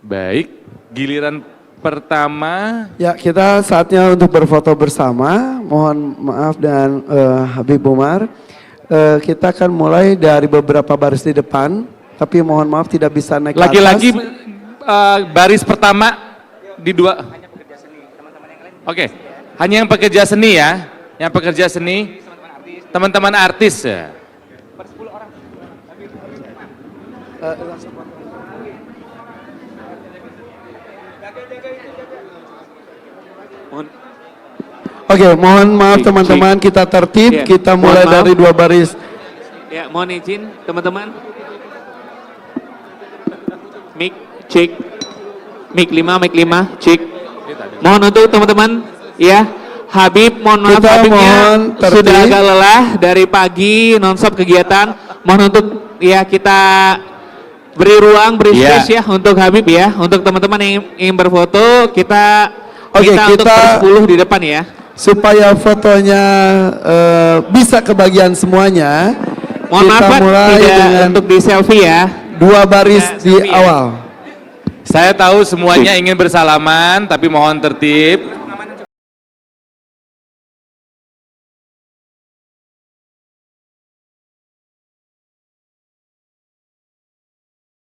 Baik, giliran pertama. Ya, kita saatnya untuk berfoto bersama. Mohon maaf dan Habib Umar. Kita akan mulai dari beberapa baris di depan, tapi mohon maaf tidak bisa naik ke atas. Lagi-lagi baris pertama di dua. Oke, hanya yang pekerja seni ya, yang pekerja seni, teman-teman artis ya. Oke, mohon maaf teman-teman, kita tertib, kita mulai dari dua baris. Ya, mohon izin teman-teman. Mic cek. Mic 5, cek. Mohon untuk teman-teman, ya. Habib, mohon maaf Habibnya sudah agak lelah dari pagi nonstop kegiatan. Mohon untuk ya kita beri ruang, beri space ya untuk Habib ya. Untuk teman-teman yang ingin berfoto, kita untuk per 10 di depan ya. Supaya fotonya bisa kebagian semuanya, mohon kita maaf, mulai dengan untuk di selfie ya. Dua baris di awal. Saya tahu semuanya ingin bersalaman, tapi mohon tertib.